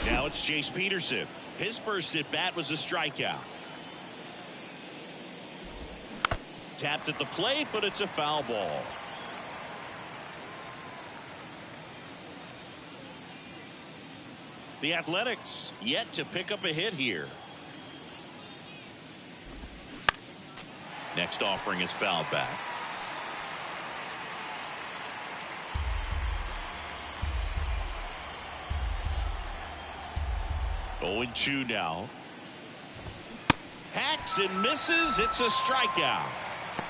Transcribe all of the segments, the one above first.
Now it's Chase Peterson. His first at bat was a strikeout. Tapped at the plate, but it's a foul ball. The Athletics yet to pick up a hit here. Next offering is fouled back. Going 2 now. Hacks and misses. It's a strikeout.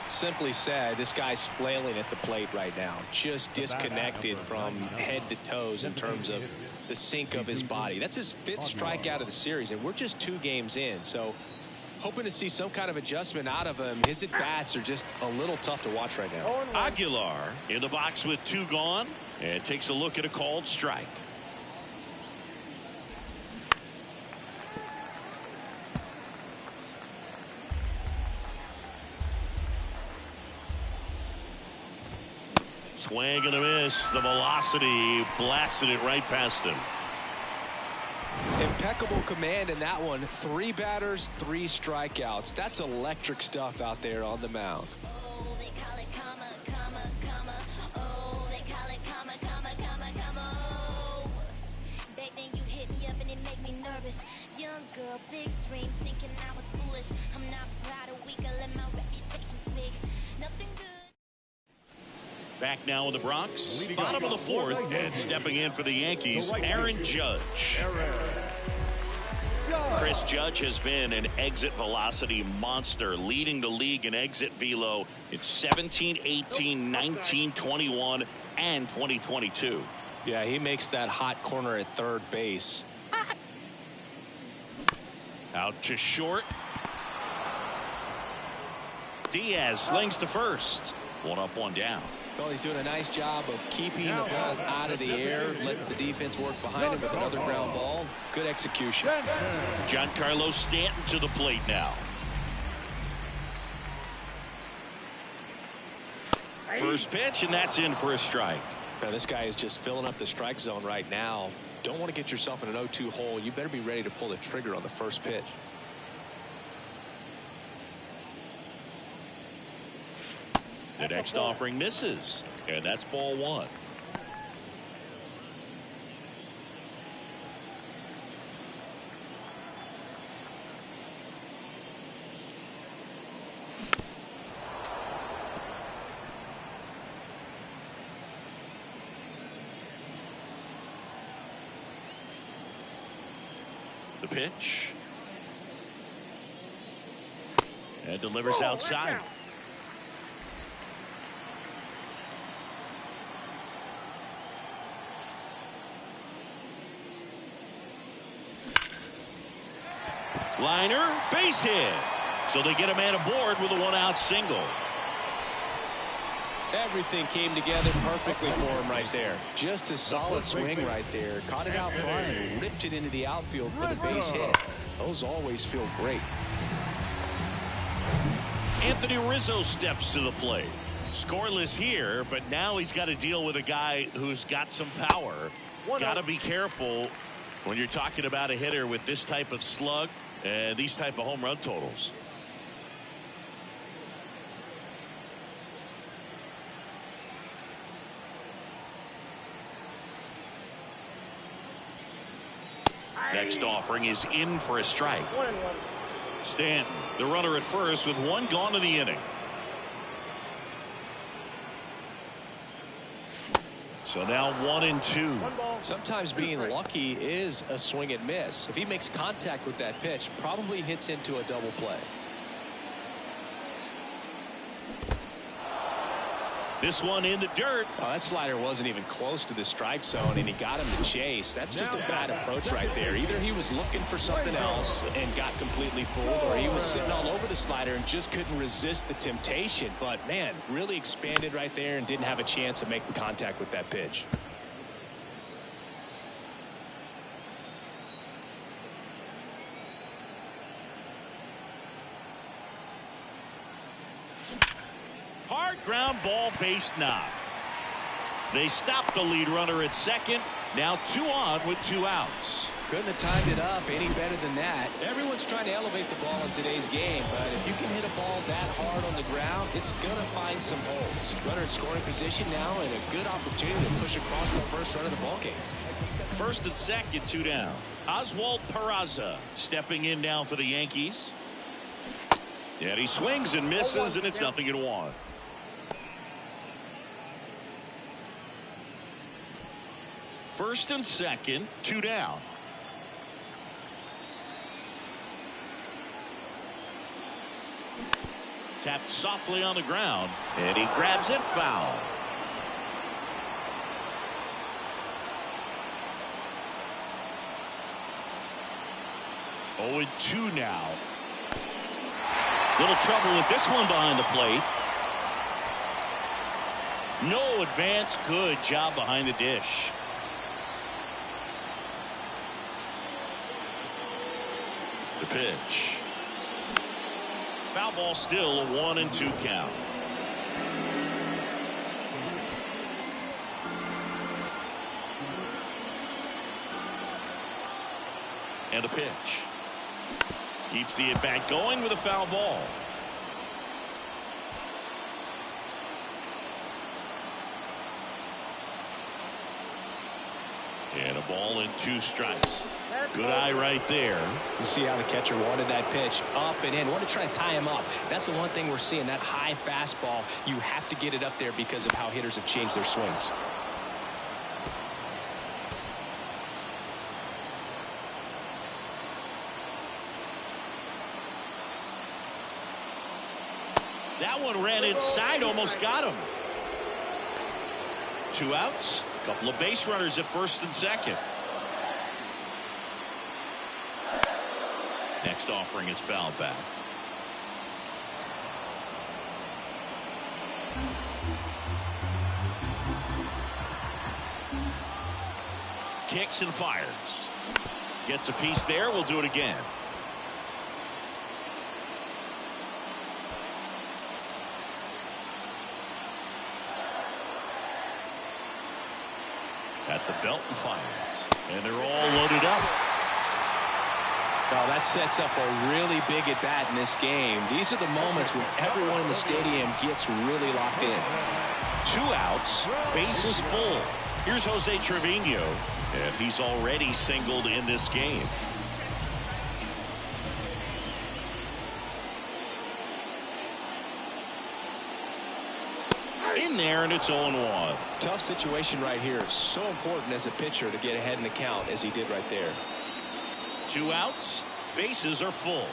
Simply said, this guy's flailing at the plate right now. Just disconnected from head to toes in terms of the sink of his body. That's his 5th strikeout of the series, and we're just 2 games in. So hoping to see some kind of adjustment out of him. His at-bats are just a little tough to watch right now. Aguilar in the box with 2 gone, and takes a look at a called strike. Swing and a miss. The velocity blasted it right past him. Impeccable command in that one. 3 batters, 3 strikeouts. That's electric stuff out there on the mound. Young girl, big dreams, thinking I was foolish. I'm not proud of weak, I let my reputation speak. Nothing good. Back now in the Bronx, bottom of the 4th, and stepping in for the Yankees, Aaron Judge. Chris Judge has been an exit velocity monster, leading the league in exit velo in 17, 18, 19, 21, and 2022. Yeah, he makes that hot corner at third base. Out to short. Diaz slings to first. 1 up, 1 down. Well, he's doing a nice job of keeping the ball out of the air. Lets the defense work behind him with another ground ball. Good execution. Giancarlo Stanton to the plate now. First pitch, and that's in for a strike. Now, this guy is just filling up the strike zone right now. Don't want to get yourself in an 0-2 hole. You better be ready to pull the trigger on the first pitch. The next offering misses, and that's ball 1. The pitch. And delivers outside. Liner, base hit. So they get a man aboard with a 1-out single. Everything came together perfectly for him right there. Just a solid swing right there. Caught it out front and ripped it into the outfield for the base hit. Those always feel great. Anthony Rizzo steps to the plate. Scoreless here, but now he's got to deal with a guy who's got some power. Got to be careful when you're talking about a hitter with this type of slug and these type of home run totals. Next offering is in for a strike. Stanton, the runner at first, with 1 gone in the inning. So now 1-2. Sometimes being lucky is a swing and miss. If he makes contact with that pitch, probably hits into a double play. This one in the dirt. Oh, that slider wasn't even close to the strike zone, and he got him to chase. That's just a bad approach right there. Either he was looking for something else and got completely fooled, or he was sitting all over the slider and just couldn't resist the temptation. But, man, really expanded right there and didn't have a chance of making contact with that pitch. Hard ground ball, base knock. They stop the lead runner at second. Now 2 on with 2 outs. Couldn't have timed it up any better than that. Everyone's trying to elevate the ball in today's game, but if you can hit a ball that hard on the ground, it's going to find some holes. Runner in scoring position now, and a good opportunity to push across the first run of the ball game. First and second, 2 down. Oswald Peraza stepping in now for the Yankees. And he swings and misses, and it's 0-1. First and second, 2 down. Tapped softly on the ground, and he grabs it foul. Oh, and 2 now. Little trouble with this one behind the plate. No advance. Good job behind the dish. The pitch. Foul ball, still a 1-2 count. And a pitch. Keeps the at-bat going with a foul ball. And a ball and 2 strikes. Good eye right there. You see how the catcher wanted that pitch up and in. Want to try to tie him up. That's the one thing we're seeing. That high fastball, you have to get it up there because of how hitters have changed their swings. That one ran inside, almost got him. 2 outs. Couple of base runners at first and second. Next offering is fouled back. Kicks and fires. Gets a piece there. We'll do it again. At the belt and fires. And they're all loaded up. Well, that sets up a really big at bat in this game. These are the moments when everyone in the stadium gets really locked in. 2 outs, bases full. Here's Jose Trevino, and he's already singled in this game. In there, and it's 0-1. Tough situation right here. It's so important as a pitcher to get ahead in the count as he did right there. 2 outs, bases are full.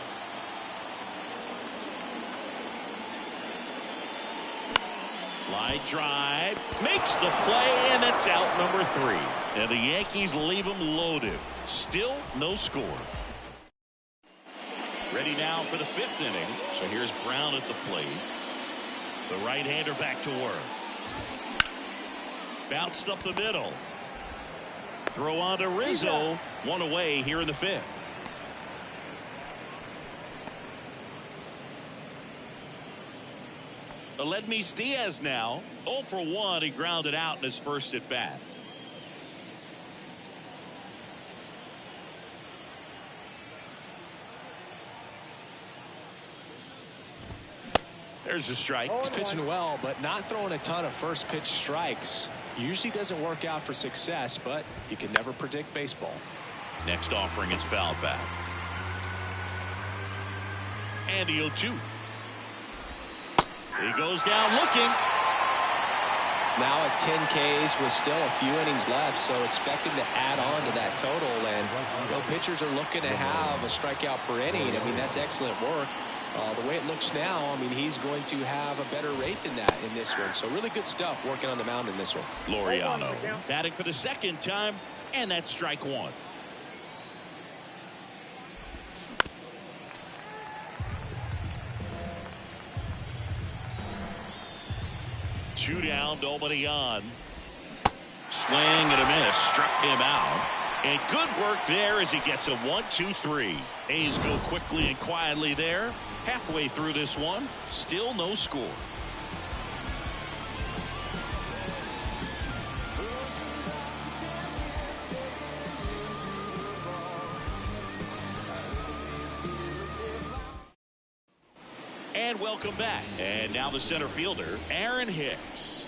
Line drive, makes the play, and that's out number 3. And the Yankees leave them loaded. Still no score. Ready now for the 5th inning. So here's Brown at the plate. The right-hander back to work. Bounced up the middle. Throw on to Rizzo. 1 away here in the 5th. Aledmys Diaz now 0 for 1. He grounded out in his first at bat. There's a strike. He's pitching well, but not throwing a ton of first pitch strikes. Usually doesn't work out for success, but you can never predict baseball. Next offering is fouled back. And the 0-2. He goes down looking. Now at 10 Ks with still a few innings left, so expect him to add on to that total. And pitchers are looking to have a strikeout per inning. I mean, that's excellent work. The way it looks now, I mean, he's going to have a better rate than that in this one. So really good stuff working on the mound in this one. Laureano batting for the 2nd time, and that's strike 1. Two down, nobody on. Swing and a miss, struck him out. And good work there as he gets a 1-2-3. A's go quickly and quietly there. Halfway through this one, still no score. And welcome back. And now the center fielder, Aaron Hicks.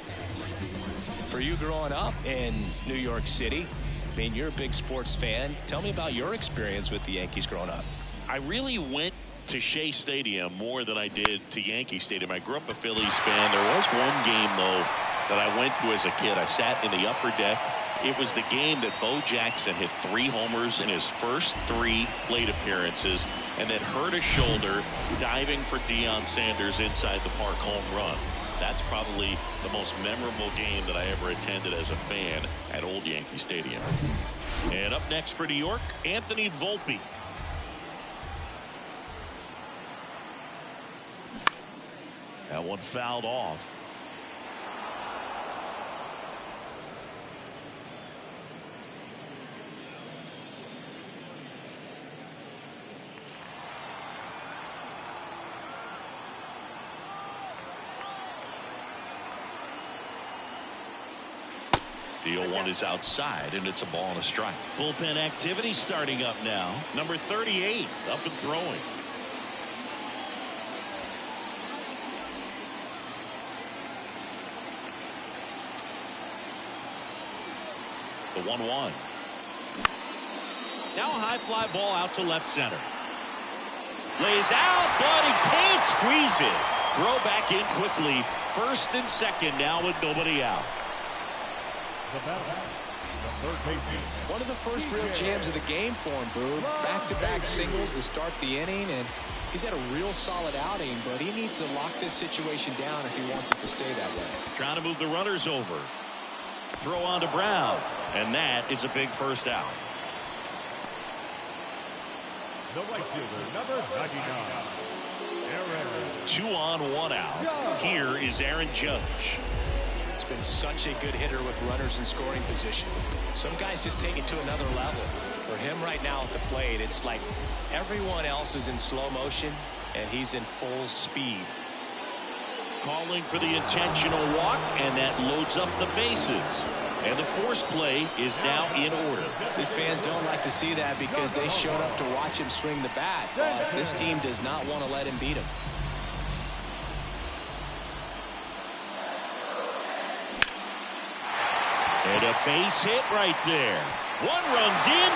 For you growing up in New York City, I mean, you're a big sports fan. Tell me about your experience with the Yankees growing up. I really went to Shea Stadium more than I did to Yankee Stadium. I grew up a Phillies fan. There was one game, though, that I went to as a kid. I sat in the upper deck. It was the game that Bo Jackson hit 3 homers in his first 3 plate appearances and then hurt his shoulder diving for Deion Sanders inside the park home run. That's probably the most memorable game that I ever attended as a fan at Old Yankee Stadium. And up next for New York, Anthony Volpe. That one fouled off. The 0-1 is outside, and it's a ball and a strike. Bullpen activity starting up now. Number 38 up and throwing. The 1-1. Now a high fly ball out to left center. Lays out, but he can't squeeze it. Throw back in quickly. First and second now with nobody out. One of the first real jams of the game for him, Boo. Back-to-back singles to start the inning, and he's had a real solid outing, but he needs to lock this situation down if he wants it to stay that way. Trying to move the runners over. Throw on to Brown, and that is a big first out. The right fielder, number 99, Aaron. 2 on, 1 out. Here is Aaron Judge. He's been such a good hitter with runners in scoring position. Some guys just take it to another level. For him right now at the plate, it's like everyone else is in slow motion, and he's in full speed. Calling for the intentional walk, and that loads up the bases. And the force play is now in order. These fans don't like to see that because they showed up to watch him swing the bat. This team does not want to let him beat him. And a base hit right there. 1 runs in.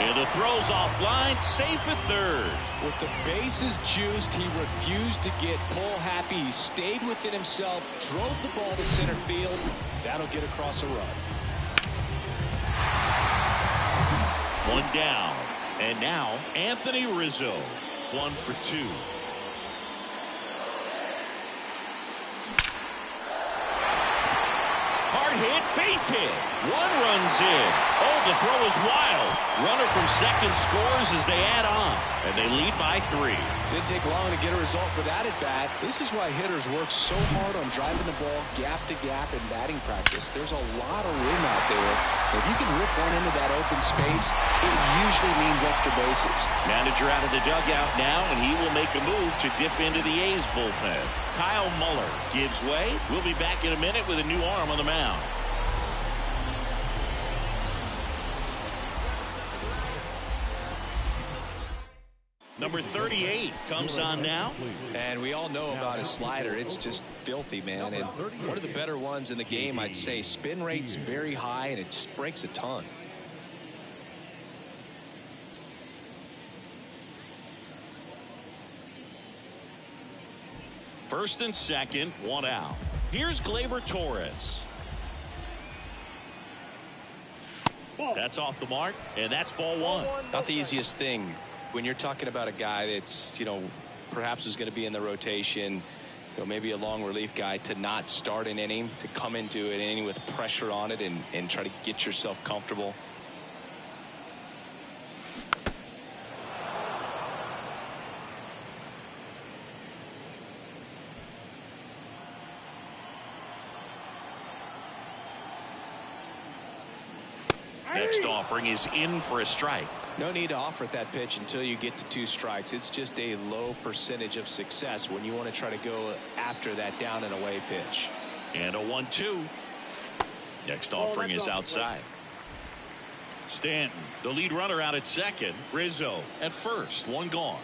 And the throw's offline, safe at third. With the bases juiced, he refused to get pull happy. He stayed within himself, drove the ball to center field. That'll get across a run. 1 down. And now Anthony Rizzo. 1 for 2. Hard hit, base hit. 1 runs in. Oh, the throw is wild. Runner from second scores as they add on. And they lead by 3. Didn't take long to get a result for that at bat. This is why hitters work so hard on driving the ball gap to gap in batting practice. There's a lot of room out there. If you can rip one into that open space, it usually means extra bases. Manager out of the dugout now, and he will make a move to dip into the A's bullpen. Kyle Muller gives way. We'll be back in a minute with a new arm on the mound. Number 38 comes on now. And we all know about his slider. It's just filthy, man. And one of the better ones in the game, I'd say. Spin rate's very high, and it just breaks a ton. First and second, 1 out. Here's Gleyber Torres. That's off the mark, and that's ball 1. Not the easiest thing when you're talking about a guy that's, perhaps is going to be in the rotation, maybe a long relief guy, to not start an inning, to come into an inning with pressure on it and try to get yourself comfortable. Next offering is in for a strike. No need to offer at that pitch until you get to 2 strikes. It's just a low percentage of success when you want to try to go after that down and away pitch. And a 1-2. Next offering is outside. Stanton, the lead runner, out at second. Rizzo at first. One gone.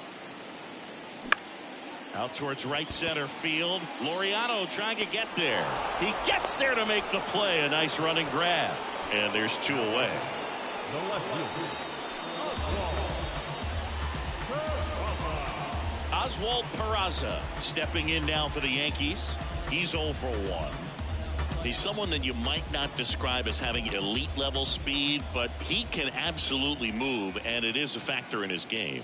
Out towards right center field. Laureano trying to get there. He gets there to make the play. A nice running grab. And there's 2 away. The left fielder, Oswald Peraza stepping in now for the Yankees. He's 0 for 1. He's someone that you might not describe as having elite level speed, but he can absolutely move, and it is a factor in his game.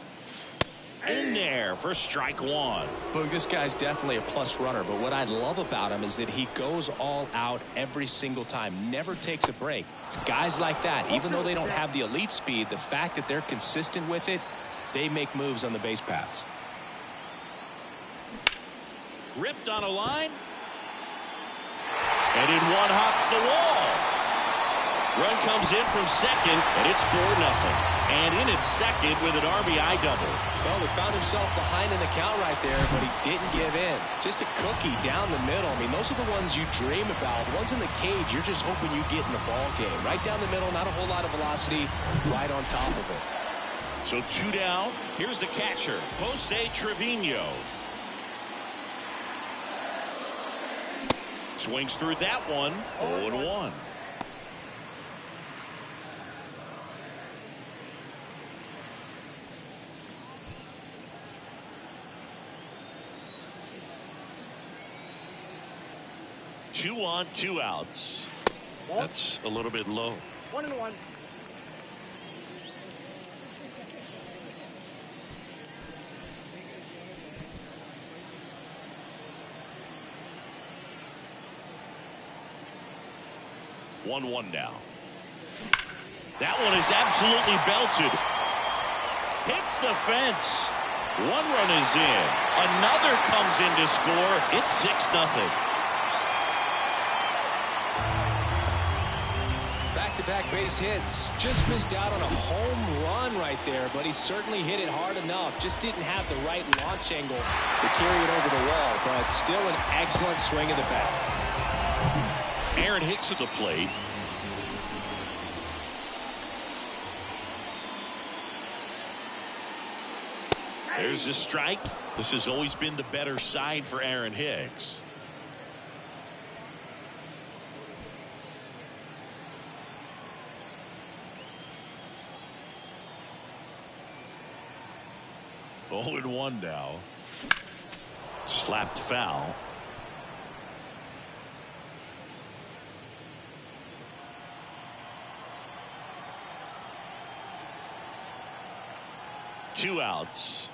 In there for strike 1. Boog, this guy's definitely a plus runner, but what I love about him is that he goes all out every single time, never takes a break. It's guys like that, even though they don't have the elite speed, the fact that they're consistent with it, they make moves on the base paths. Ripped on a line. And in one hops the wall. Run comes in from second, and it's 4-0. And in at second with an RBI double. Well, he found himself behind in the count right there, but he didn't give in. Just a cookie down the middle. I mean, those are the ones you dream about. Ones in the cage, you're just hoping you get in the ball game. Right down the middle, not a whole lot of velocity, right on top of it. So 2 down. Here's the catcher, Jose Trevino. Swings through that one. 0-1. Two on, 2 outs. That's a little bit low. 1-1. One now. That one is absolutely belted. Hits the fence. 1 run is in. Another comes in to score. It's 6-0. Back-to-back base hits. Just missed out on a home run right there, but he certainly hit it hard enough. Just didn't have the right launch angle to carry it over the wall, but still an excellent swing of the bat. Aaron Hicks at the plate. There's the strike. This has always been the better side for Aaron Hicks. Oh, and 1 now. Slapped foul. Two outs.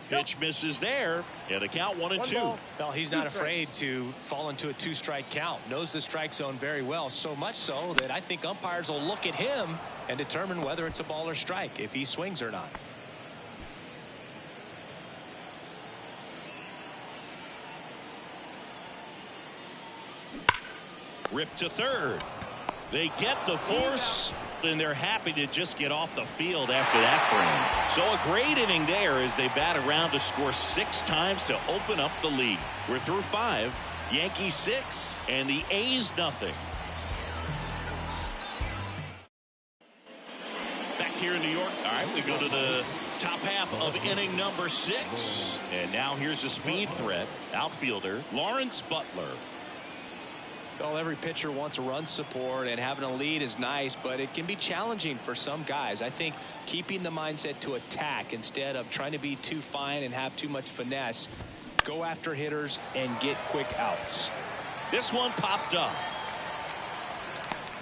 Pitch misses there, and a count 1-2. Well, he's not afraid to fall into a 2-strike count. Knows the strike zone very well, so much so that I think umpires will look at him and determine whether it's a ball or strike, if he swings or not. Ripped to third. They get the force, and they're happy to just get off the field after that frame. So a great inning there as they bat around to score 6 times to open up the lead. We're through 5. Yankees 6 and the A's nothing. Back here in New York. All right, we go to the top half of inning number 6. And now here's a speed threat. Outfielder Lawrence Butler. Well, every pitcher wants a run support, and having a lead is nice, but it can be challenging for some guys. I think keeping the mindset to attack instead of trying to be too fine and have too much finesse, go after hitters and get quick outs. This one popped up.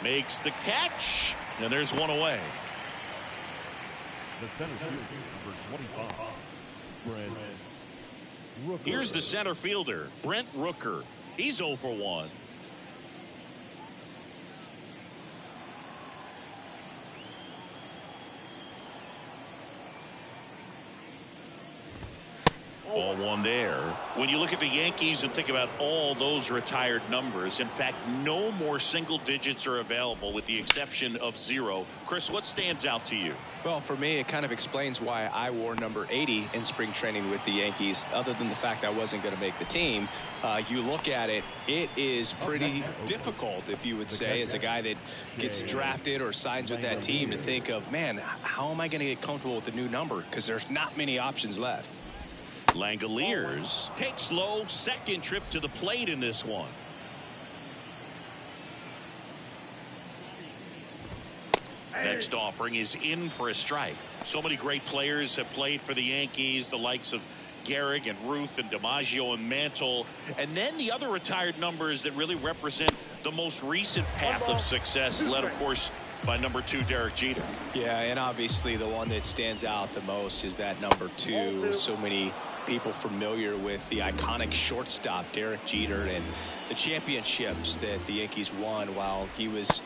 Makes the catch, and there's 1 away. the center fielder, number 25, Brent Rooker. Here's the center fielder, Brent Rooker. He's 0 for 1. Ball one there. When you look at the Yankees and think about all those retired numbers, in fact, no more single digits are available with the exception of 0. Chris, what stands out to you? Well, for me, it kind of explains why I wore number 80 in spring training with the Yankees, other than the fact I wasn't going to make the team. You look at it, it is pretty difficult, if you would say, as a guy that gets drafted or signs with that team, to think of, man, how am I going to get comfortable with the new number? Because there's not many options left. Langoliers takes low, second trip to the plate in this one. Next offering is in for a strike. So many great players have played for the Yankees, the likes of Gehrig and Ruth and DiMaggio and Mantle. And then the other retired numbers that really represent the most recent path of success, led, of course, by number 2, Derek Jeter. Yeah, and obviously the one that stands out the most is that number 2. So many people familiar with the iconic shortstop, Derek Jeter, and the championships that the Yankees won while he was...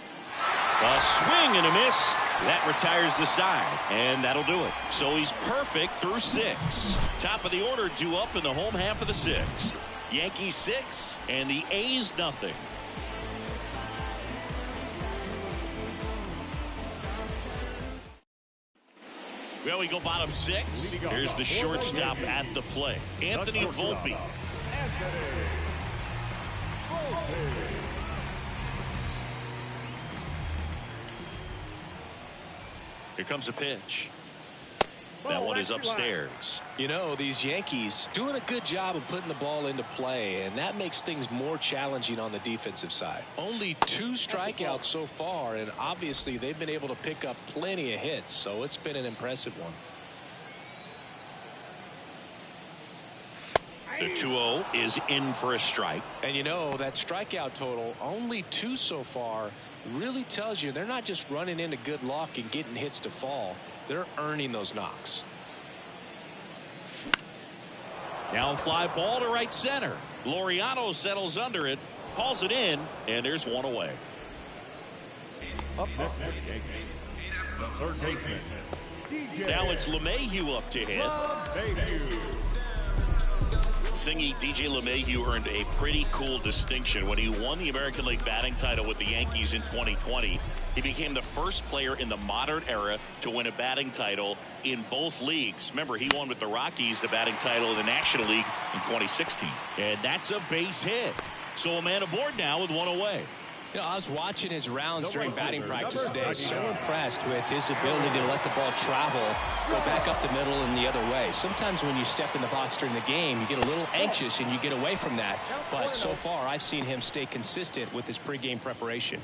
A swing and a miss. That retires the side, and that'll do it. So he's perfect through 6. Top of the order due up in the home half of the 6th. Yankees 6 and the A's nothing. Well, we go bottom 6. Here's the shortstop at the plate, Anthony Volpe. Here comes a pitch. That one is upstairs. You know, these Yankees doing a good job of putting the ball into play, and that makes things more challenging on the defensive side. Only 2 strikeouts so far, and obviously they've been able to pick up plenty of hits, so it's been an impressive one. The 2-0 is in for a strike. And you know, that strikeout total, only 2 so far, really tells you they're not just running into good luck and getting hits to fall. They're earning those knocks. Now fly ball to right center. Laureano settles under it, hauls it in, and there's one away. Up next, the third baseman. Now it's LeMahieu up to hit. Singy, DJ LeMahieu earned a pretty cool distinction when he won the American League batting title with the Yankees in 2020. He became the first player in the modern era to win a batting title in both leagues. Remember, he won with the Rockies the batting title in the National League in 2016. And that's a base hit. So a man aboard now with one away. You know, I was watching his rounds during batting practice today. So impressed with his ability to let the ball travel, go back up the middle and the other way. Sometimes when you step in the box during the game, you get a little anxious and you get away from that. But so far, I've seen him stay consistent with his pregame preparation.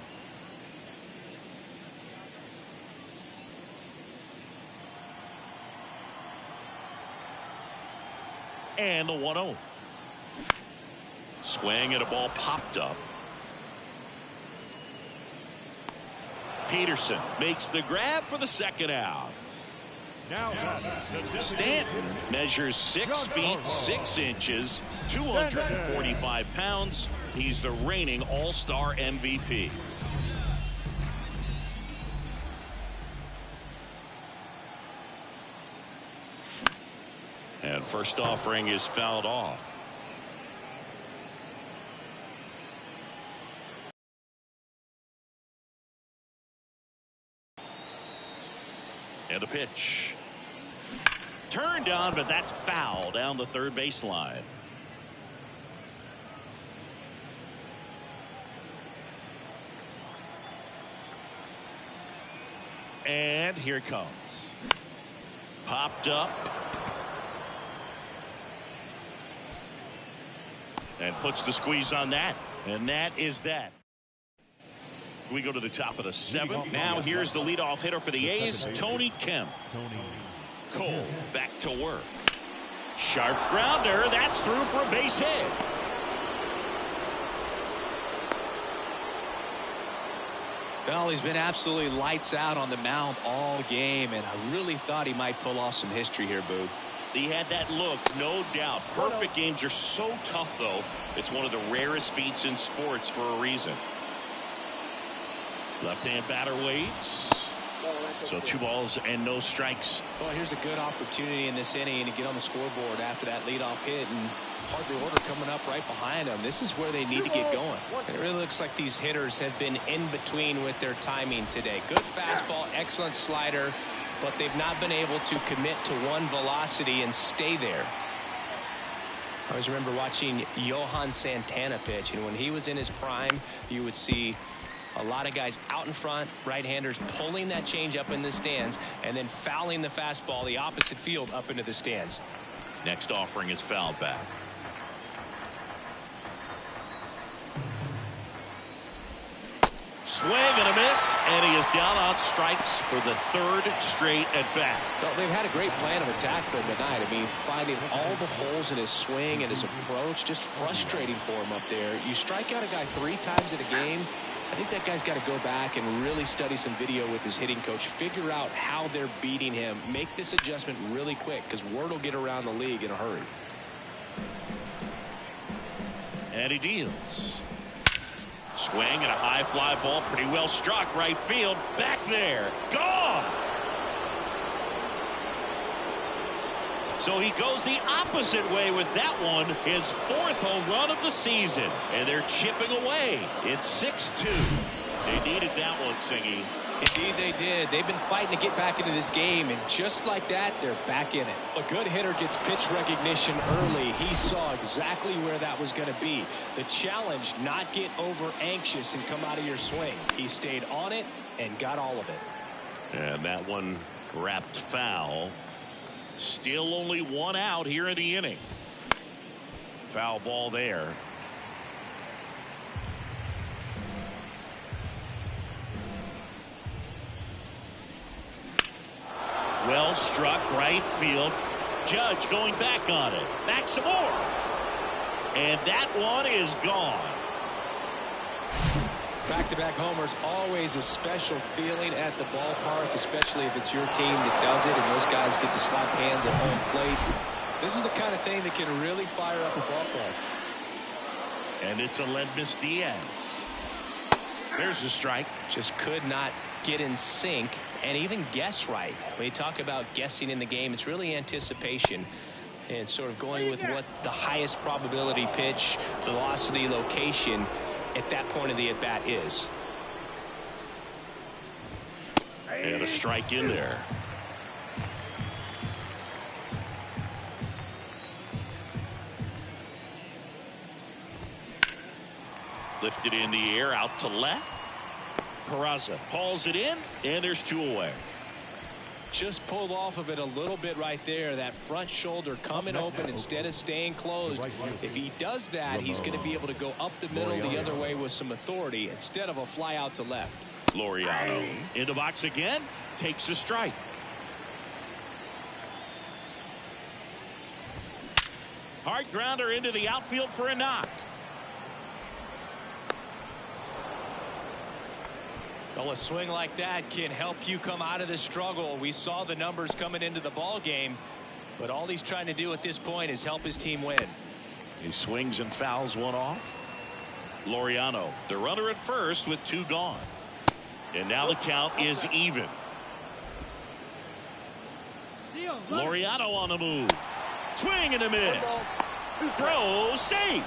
And the 1-0. Swing and a ball popped up. Peterson makes the grab for the second out. Now Stanton measures 6 feet 6 inches, 245 pounds. He's the reigning All-Star MVP. And first offering is fouled off. And a pitch. Turned on, but that's foul down the third baseline. And here it comes. Popped up. And puts the squeeze on that. And that is that. We go to the top of the 7th. Now here's the leadoff hitter for the A's, Tony Kemp. Cole back to work. Sharp grounder. That's through for a base hit. Well, he's been absolutely lights out on the mound all game, and I really thought he might pull off some history here, Boog. He had that look, no doubt. Perfect games are so tough, though. It's one of the rarest feats in sports for a reason. Left-hand batter waits. So 2 balls and no strikes. Well, here's a good opportunity in this inning to get on the scoreboard after that leadoff hit, and hard order coming up right behind them. This is where they need to get going. It really looks like these hitters have been in between with their timing today. Good fastball, excellent slider, but they've not been able to commit to one velocity and stay there. I always remember watching Johan Santana pitch, and when he was in his prime, you would see a lot of guys out in front, right-handers pulling that change up in the stands and then fouling the fastball the opposite field up into the stands. Next offering is fouled back. Swing and a miss, and he is down on strikes for the 3rd straight at bat. Well, they've had a great plan of attack for him tonight. I mean, finding all the holes in his swing and his approach, just frustrating for him up there. You strike out a guy 3 times in a game, I think that guy's got to go back and really study some video with his hitting coach, figure out how they're beating him, make this adjustment really quick, because word will get around the league in a hurry. And he deals. Swing and a high fly ball, pretty well struck, right field, back there, gone. So he goes the opposite way with that one, his 4th home run of the season, and they're chipping away. It's 6-2. They needed that one, Singy. Indeed they did. They've been fighting to get back into this game, and just like that, they're back in it. A good hitter gets pitch recognition early. He saw exactly where that was going to be. The challenge, not get over anxious and come out of your swing. He stayed on it and got all of it. And that one wrapped foul. Still only 1 out here in the inning. Foul ball there. Well struck, right field. Judge going back on it. Back some more. And that one is gone. Back-to-back homers, always a special feeling at the ballpark, especially if it's your team that does it and those guys get to slap hands at home plate. This is the kind of thing that can really fire up a ball club. And it's Aledmys Diaz. There's the strike. Just could not get in sync and even guess right. When you talk about guessing in the game, it's really anticipation and sort of going with what the highest probability pitch, velocity, location at that point of the at-bat is. And a strike in there. Lifted in the air, out to left. Peraza hauls it in, and there's 2 away. Just pulled off of it a little bit right there. That front shoulder coming open instead of staying closed. If he does that, he's going to be able to go up the middle the other way with some authority instead of a fly out to left. Laureano in the box again, takes a strike. Hard grounder into the outfield for a knock. Well, a swing like that can help you come out of this struggle. We saw the numbers coming into the ball game, but all he's trying to do at this point is help his team win. He swings and fouls one off. Laureano, the runner at first with 2 gone. And now the count is even. Laureano on the move. Swing and a miss. Throw safe.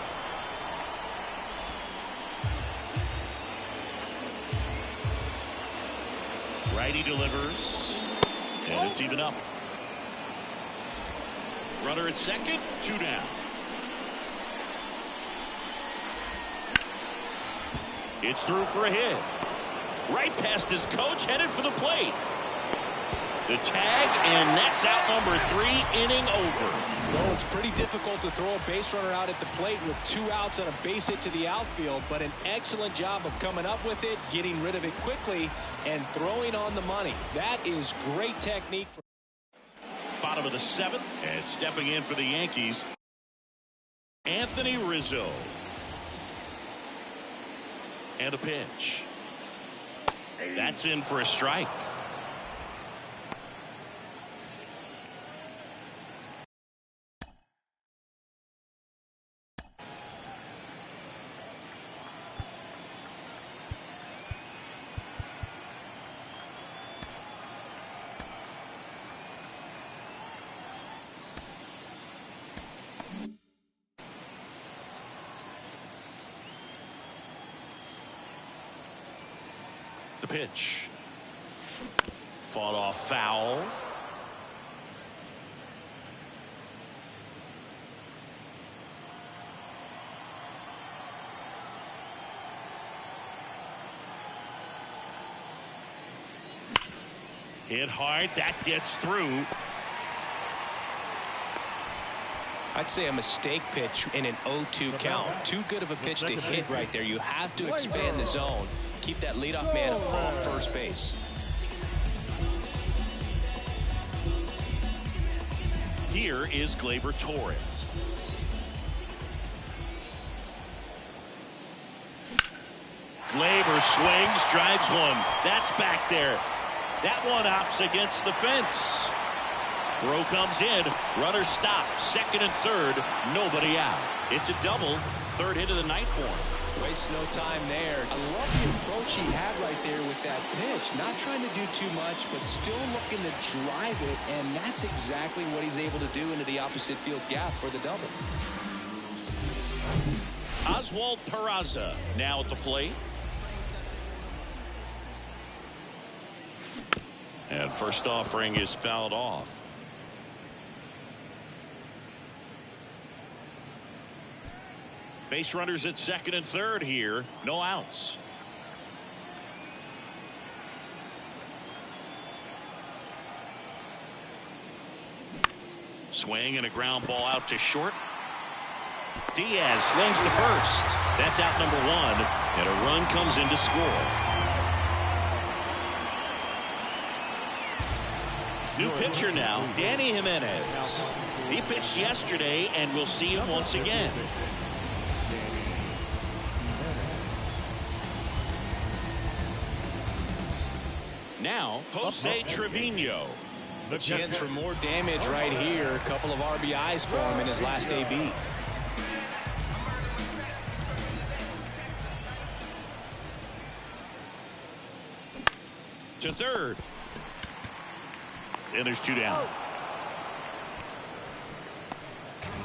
Righty delivers, and it's even up. Runner at second, 2 down. It's through for a hit. Right past his coach, headed for the plate. The tag, and that's out number 3, inning over. Well, it's pretty difficult to throw a base runner out at the plate with 2 outs and a base hit to the outfield, but an excellent job of coming up with it, getting rid of it quickly, and throwing on the money. That is great technique. Bottom of the 7th, and stepping in for the Yankees, Anthony Rizzo. And a pitch. That's in for a strike. The pitch. Fought off foul. Hit hard. That gets through. I'd say a mistake pitch in an 0-2 count. Too good of a pitch to hit right there. You have to expand the zone. Keep that leadoff man off first base. Here is Gleyber Torres. Gleyber swings, drives one. That's back there. That one hops against the fence. Throw comes in. Runner stopped. Second and third. Nobody out. It's a double. Third hit of the night for him. Wastes no time there. I love the approach he had right there with that pitch. Not trying to do too much, but still looking to drive it, and that's exactly what he's able to do into the opposite field gap for the double. Oswald Peraza now at the plate. And first offering is fouled off. Base runners at second and third here. No outs. Swing and a ground ball out to short. Diaz slings to first. That's out number one. And a run comes in to score. New pitcher now, Danny Jimenez. He pitched yesterday, and we'll see him once again. Now, Jose Trevino. The chance for more damage right here. A couple of RBIs for him in his last AB. To third. And there's two down.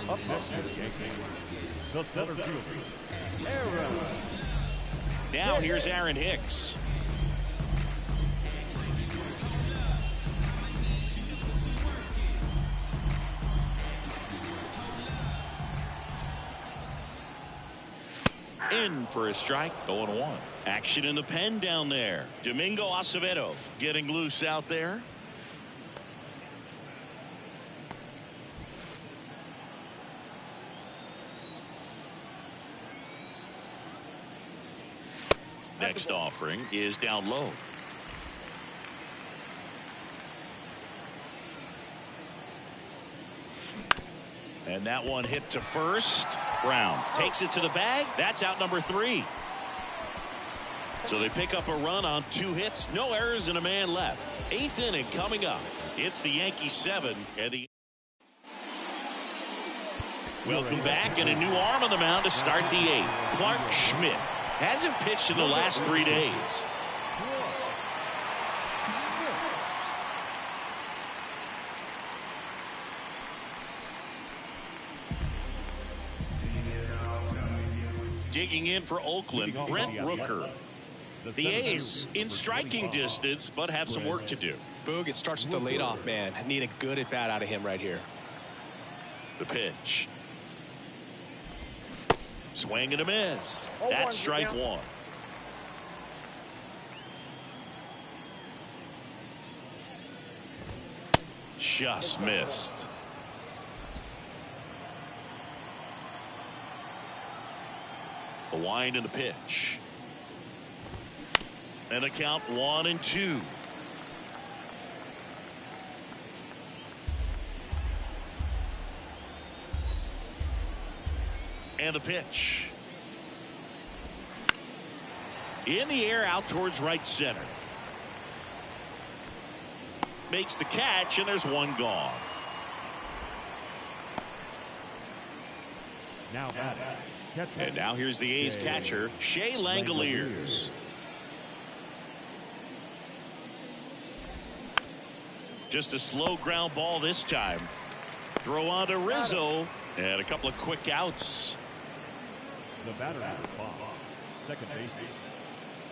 Up next, the center fielder, Aaron. Now here's Aaron Hicks. In for a strike. 0-1. Action in the pen down there. Domingo Acevedo getting loose out there. Next offering is down low. And that one hit to first. Brown takes it to the bag. That's out number three. So they pick up a run on 2 hits. No errors and a man left. 8th inning coming up. It's the Yankees 7 and the. Welcome back, and a new arm on the mound to start the 8th. Clark Schmidt hasn't pitched in the last 3 days. Digging in for Oakland, Brent Rooker. The A's in striking distance, but have some work to do. Boog, it starts with the leadoff man. I need a good at bat out of him right here. The pitch. Swing and a miss. That's strike one. Just missed. The wind and the pitch. And the count 1-2. And the pitch. In the air out towards right center. Makes the catch, and there's one gone. Now batting. And now here's the A's catcher, Shea Langoliers. Just a slow ground ball this time. Throw on to Rizzo, and a couple of quick outs. The batter, Bob. Second baseman,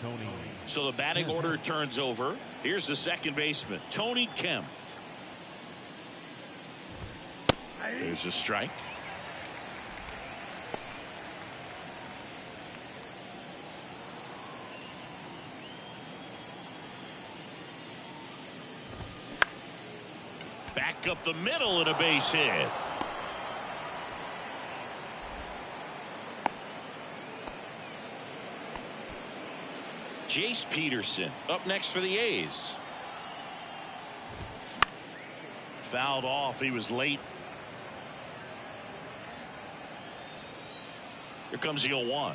Tony. So the batting order turns over. Here's the second baseman, Tony Kemp. There's a strike. Back up the middle and a base hit. Jace Peterson up next for the A's. Fouled off. He was late. Here comes the 0-1.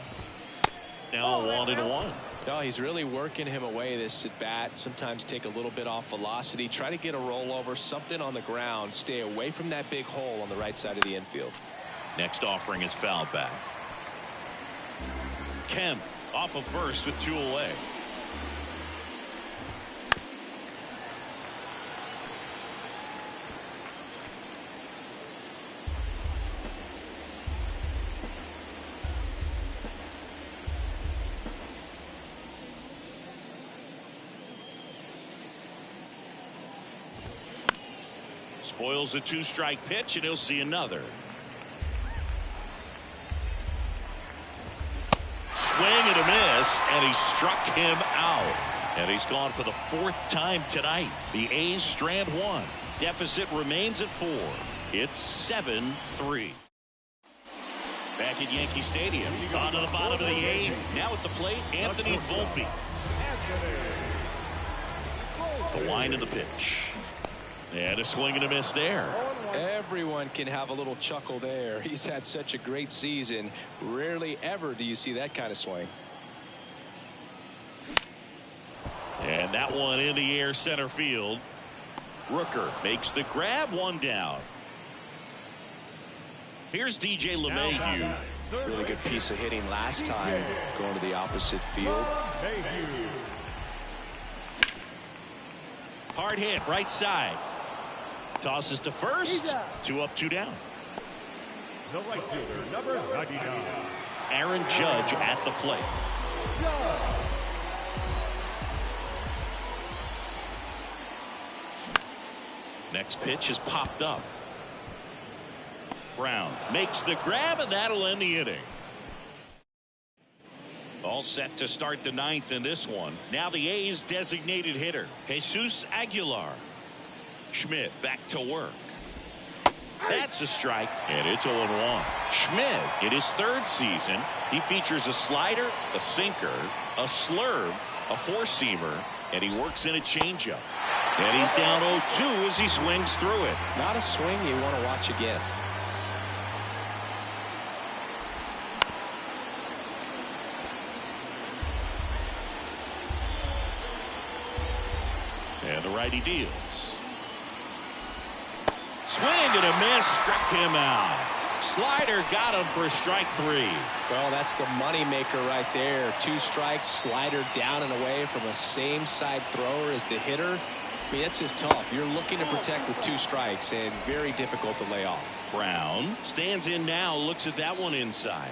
Now 1-1. No, he's really working him away this at bat. Sometimes take a little bit off velocity. Try to get a rollover, something on the ground. Stay away from that big hole on the right side of the infield. Next offering is fouled back. Kemp off of first with 2 away. Spoils a 2-strike pitch, and he'll see another. Swing and a miss, and he struck him out. And he's gone for the 4th time tonight. The A's strand 1. Deficit remains at 4. It's 7-3. Back at Yankee Stadium. On to the bottom of the 8th. Now at the plate, Anthony Volpe. The line of the pitch. And a swing and a miss there. Everyone can have a little chuckle there. He's had such a great season. Rarely ever do you see that kind of swing. And that one in the air center field. Rooker makes the grab, 1 down. Here's DJ LeMahieu. Really good piece of hitting last time going to the opposite field. Hard hit right side. Tosses to first. 2 up, 2 down. The right fielder, number 99. Aaron Judge at the plate. Next pitch is popped up. Brown makes the grab, and that'll end the inning. All set to start the 9th in this one. Now the A's designated hitter, Jesus Aguilar. Schmidt back to work. That's a strike, and it's 0-1. Schmidt, in his 3rd season, he features a slider, a sinker, a slurve, a 4-seamer, and he works in a changeup. And he's down 0-2 as he swings through it. Not a swing you want to watch again. And the righty deals. Swing and a miss, struck him out. Slider got him for strike 3. Well, that's the money maker right there. 2 strikes, slider down and away from a same side thrower as the hitter. I mean, that's just tough. You're looking to protect with 2 strikes and very difficult to lay off. Brown stands in now, looks at that one inside.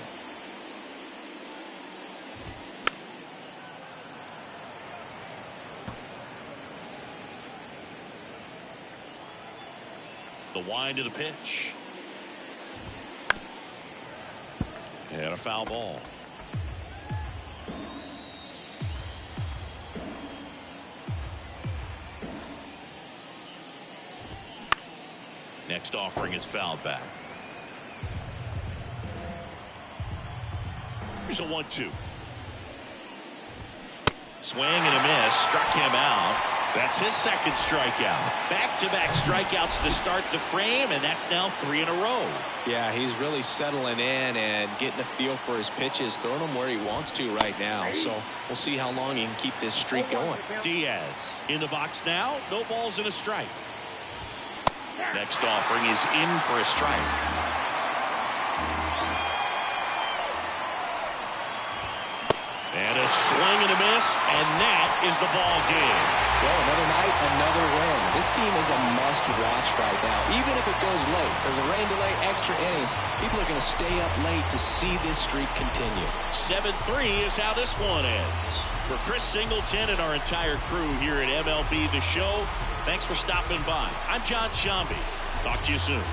The wind of the pitch. And a foul ball. Next offering is fouled back. Here's a 1-2. Swing and a miss, struck him out. That's his 2nd strikeout. Back-to-back strikeouts to start the frame, and that's now 3 in a row. Yeah, he's really settling in and getting a feel for his pitches, throwing them where he wants to right now. So we'll see how long he can keep this streak going. Diaz in the box now. No balls and a strike. Next offering is in for a strike. And a swing and a miss, and that is the ball game. Well, another night, another win. This team is a must-watch right now. Even if it goes late, there's a rain delay, extra innings. People are going to stay up late to see this streak continue. 7-3 is how this one ends. For Chris Singleton and our entire crew here at MLB The Show, thanks for stopping by. I'm John Shambi. Talk to you soon.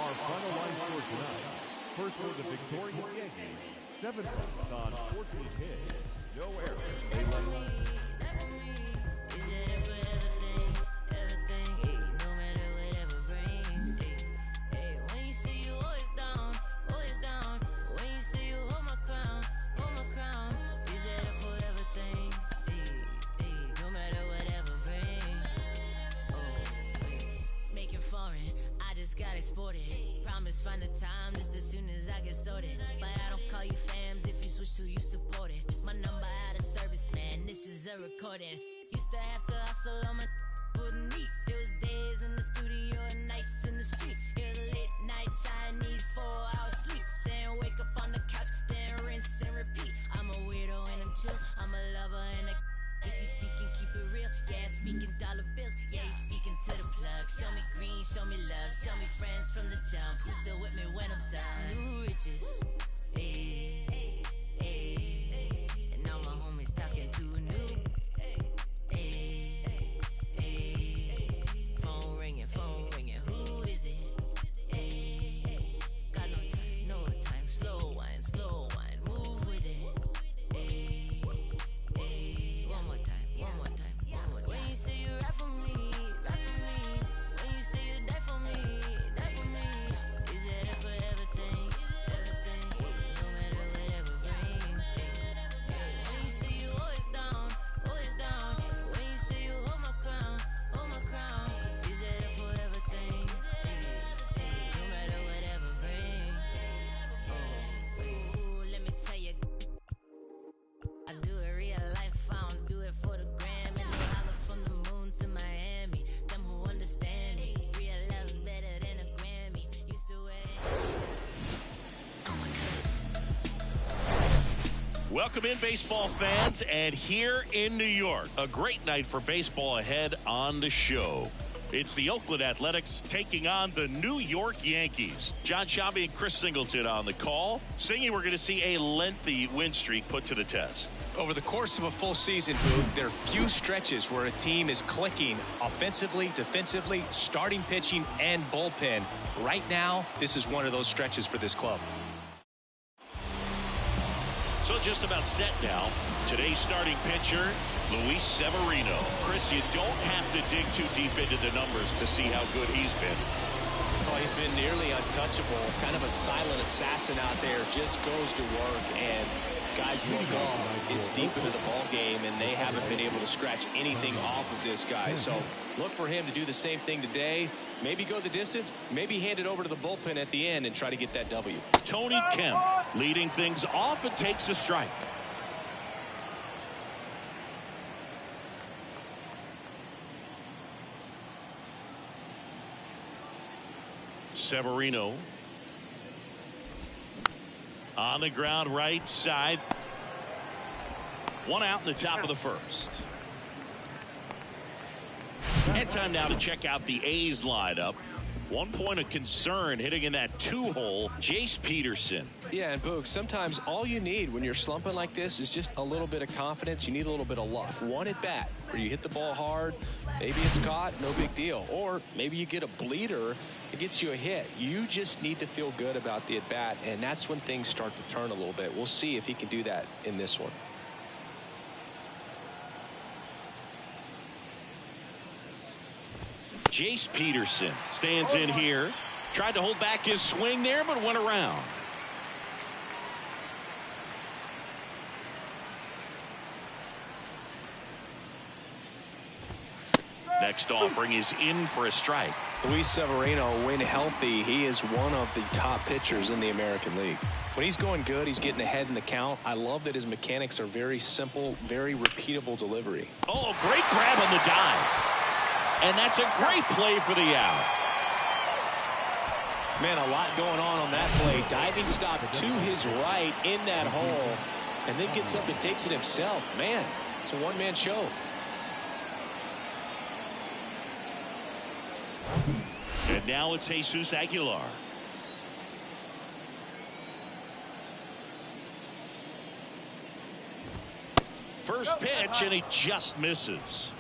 Our final line score tonight. First for the victorious Yankees, 7 runs on 14 hits, no errors. They let one. Find the time just as soon as I get sorted. But I don't call you fams if you switch to you support it. My number out of service, man, this is a recording. Used to have to hustle on my wouldn't eat. It was days in the studio and nights in the street. It was late night Chinese, 4-hour sleep. Then wake up on the couch, then rinse and repeat. I'm a weirdo and I'm chill, I'm a lover and a if you speaking, keep it real. Yeah, speaking dollar bills. Yeah, you speaking to the plug. Show me green, show me love. Show me friends from the jump. Who's still with me when I'm done? New riches. Hey, hey, and all my homies talking to new. Hey, hey, phone ringing. Who is it? Hey, got no time. Slow wine, move with it. Hey, hey. One more time. When you say you ride for me. When you say you die for me. Is it that for everything? No matter whatever brings. When you say you always down. When you say you hold my crown. Is it that for everything? No matter whatever brings. Oh, let me tell you. I do it real life, I don't do it for the gram. And they holler from the moon to Miami. Them who understand me, real love's better than a Grammy. Used to wear Welcome in, baseball fans, and here in New York, a great night for baseball ahead on the show. It's the Oakland Athletics taking on the New York Yankees. John Shambi and Chris Singleton on the call. Singing, we're going to see a lengthy win streak put to the test. Over the course of a full season, Boog, there are few stretches where a team is clicking offensively, defensively, starting pitching, and bullpen. Right now, this is one of those stretches for this club. So just about set now. Today's starting pitcher, Luis Severino. Chris, you don't have to dig too deep into the numbers to see how good he's been. Oh, he's been nearly untouchable. Kind of a silent assassin out there. Just goes to work, and guys look up. It's deep into the ball game, and they haven't been able to scratch anything off of this guy. So look for him to do the same thing today. Maybe go the distance. Maybe hand it over to the bullpen at the end and try to get that W. Tony Kemp leading things off and takes a strike. Severino on the ground, right side. One out in the top of the first. And time now to check out the A's lineup. 1 point of concern hitting in that 2-hole, Jace Peterson. Yeah, and Boog, sometimes all you need when you're slumping like this is just a little bit of confidence. You need a little bit of luck. One at bat where you hit the ball hard, maybe it's caught, no big deal. Or maybe you get a bleeder, it gets you a hit. You just need to feel good about the at bat, and that's when things start to turn a little bit. We'll see if he can do that in this one. Jace Peterson stands in here. Tried to hold back his swing there, but went around. Next offering is in for a strike. Luis Severino, when healthy, he is one of the top pitchers in the American League. When he's going good, he's getting ahead in the count. I love that his mechanics are very simple, very repeatable delivery. Oh, great grab on the dive. And that's a great play for the out. Man, a lot going on that play. Diving stop to his right in that hole, and then gets up and takes it himself. Man, it's a one-man show. And now it's Jesus Aguilar. First pitch, and he just misses.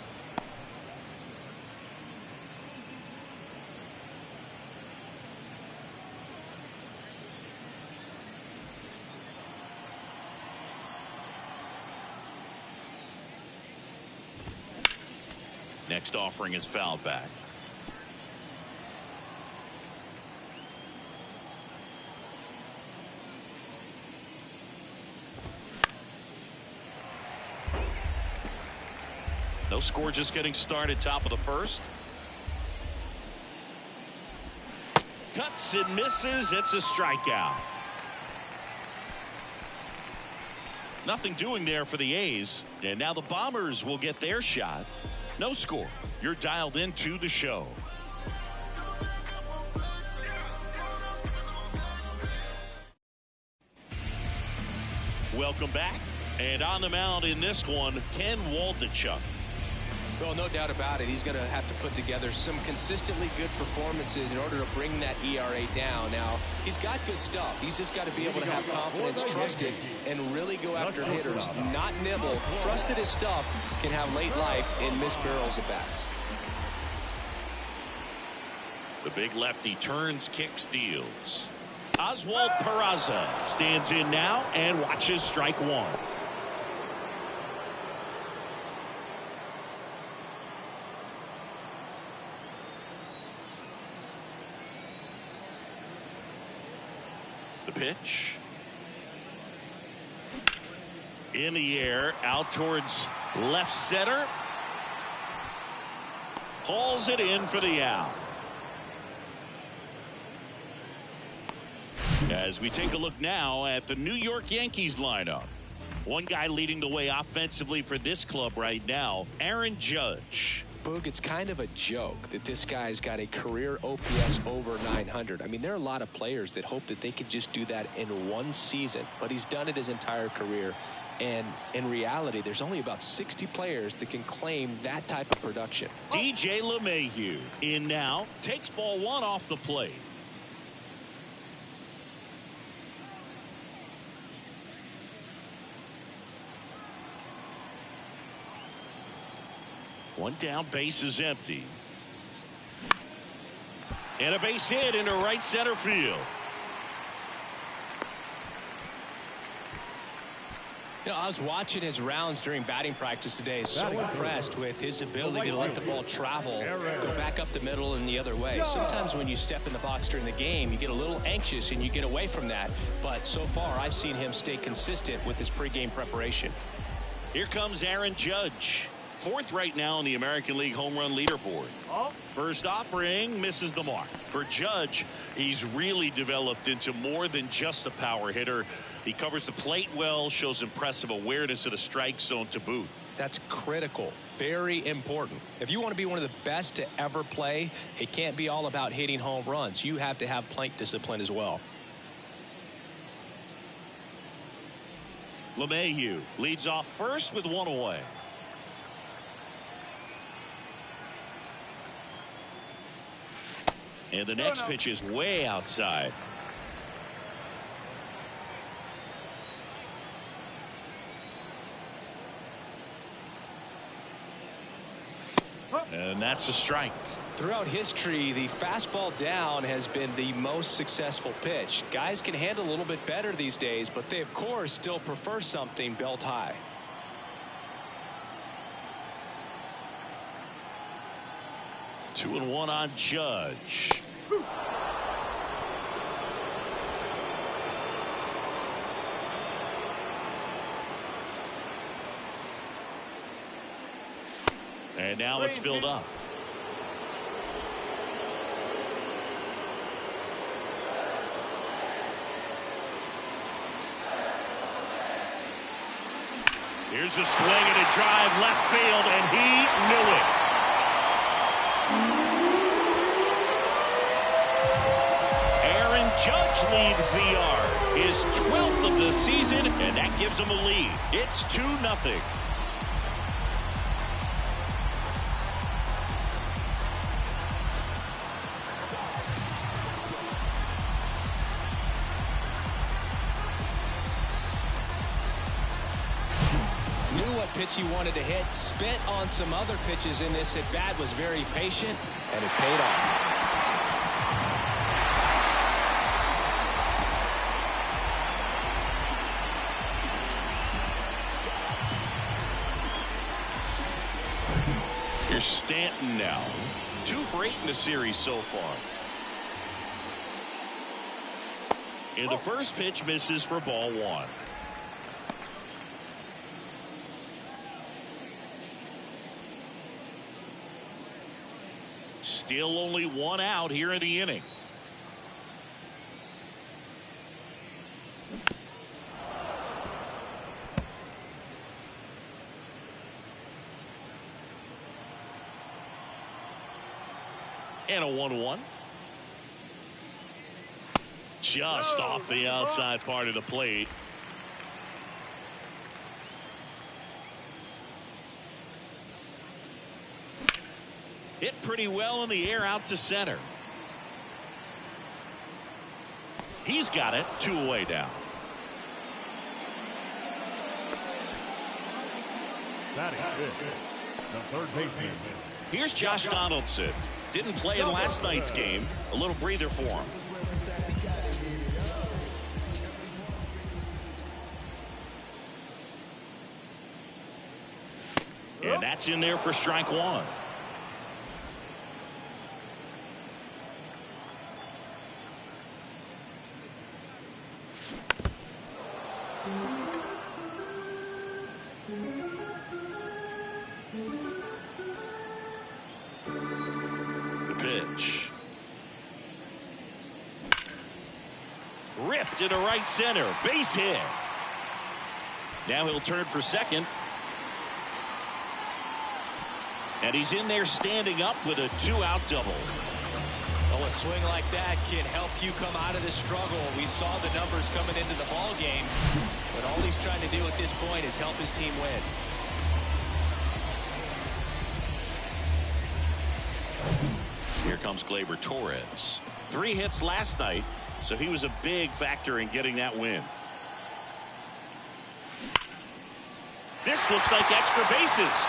Next offering is fouled back. No score, just getting started, top of the first. Cuts and misses. It's a strikeout. Nothing doing there for the A's. And now the Bombers will get their shot. No score. You're dialed into the show. Welcome back. And on the mound in this one, Ken Waldichuk. Well, no doubt about it. He's going to have to put together some consistently good performances in order to bring that ERA down. Now, he's got good stuff. He's just got to be able to have confidence, trust it, and really go after hitters, not nibble. Trust that his stuff can have late life and miss barrels of bats. The big lefty turns, kicks, deals. Oswald Peraza stands in now and watches strike one. The pitch. In the air, out towards left center. Hauls it in for the out. As we take a look now at the New York Yankees lineup. One guy leading the way offensively for this club right now, Aaron Judge. Boog, it's kind of a joke that this guy's got a career OPS over 900. I mean, there are a lot of players that hope that they could just do that in one season, but he's done it his entire career. And in reality, there's only about 60 players that can claim that type of production. DJ LeMahieu in now, takes ball one off the plate. One down, base is empty. And a base hit into right center field. You know, I was watching his rounds during batting practice today. So impressed with his ability to let the ball travel, go back up the middle and the other way. Sometimes when you step in the box during the game, you get a little anxious and you get away from that. But so far, I've seen him stay consistent with his pregame preparation. Here comes Aaron Judge. Fourth right now in the American League home run leaderboard. First offering misses the mark. For Judge, he's really developed into more than just a power hitter. He covers the plate well, shows impressive awareness of the strike zone to boot. That's critical. Very important. If you want to be one of the best to ever play, it can't be all about hitting home runs. You have to have plate discipline as well. LeMahieu leads off first with one away. And the next pitch is way outside. And that's a strike. Throughout history, the fastball down has been the most successful pitch. Guys can handle a little bit better these days, but they, of course, still prefer something belt high. 2-1 on Judge. And now it's filled up. Here's a swing and a drive left field, and he knew it. Aaron Judge leads the yard, his 12th of the season, and that gives him a lead. It's 2-0. Pitch he wanted to hit, spent on some other pitches in this at bat, was very patient, and it paid off. Here's Stanton now. 2 for 8 in the series so far. And the first pitch misses for ball 1. Still only 1 out here in the inning. And a 1-1. Just off the outside part of the plate. Hit pretty well in the air out to center. He's got it. 2 away now. Batting fifth, the third baseman. Here's Josh Donaldson. Didn't play in last night's game. A little breather for him. And that's in there for strike 1. Pitch. Ripped into right center. Base hit. Now he'll turn for second. And he's in there standing up with a 2-out double. Well, a swing like that can help you come out of this struggle. We saw the numbers coming into the ball game, but all he's trying to do at this point is help his team win. Here comes Gleyber Torres. 3 hits last night, so he was a big factor in getting that win. This looks like extra bases.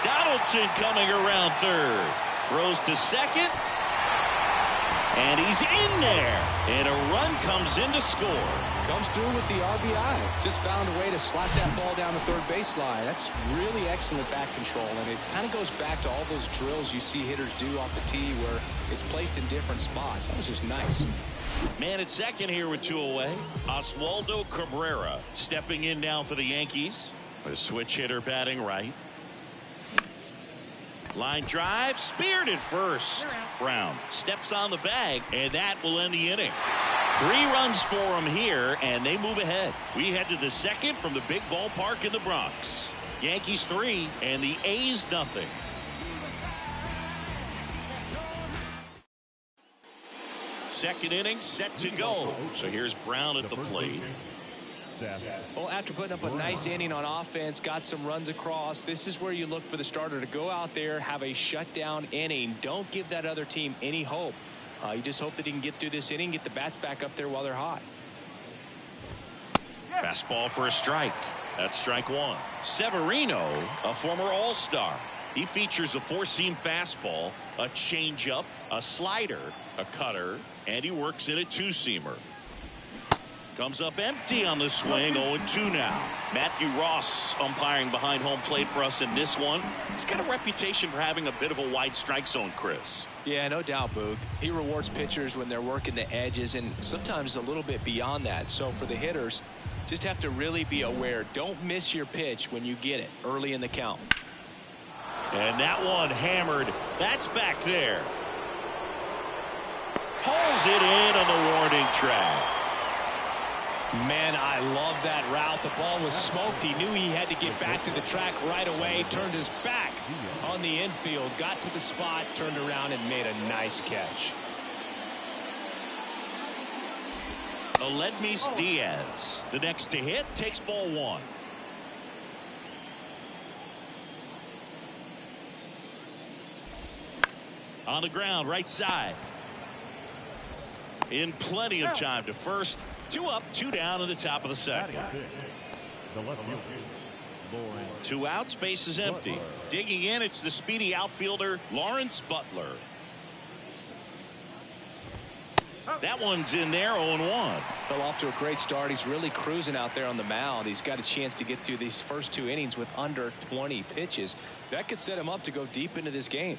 Donaldson coming around third. Throws to second. And he's in there. And a run comes in to score. Comes through with the RBI. Just found a way to slap that ball down the third baseline. That's really excellent bat control. And it kind of goes back to all those drills you see hitters do off the tee where it's placed in different spots. That was just nice. Man at second here with 2 away. Oswaldo Cabrera stepping in now for the Yankees. A switch hitter batting right. Line drive, speared at first. Brown steps on the bag, and that will end the inning. 3 runs for him here, and they move ahead. We head to the second from the big ballpark in the Bronx. Yankees 3 and the A's nothing. Second inning set to go. So here's Brown at the plate. Well, after putting up a nice inning on offense, got some runs across, this is where you look for the starter to go out there, have a shutdown inning. Don't give that other team any hope. You just hope that he can get through this inning, get the bats back up there while they're hot. Fastball for a strike. That's strike one. Severino, a former All-Star. He features a four-seam fastball, a changeup, a slider, a cutter, and he works in a two-seamer. Comes up empty on the swing, 0-2 now. Matthew Ross umpiring behind home plate for us in this one. He's got a reputation for having a bit of a wide strike zone, Chris. Yeah, no doubt, Boog. He rewards pitchers when they're working the edges and sometimes a little bit beyond that. So for the hitters, just have to really be aware. Don't miss your pitch when you get it early in the count. And that one hammered. That's back there. Hauls it in on the warning track. Man, I love that route. The ball was smoked. He knew he had to get back to the track right away. Turned his back on the infield. Got to the spot, turned around, and made a nice catch. Aledmys Diaz, the next to hit, takes ball one. On the ground, right side. In plenty of time to first. 2 up, 2 down in the top of the second. The left fielder, Lawrence 2 outs, base is empty. Butler. Digging in, it's the speedy outfielder, Lawrence Butler. That one's in there, 0-1. Fell off to a great start. He's really cruising out there on the mound. He's got a chance to get through these first 2 innings with under 20 pitches. That could set him up to go deep into this game.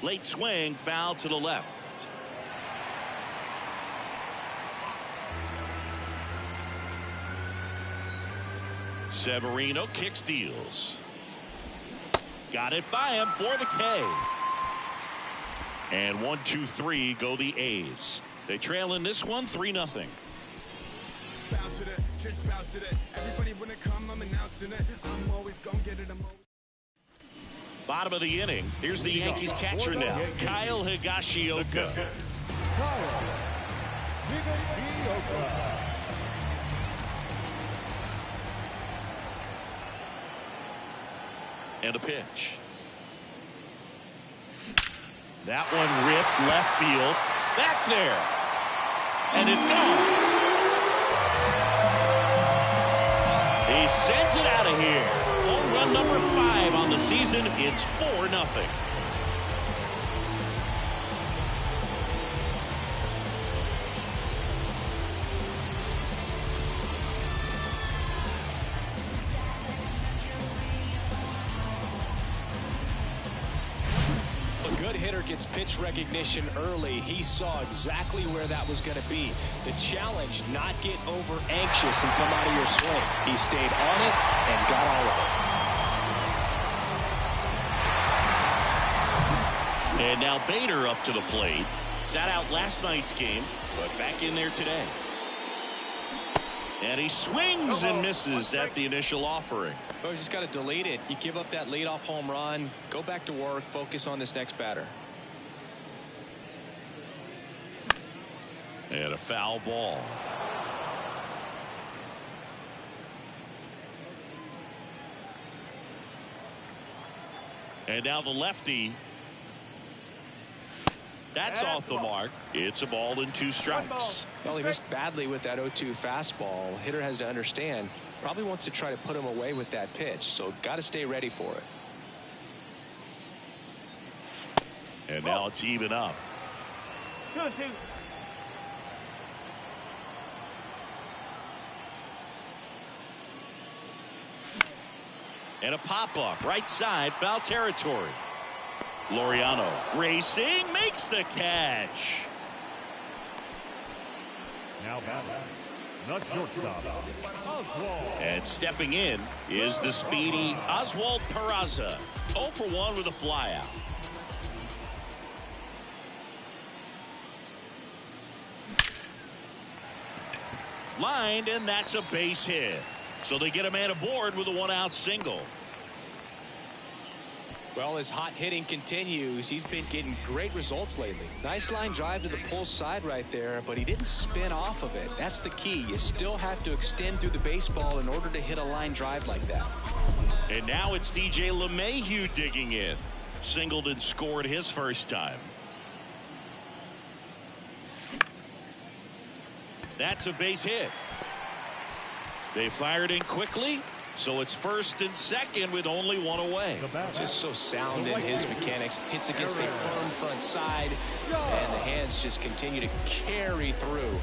Late swing, foul to the left. Severino kicks, deals. Got it by him for the K. And 1, 2, 3 go the A's. They trail in this one 3-0. Bounce it, just bounce it. Everybody when it come, I'm announcing it. I'm always gonna get it. Bottom of the inning. Here's the Yankees catcher now, Kyle Higashioka. Kyle Higashioka. And a pitch. That one ripped left field. Back there. And it's gone. He sends it out of here. Home run number 5 on the season. It's 4-0. Hitter gets pitch recognition early. He saw exactly where that was going to be. The challenge, not get over anxious and come out of your swing. He stayed on it and got all of it. And now Bader up to the plate. Sat out last night's game, but back in there today. And he swings and misses at the initial offering. Oh, you just got to delete it. You give up that leadoff home run, go back to work, focus on this next batter. And a foul ball. And now the lefty. That's off the mark. It's a ball and 2 strikes. Well, he missed badly with that 0-2 fastball. Hitter has to understand, probably wants to try to put him away with that pitch, so got to stay ready for it. And now it's even up. 2-2. And a pop-up, right side, foul territory. Laureano racing, makes the catch. Now batting, the shortstop, Oswald. And stepping in is the speedy Oswald Peraza. 0 for 1 with a flyout. Lined, and that's a base hit. So they get a man aboard with a 1-out single. Well, his hot hitting continues. He's been getting great results lately. Nice line drive to the pull side right there, but he didn't spin off of it. That's the key. You still have to extend through the baseball in order to hit a line drive like that. And now it's DJ LeMahieu digging in. Singled and scored his first time. That's a base hit. They fired in quickly, so it's first and second with only one away. Just so sound in his mechanics. Hits against a firm front side, and the hands just continue to carry through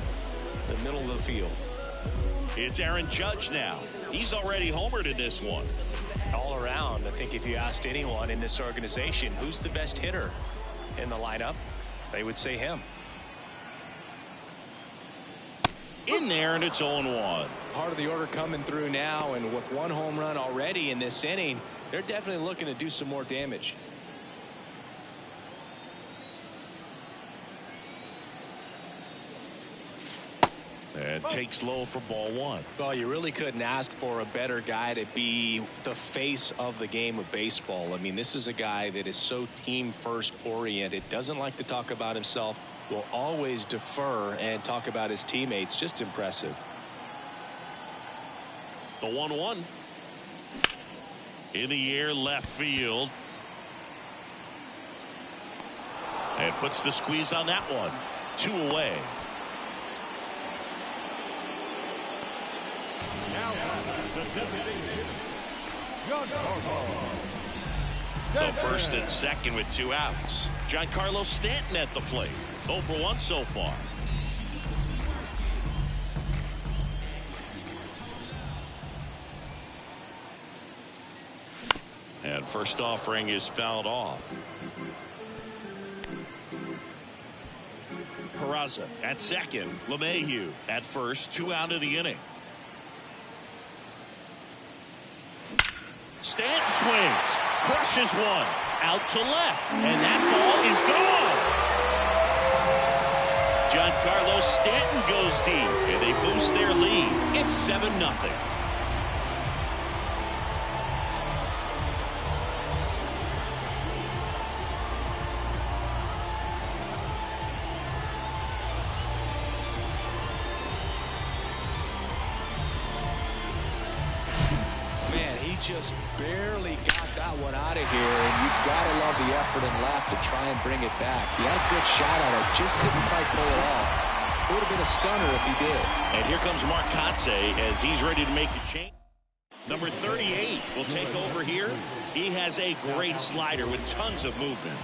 the middle of the field. It's Aaron Judge now. He's already homered in this one. All around, I think if you asked anyone in this organization who's the best hitter in the lineup, they would say him. In there, and it's 0-1. Part of the order coming through now, and with one home run already in this inning, they're definitely looking to do some more damage. And takes low for ball one. Well, you really couldn't ask for a better guy to be the face of the game of baseball. I mean, this is a guy that is so team first oriented, doesn't like to talk about himself, will always defer and talk about his teammates. Just impressive. The 1-1. In the air, left field. And puts the squeeze on that one. 2 away. So first and second with 2 outs. Giancarlo Stanton at the plate. 0 for 1 so far. And first offering is fouled off. Peraza at second. LeMahieu at first. 2 out of the inning. Stanton swings, crushes one, out to left, and that ball is gone. Giancarlo Stanton goes deep, and they boost their lead. It's 7-0. Just barely got that one out of here, and you've got to love the effort and left to try and bring it back. He had a good shot at it, just couldn't quite pull it off. It would have been a stunner if he did. And here comes Mark Kotsay as he's ready to make a change. Number 38 will take over here. He has a great slider with tons of movement.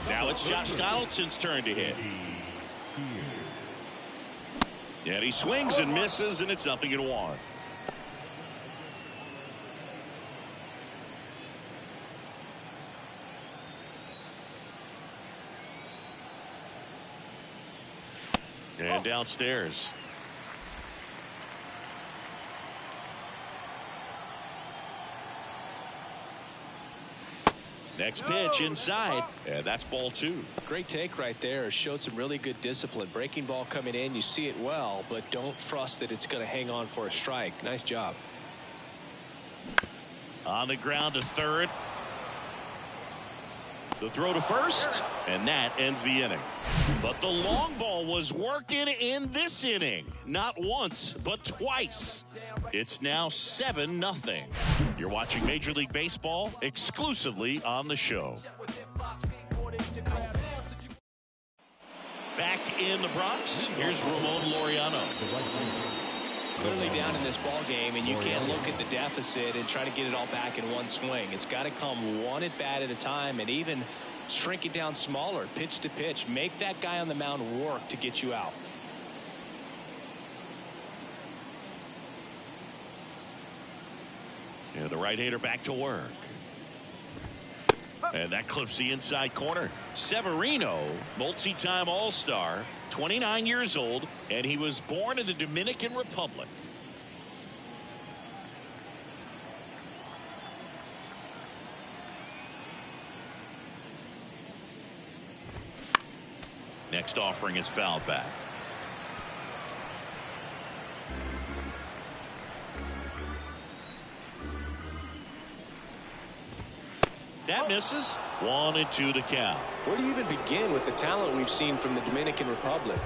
Now it's Josh Donaldson's turn to hit. And he swings and misses, and it's 0-1. And downstairs. Next pitch inside, and that's ball 2. Great take right there. Showed some really good discipline. Breaking ball coming in, you see it well, but don't trust that it's going to hang on for a strike. Nice job. On the ground to third. The throw to first, and that ends the inning. But the long ball was working in this inning. Not once, but twice. It's now 7-0. You're watching Major League Baseball exclusively on the show. Back in the Bronx, here's Ramon Laureano. Clearly down in this ball game, and you can't look at the deficit and try to get it all back in one swing. It's got to come one at bat at a time, and even shrink it down smaller, pitch to pitch. Make that guy on the mound work to get you out. Yeah, the right-hander back to work. And that clips the inside corner. Severino, multi-time All-Star, 29 years old, and he was born in the Dominican Republic. Next offering is fouled back. That misses. 1-2 the count. Where do you even begin with the talent we've seen from the Dominican Republic?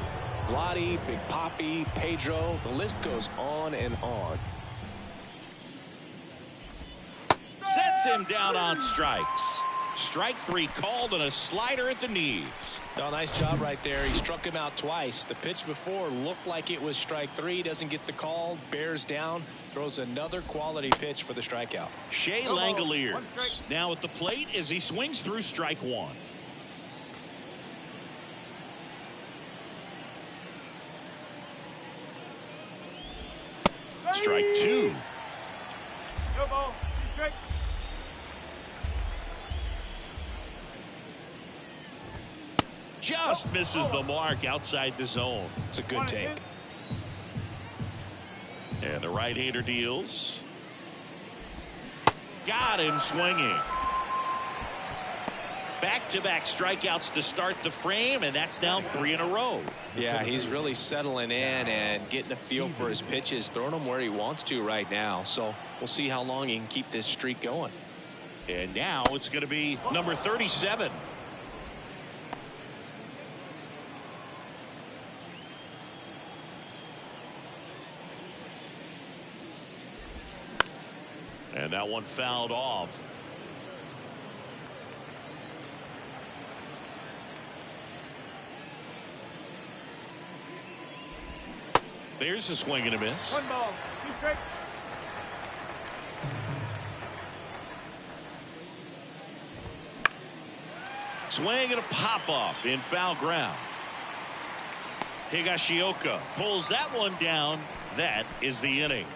Vladdy, Big Papi, Pedro, the list goes on and on. Sets him down on strikes. Strike 3 called on a slider at the knees. Oh, nice job right there. He struck him out twice. The pitch before looked like it was strike 3. Doesn't get the call. Bears down. Throws another quality pitch for the strikeout. Shea Langoliers now at the plate as he swings through strike 1. Strike 2. No ball. Strike. Just misses the mark outside the zone. It's a good take. And the right-hander deals. Got him swinging. Back-to-back strikeouts to start the frame, and that's now 3 in a row. Yeah, he's really settling in and getting a feel for his pitches, throwing them where he wants to right now. So we'll see how long he can keep this streak going. And now it's going to be number 37. And that one fouled off. There's a swing and a miss. 1 ball. 2 strikes. Swing and a pop-off in foul ground. Higashioka pulls that one down. That is the inning.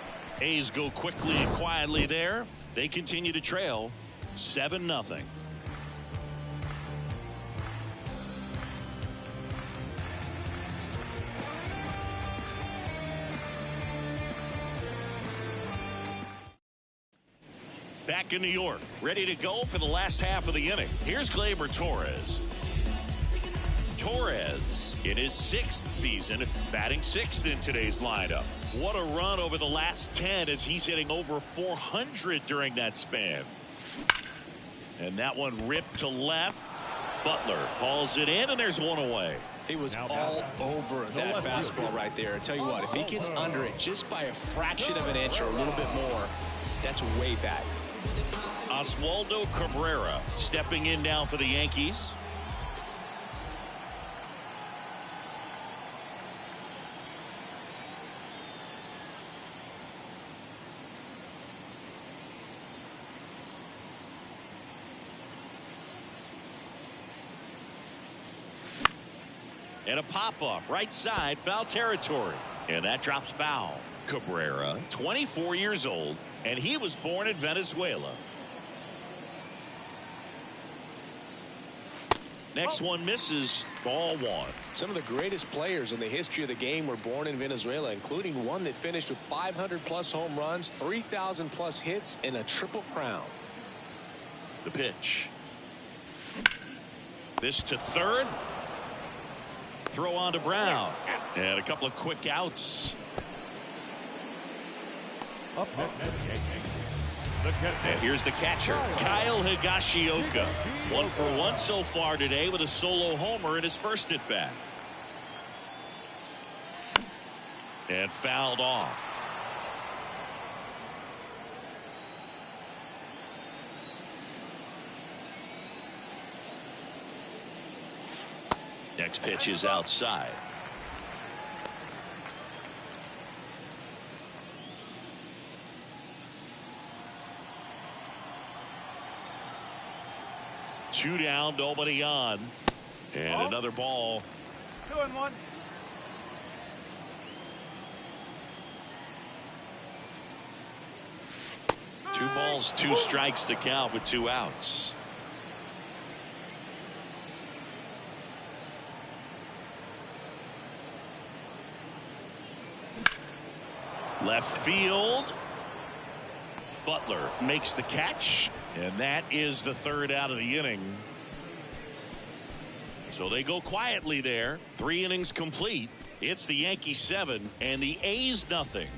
A's go quickly and quietly there. They continue to trail 7-0. Back in New York, ready to go for the last half of the inning. Here's Gleyber Torres. Torres in his 6th season, batting 6th in today's lineup. What a run over the last 10 as he's hitting over 400 during that span. And that one ripped to left. Butler hauls it in, and there's one away. He was all over that fastball right there. I tell you what, if he gets under it just by a fraction of an inch or a little bit more, that's way back. Oswaldo Cabrera stepping in now for the Yankees. And a pop-up right side, foul territory. And that drops foul. Cabrera, 24 years old, and he was born in Venezuela. Next one misses, ball 1. Some of the greatest players in the history of the game were born in Venezuela, including one that finished with 500+ home runs, 3,000+ hits, and a triple crown. The pitch. This to third. Throw on to Brown. And a couple of quick outs. Up next. And here's the catcher, Kyle Higashioka. 1 for 1 so far today with a solo homer in his first at bat. And fouled off. Next pitch is outside. Two down, nobody on. And another ball. 2-1. Two balls, 2 strikes to count with 2 outs. Left field. Butler makes the catch, and that is the 3rd out of the inning. So they go quietly there. 3 innings complete. It's the Yankees 7 and the A's nothing.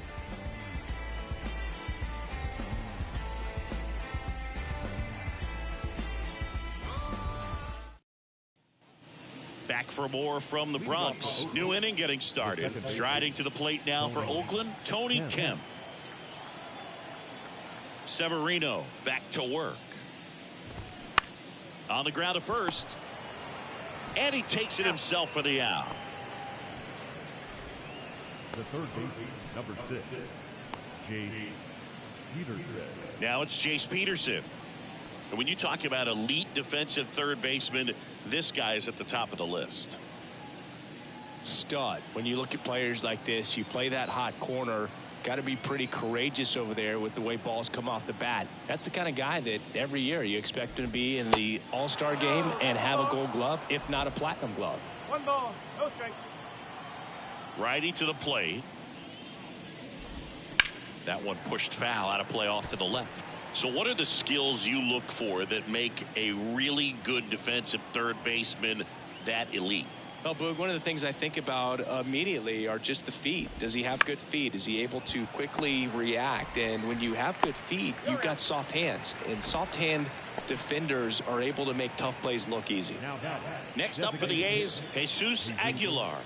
Back for more from the Bronx. New inning getting started. Striding to the plate now for Oakland, Tony Kemp. Severino back to work. On the ground to first. And he takes it himself for the out. The third baseman, number 6, Jace Peterson. Now it's Jace Peterson. And when you talk about elite defensive third baseman, this guy is at the top of the list. Stud. When you look at players like this, you play that hot corner. Got to be pretty courageous over there with the way balls come off the bat. That's the kind of guy that every year you expect him to be in the All-Star game and have a Gold Glove, if not a Platinum Glove. 1 ball, no strike. Righty to the plate. That one pushed foul, out of play off to the left. So what are the skills you look for that make a really good defensive third baseman that elite? Well, Boog, one of the things I think about immediately are just the feet. Does he have good feet? Is he able to quickly react? And when you have good feet, you've got soft hands. And soft hand defenders are able to make tough plays look easy. Next up for the A's, Jesus Aguilar.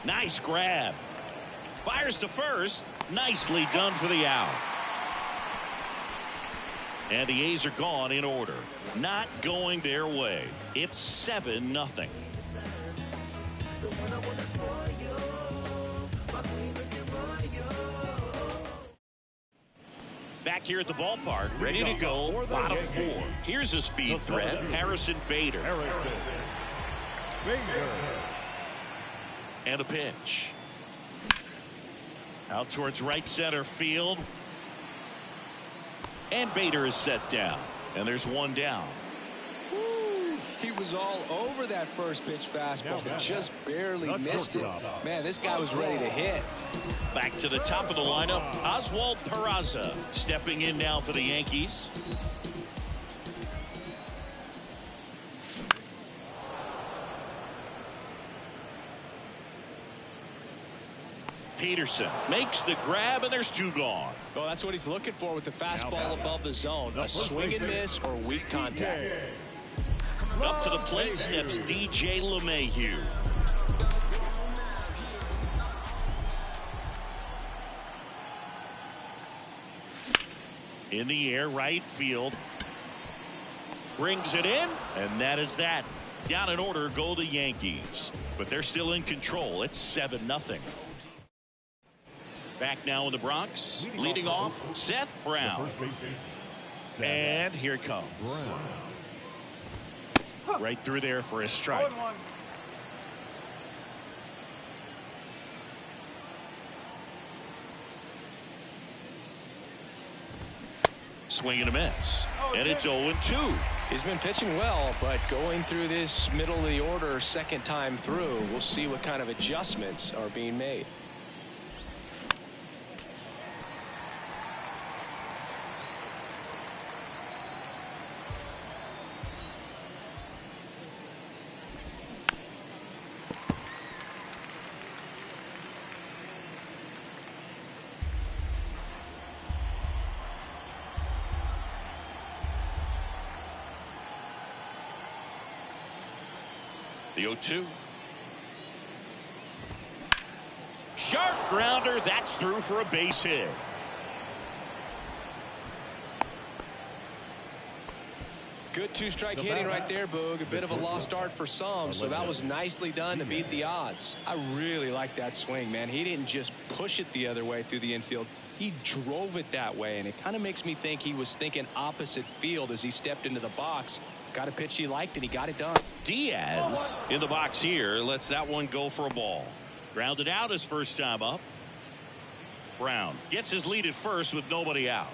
Nice grab. Fires to first. Nicely done for the out. And the A's are gone in order. Not going their way. It's 7-0. Back here at the ballpark, ready to go, bottom 4. Here's a speed threat, Harrison Bader. And a pitch. Out towards right center field. And Bader is set down. And there's one down. Woo, he was all over that first pitch fastball, but just barely missed it. Man, this guy was ready to hit. Back to the top of the lineup, Oswald Peraza stepping in now for the Yankees. Peterson makes the grab, and there's 2 gone. Well, that's what he's looking for with the fastball above the zone. A swing and miss or weak contact. Up to the plate steps DJ LeMahieu. In the air, right field. Brings it in, and that is that. Down in order go the Yankees. But they're still in control. It's 7-0. Back now in the Bronx, leading off, Seth Brown. And here it comes. Right through there for a strike. Swing and a miss. And it's 0-2. He's been pitching well, but going through this middle of the order second time through, we'll see what kind of adjustments are being made. The 0-2. Sharp grounder. That's through for a base hit. Good 2-strike hitting right there, Boog. A bit of a lost start for some, so that was nicely done to beat the odds. I really like that swing, man. He didn't just push it the other way through the infield. He drove it that way, and it kind of makes me think he was thinking opposite field as he stepped into the box. Got a pitch he liked, and he got it done. Diaz in the box here lets that one go for a ball. Grounded out his first time up. Brown gets his lead at first with nobody out.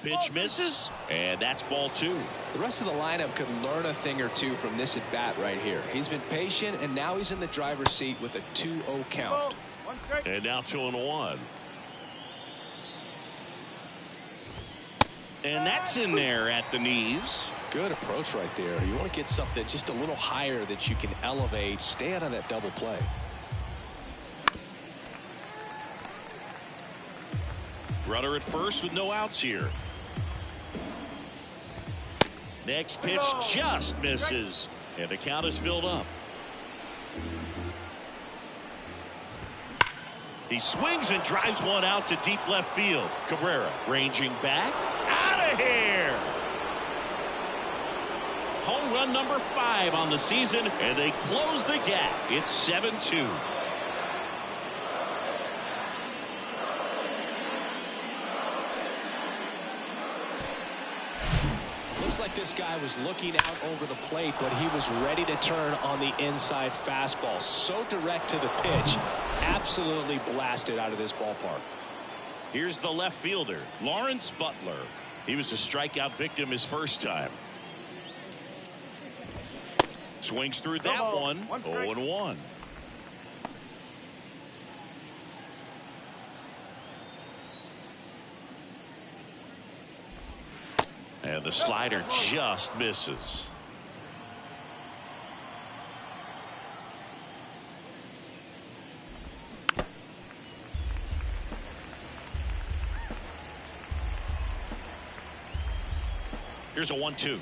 Pitch misses, and that's ball 2. The rest of the lineup could learn a thing or two from this at bat right here. He's been patient, and now he's in the driver's seat with a 2-0 count. And now 2-1. And that's in there at the knees. Good approach right there. You want to get something just a little higher that you can elevate. Stay out of that double play. Runner at first with no outs here. Next pitch just misses, and the count is filled up. He swings and drives one out to deep left field. Cabrera ranging back. Out of here. Home run number 5 on the season, and they close the gap. It's 7-2. Looks like this guy was looking out over the plate, but he was ready to turn on the inside fastball. So direct to the pitch. Absolutely blasted out of this ballpark. Here's the left fielder, Lawrence Butler. He was a strikeout victim his first time. Swings through that one. 0-1. And the slider just misses. Here's a 1-2.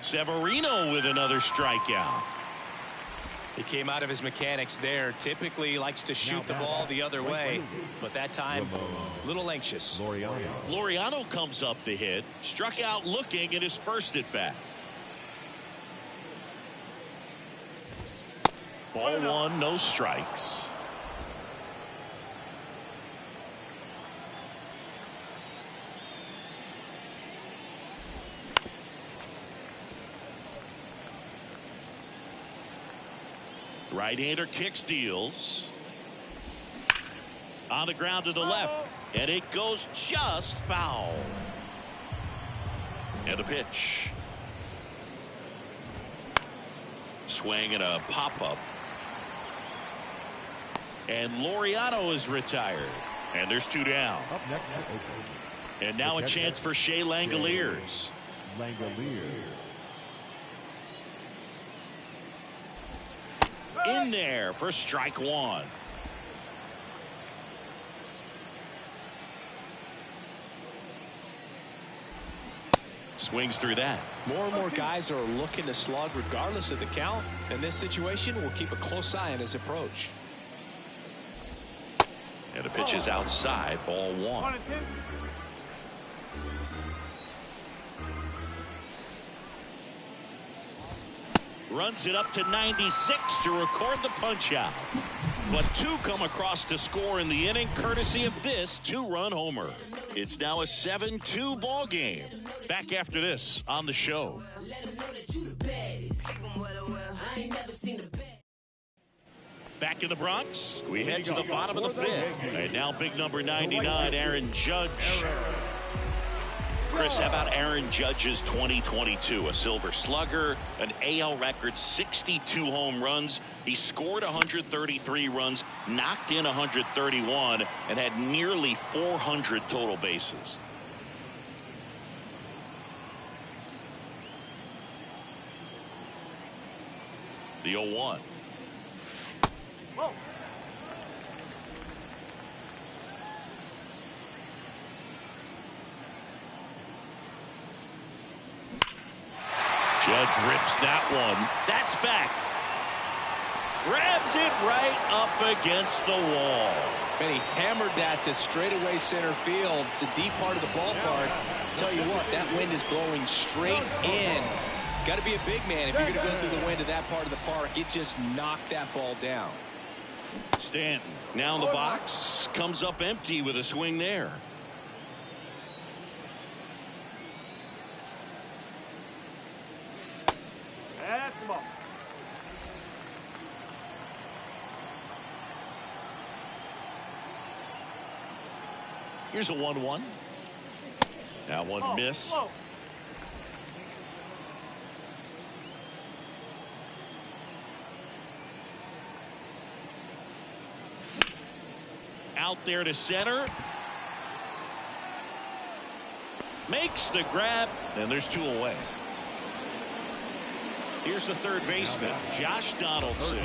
Severino with another strikeout. He came out of his mechanics there. Typically likes to shoot the ball the other way, but that time a little anxious. Laureano comes up to hit, struck out looking in his first at bat. Ball 1, no strikes. Right-hander kicks, deals. On the ground to the left, and it goes just foul. And a pitch. Swing and a pop-up. And Laureano is retired. And there's 2 down. Up next, and now a chance for Shea Langoliers. In there for strike 1. Swings through that. More and more guys are looking to slug regardless of the count. In this situation, we'll keep a close eye on his approach. And the pitch is outside, ball 1. Runs it up to 96 to record the punch out. But 2 come across to score in the inning, courtesy of this 2-run homer. It's now a 7-2 ball game. Back after this on the show. Back in the Bronx, we head to the bottom of the 5th. And now big number 99, Aaron Judge. Chris, how about Aaron Judge's 2022? A Silver Slugger, an AL record 62 home runs. He scored 133 runs, knocked in 131, and had nearly 400 total bases. The 0-1. Judge rips that one. That's back. Grabs it right up against the wall. And he hammered that to straightaway center field. It's a deep part of the ballpark. Tell you what, that wind is blowing straight in. Got to be a big man if you're going to go through the wind of that part of the park. It just knocked that ball down. Stanton now in the box. Comes up empty with a swing there. Here's a 1-1. That one missed. Out there to center. Makes the grab, and there's 2 away. Here's the third baseman, Josh Donaldson.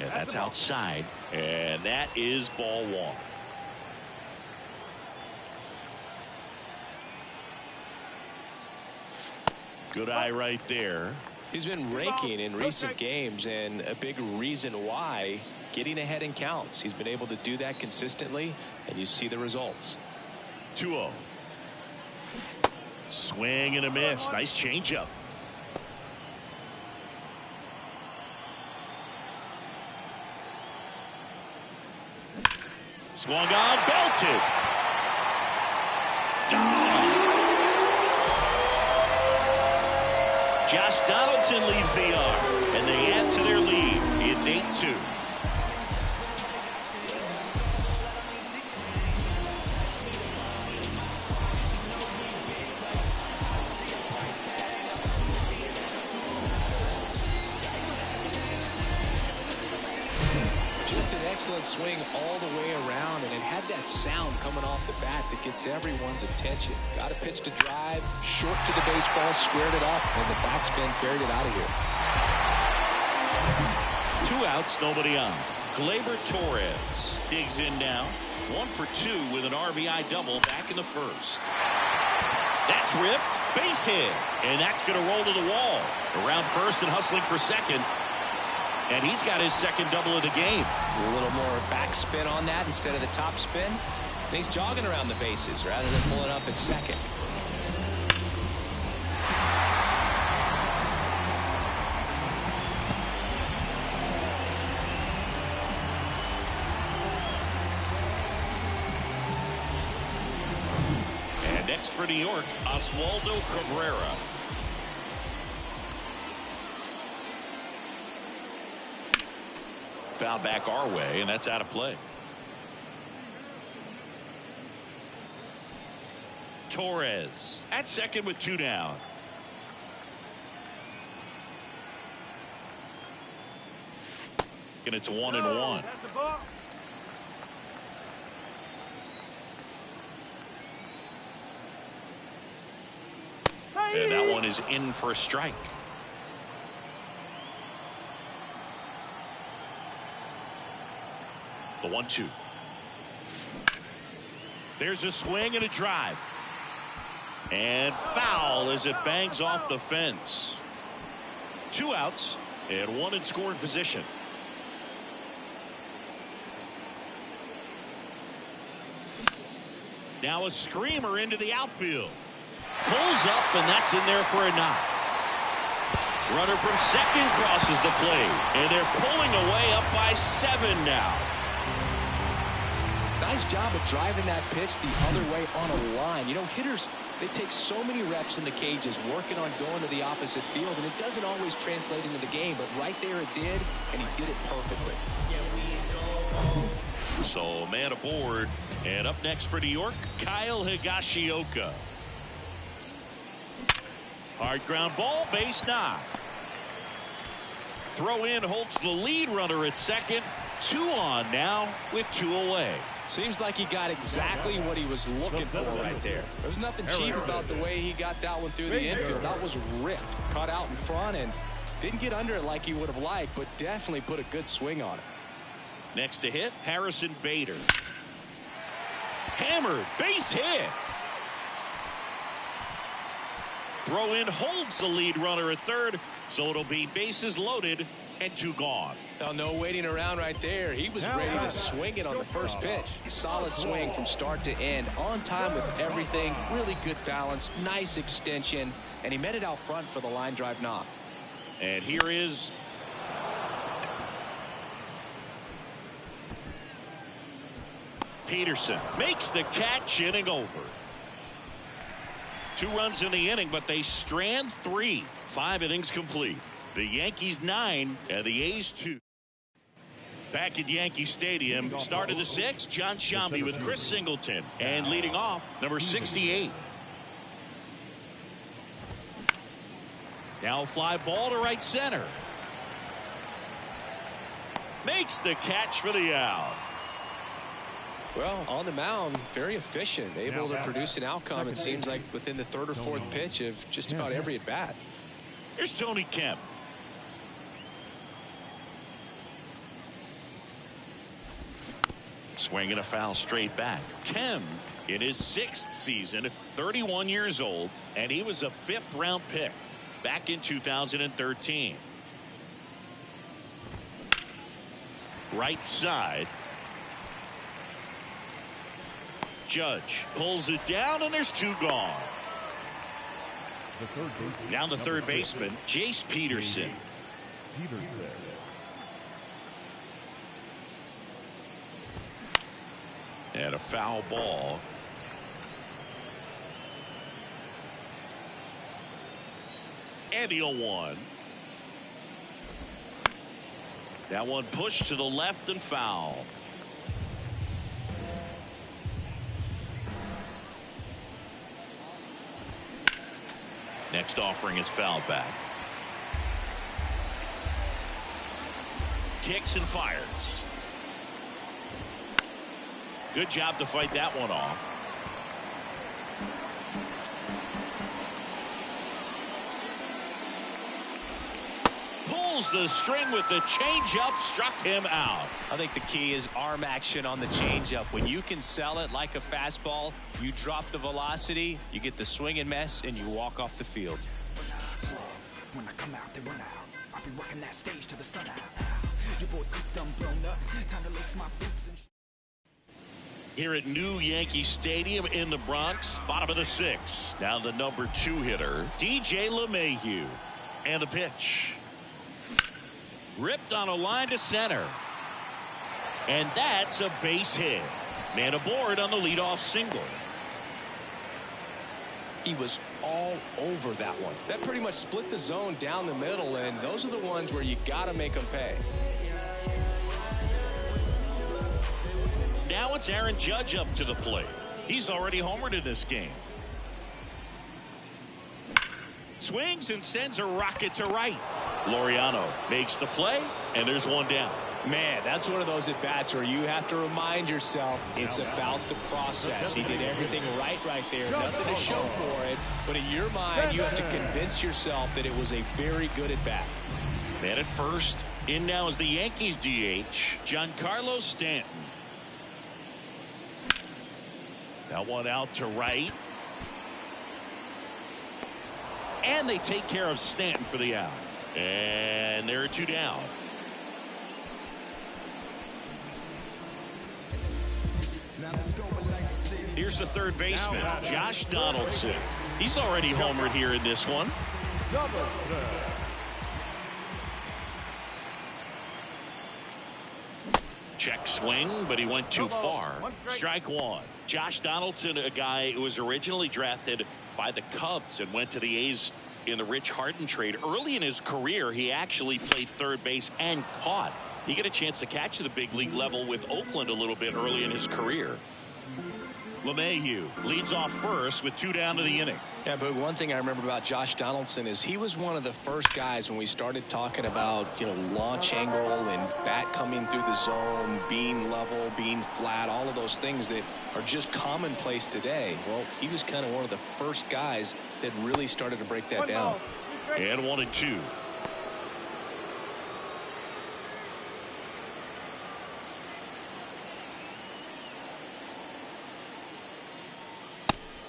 And that's outside, and that is ball 1. Good eye right there. He's been raking in recent games, and a big reason why, getting ahead in counts. He's been able to do that consistently, and you see the results. 2-0. Swing and a miss. Nice changeup. Swung on, belted. Josh Donaldson leaves the yard, and they add to their lead. It's 8-2. Just an excellent swing all the way around, and it had that sound coming off the bat that gets everyone's attention. Got a pitch to drive, short to the baseball, squared it up, and the backspin carried it out of here. 2 outs, nobody on. Gleyber Torres digs in now. 1 for 2 with an RBI double back in the first. That's ripped, base hit, and that's going to roll to the wall. Around first and hustling for second. And he's got his second double of the game. A little more backspin on that instead of the top spin. And he's jogging around the bases rather than pulling up at second. And next for New York, Oswaldo Cabrera. Foul back our way, and that's out of play. Torres at second with 2 down. And it's 1-1. And that one is in for a strike. The 1-2. There's a swing and a drive. And foul as it bangs off the fence. 2 outs and 1 in scoring position. Now a screamer into the outfield. Pulls up, and that's in there for a knock. Runner from second crosses the plate, and they're pulling away up by 7 now. Nice job of driving that pitch the other way on a line. You know, hitters, they take so many reps in the cages working on going to the opposite field, and it doesn't always translate into the game, but right there it did, and he did it perfectly. So man aboard, and up next for New York, Kyle Higashioka. Hard ground ball, base knock. Throw in holds the lead runner at second. 2 on now with 2 away. Seems like he got exactly what he was looking for right there. There's nothing cheap about the way he got that one through the infield. That was ripped. Caught out in front and didn't get under it like he would have liked, but definitely put a good swing on it. Next to hit, Harrison Bader. Hammered, base hit. Throw in holds the lead runner at third, so it'll be bases loaded and 2 gone. Now, no waiting around right there. He was ready to swing it on the first pitch. Solid swing from start to end. On time with everything. Really good balance. Nice extension. And he met it out front for the line drive knock. And here is Peterson. Makes the catch, inning over. 2 runs in the inning, but they strand 3. 5 innings complete. The Yankees 9 and the A's 2. Back at Yankee Stadium, start of the 6th, John Sciambi with Chris Singleton. And leading off, number 68. Now fly ball to right center. Makes the catch for the out. Well, on the mound, very efficient, able to produce an outcome, it seems like, within the 3rd or 4th pitch of just about every at-bat. Here's Tony Kemp. Swinging a foul straight back. Kemp in his 6th season, 31 years old, and he was a 5th round pick. back in 2013. Right side. Judge pulls it down, and there's two gone. Now the third baseman, Jace Peterson. And a foul ball. And the 0-1. That one pushed to the left and foul. Next offering is fouled back. Kicks and fires. Good job to fight that one off. Pulls the string with the changeup, struck him out. I think the key is arm action on the changeup. When you can sell it like a fastball, you drop the velocity, you get the swing and miss, and you walk off the field. When I come out, they run out. I'll be working that stage to the sun out. Your boy cooked, I'm blown up. Time to lace my boots and Here at New Yankee Stadium in the Bronx, bottom of the 6th. Now the number 2 hitter, DJ LeMahieu. And the pitch. Ripped on a line to center. And that's a base hit. Man aboard on the leadoff single. He was all over that one. That pretty much split the zone down the middle, and those are the ones where you got to make them pay. Now it's Aaron Judge up to the plate. He's already homered in this game. Swings and sends a rocket to right. Laureano makes the play, and there's one down. Man, that's one of those at-bats where you have to remind yourself it's about the process. He did everything right there. Nothing to show for it. But in your mind, you have to convince yourself that it was a very good at-bat. Man at first. In now is the Yankees DH, Giancarlo Stanton. That one out to right. And they take care of Stanton for the out. And there are two down. Here's the third baseman, Josh Donaldson. He's already homered here in this one. Check swing, but he went too far. Strike one. Josh Donaldson, a guy who was originally drafted by the Cubs and went to the A's in the Rich Harden trade. Early in his career, he actually played third base and caught. He got a chance to catch the big league level with Oakland a little bit early in his career. LeMahieu leads off first with two down to the inning. Yeah, but one thing I remember about Josh Donaldson is he was one of the first guys when we started talking about, launch angle and bat coming through the zone, being level, being flat, all of those things that are just commonplace today. Well, he was kind of one of the first guys that really started to break that down. And 1-2.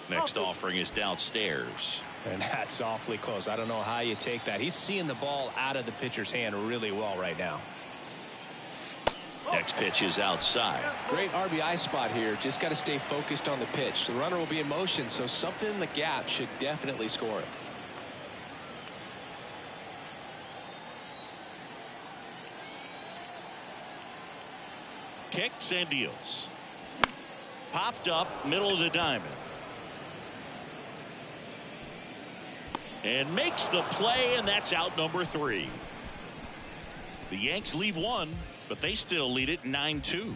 Next offering is downstairs. And that's awfully close. I don't know how you take that. He's seeing the ball out of the pitcher's hand really well right now. Next pitch is outside. Great RBI spot here. Just got to stay focused on the pitch. The runner will be in motion, so something in the gap should definitely score it. Kicks and deals. Popped up middle of the diamond. And makes the play, and that's out number 3. The Yanks leave one, but they still lead it 9-2.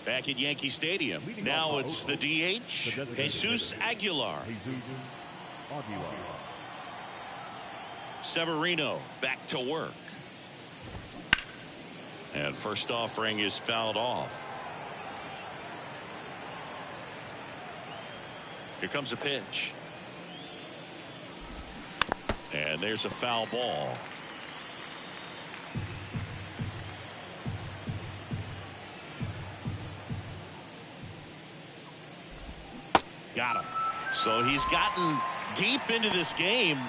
Back at Yankee Stadium. Now it's the DH, Jesus Aguilar. Severino back to work. And first offering is fouled off. Here comes a pitch. And there's a foul ball. Got him. So he's gotten deep into this game,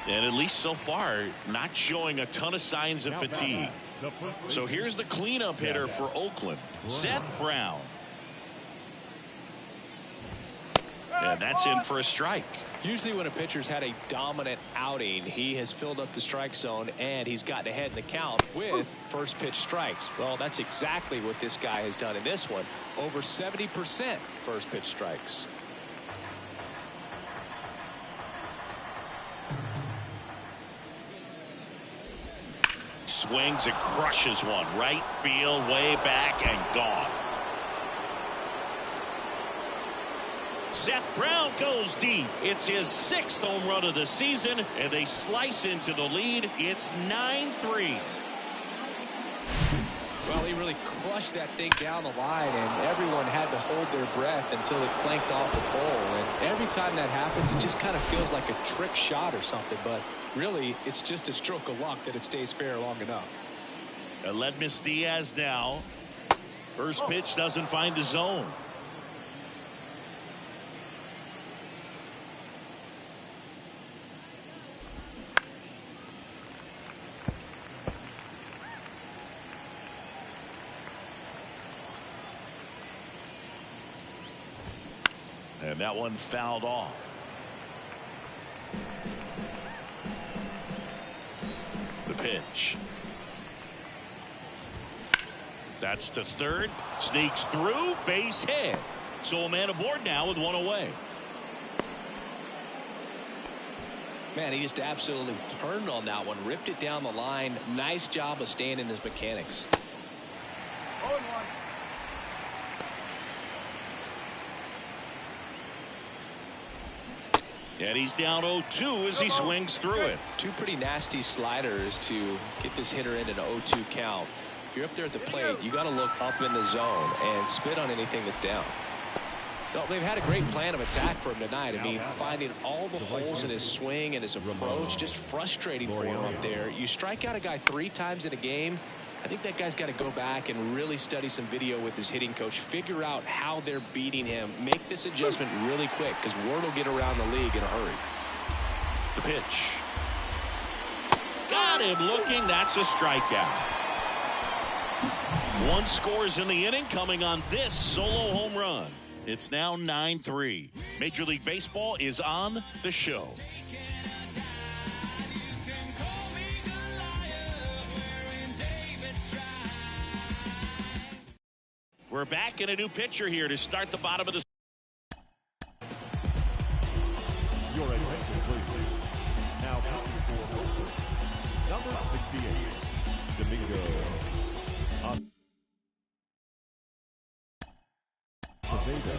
and at least so far, not showing a ton of signs of fatigue. So here's the cleanup hitter for Oakland, Seth Brown. And that's in for a strike. Usually when a pitcher's had a dominant outing, he has filled up the strike zone and he's gotten ahead in the count with first pitch strikes. Well, that's exactly what this guy has done in this one. Over 70% first pitch strikes. Swings and crushes one. Right field, way back, and gone. Seth Brown goes deep. It's his 6th home run of the season, and they slice into the lead. It's 9-3. Well, he really crushed that thing down the line, and everyone had to hold their breath until it clanked off the pole. And every time that happens, it just kind of feels like a trick shot or something. But really, it's just a stroke of luck that it stays fair long enough. Aledmys Diaz now. First pitch doesn't find the zone. And that one fouled off. The pitch. That's to third. Sneaks through. Base hit. So a man aboard now with one away. Man, he just absolutely turned on that one. Ripped it down the line. Nice job of staying in his mechanics. 0-1. And he's down 0-2 as he swings through it. Two pretty nasty sliders to get this hitter in an 0-2 count. If you're up there at the plate, you got to look up in the zone and spit on anything that's down. Well, they've had a great plan of attack for him tonight. I mean, finding all the holes in his swing and his approach, just frustrating for him up there. You strike out a guy 3 times in a game, I think that guy's got to go back and really study some video with his hitting coach, figure out how they're beating him, make this adjustment really quick, because word will get around the league in a hurry. The pitch. Got him looking. That's a strikeout. 1 scores in the inning coming on this solo home run. It's now 9-3. Major League Baseball is on the show. We're back in a new pitcher here to start the bottom of the. Your attention, please. Now pitching for Oakland, number 68, Domingo Acevedo.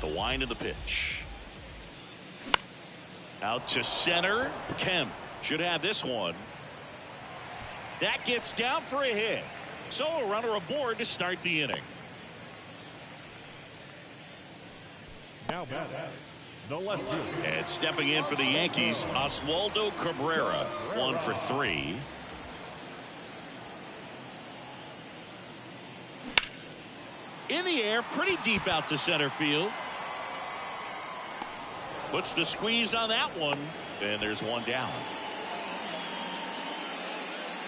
The wind of the pitch. Out to center. Kemp should have this one. That gets down for a hit. So a runner aboard to start the inning. Now batting, no left field. And stepping in for the Yankees, Oswaldo Cabrera, 1 for 3. In the air, pretty deep out to center field. Puts the squeeze on that one, and there's one down.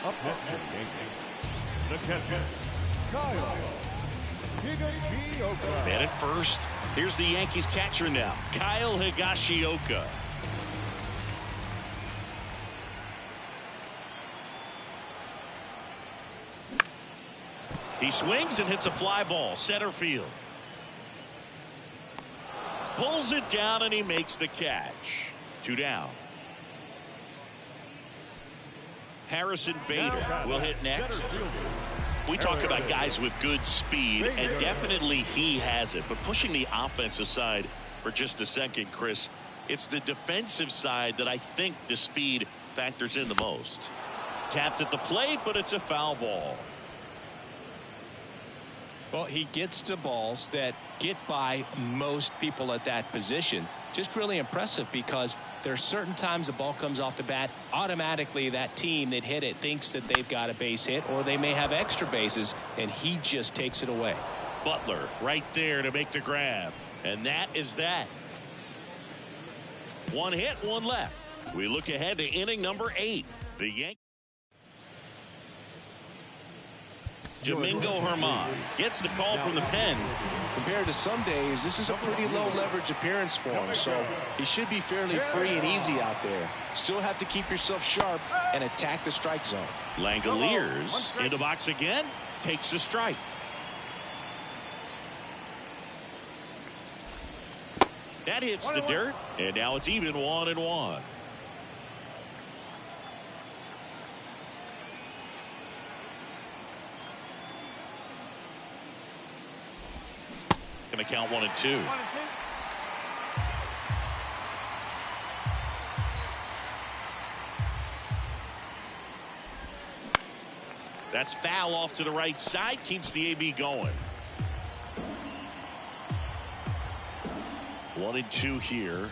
Up next for the Yankees, the catcher, Kyle Higashioka. And at first, here's the Yankees catcher now, Kyle Higashioka. He swings and hits a fly ball, center field. Pulls it down and he makes the catch. 2 down. Harrison Bader will hit next. We talk about guys with good speed, and definitely he has it. But pushing the offense aside for just a second, Chris, it's the defensive side that I think the speed factors in the most. Tapped at the plate, but it's a foul ball. Well, he gets to balls that get by most people at that position. Just really impressive because There are certain times the ball comes off the bat, automatically that team that hit it thinks that they've got a base hit, or they may have extra bases, and he just takes it away. Butler right there to make the grab. And that is that. One hit, one left. We look ahead to inning number 8. The Yankees. Domingo Germán gets the call from the pen. Compared to some days, this is a pretty low leverage appearance for him, so he should be fairly free and easy out there. Still have to keep yourself sharp and attack the strike zone. Langoliers in the box again, takes the strike. That hits the dirt, and now it's even 1-1. Going to count 1-2. That's foul off to the right side, keeps the AB going. 1-2 here.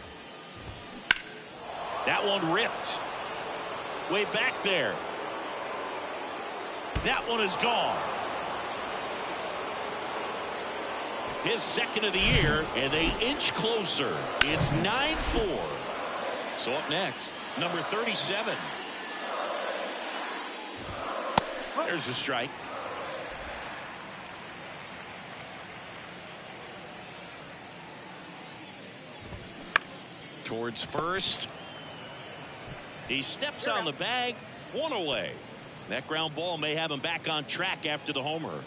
That one ripped. Way back there. That one is gone. His second of the year, and they inch closer. It's 9-4. So up next, number 37. There's a strike. Towards first. He steps on the bag. One away. That ground ball may have him back on track after the homer.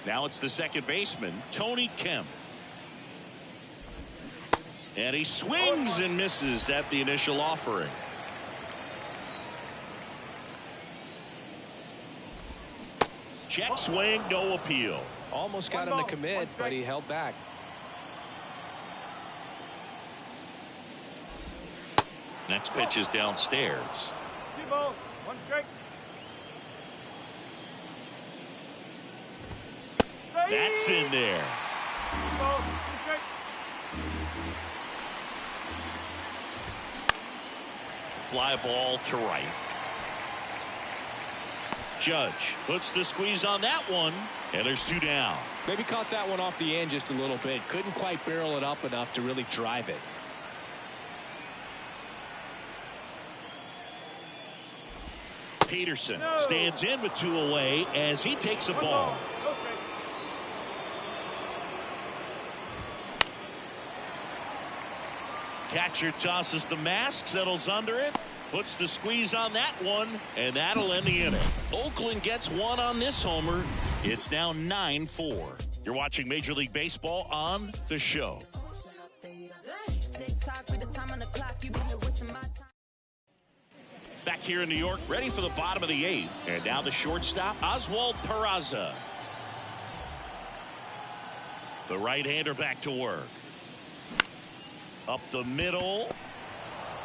Now it's the second baseman, Tony Kemp. And he swings and misses at the initial offering. Check swing, no appeal. Almost got him to commit, but he held back. Next pitch is downstairs. One strike. That's in there. Fly ball to right. Judge puts the squeeze on that one, and there's 2 down. Maybe caught that one off the end just a little bit. Couldn't quite barrel it up enough to really drive it. Peterson stands in with 2 away as he takes a ball. Catcher tosses the mask, settles under it, puts the squeeze on that one, and that'll end the inning. Oakland gets 1 on this homer. It's now 9-4. You're watching Major League Baseball on The Show. Back here in New York, ready for the bottom of the 8th. And now the shortstop, Oswald Peraza. The right-hander back to work. Up the middle.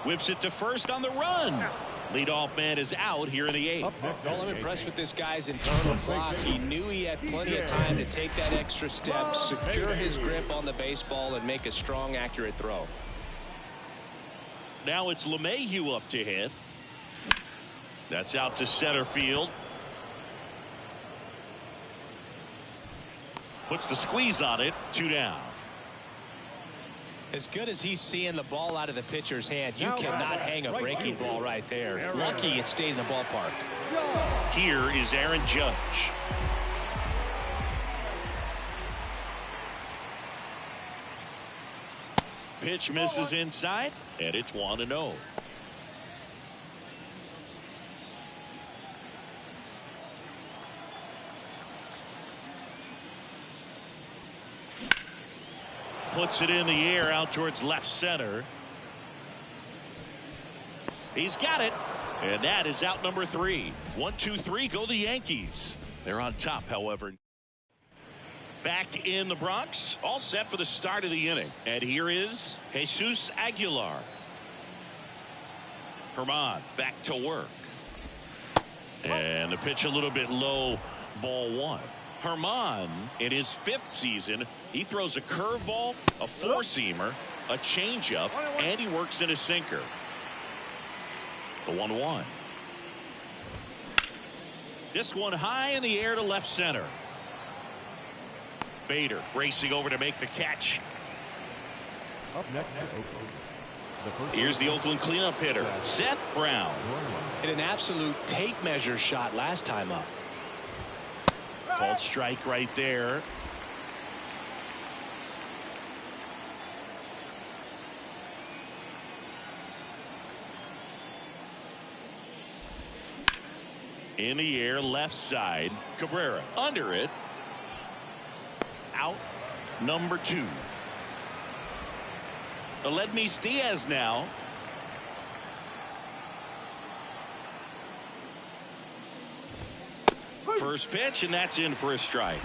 Whips it to first on the run. Leadoff man is out here in the 8th. Well, I'm impressed with this guy's internal clock. He knew he had plenty of time to take that extra step, secure his grip on the baseball, and make a strong, accurate throw. Now it's LeMahieu up to hit. That's out to center field. Puts the squeeze on it. 2 down. As good as he's seeing the ball out of the pitcher's hand, you cannot hang a breaking ball right there. Lucky it stayed in the ballpark. Here is Aaron Judge. Pitch misses inside, and it's 1-0. Puts it in the air out towards left center. He's got it. And that is out number 3. 1-2-3 go the Yankees. They're on top, however. Back in the Bronx, all set for the start of the inning. And here is Jesus Aguilar. Germán back to work. And the pitch a little bit low, ball 1. Germán, in his 5th season, he throws a curveball, a 4-seamer, a changeup, and he works in a sinker. The 1-1. This one high in the air to left center. Bader racing over to make the catch. Up next is Oakland. Here's the Oakland cleanup hitter, Seth Brown. Hit an absolute tape measure shot last time up. Called strike right there. In the air, left side. Cabrera under it. Out. Number 2. Aledmys Diaz now. First pitch, and that's in for a strike.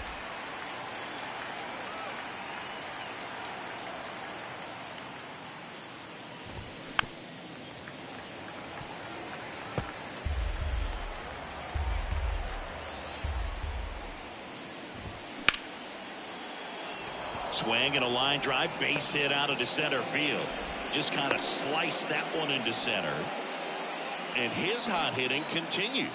Swing and a line drive, base hit out into center field. Just kind of sliced that one into center. And his hot hitting continues.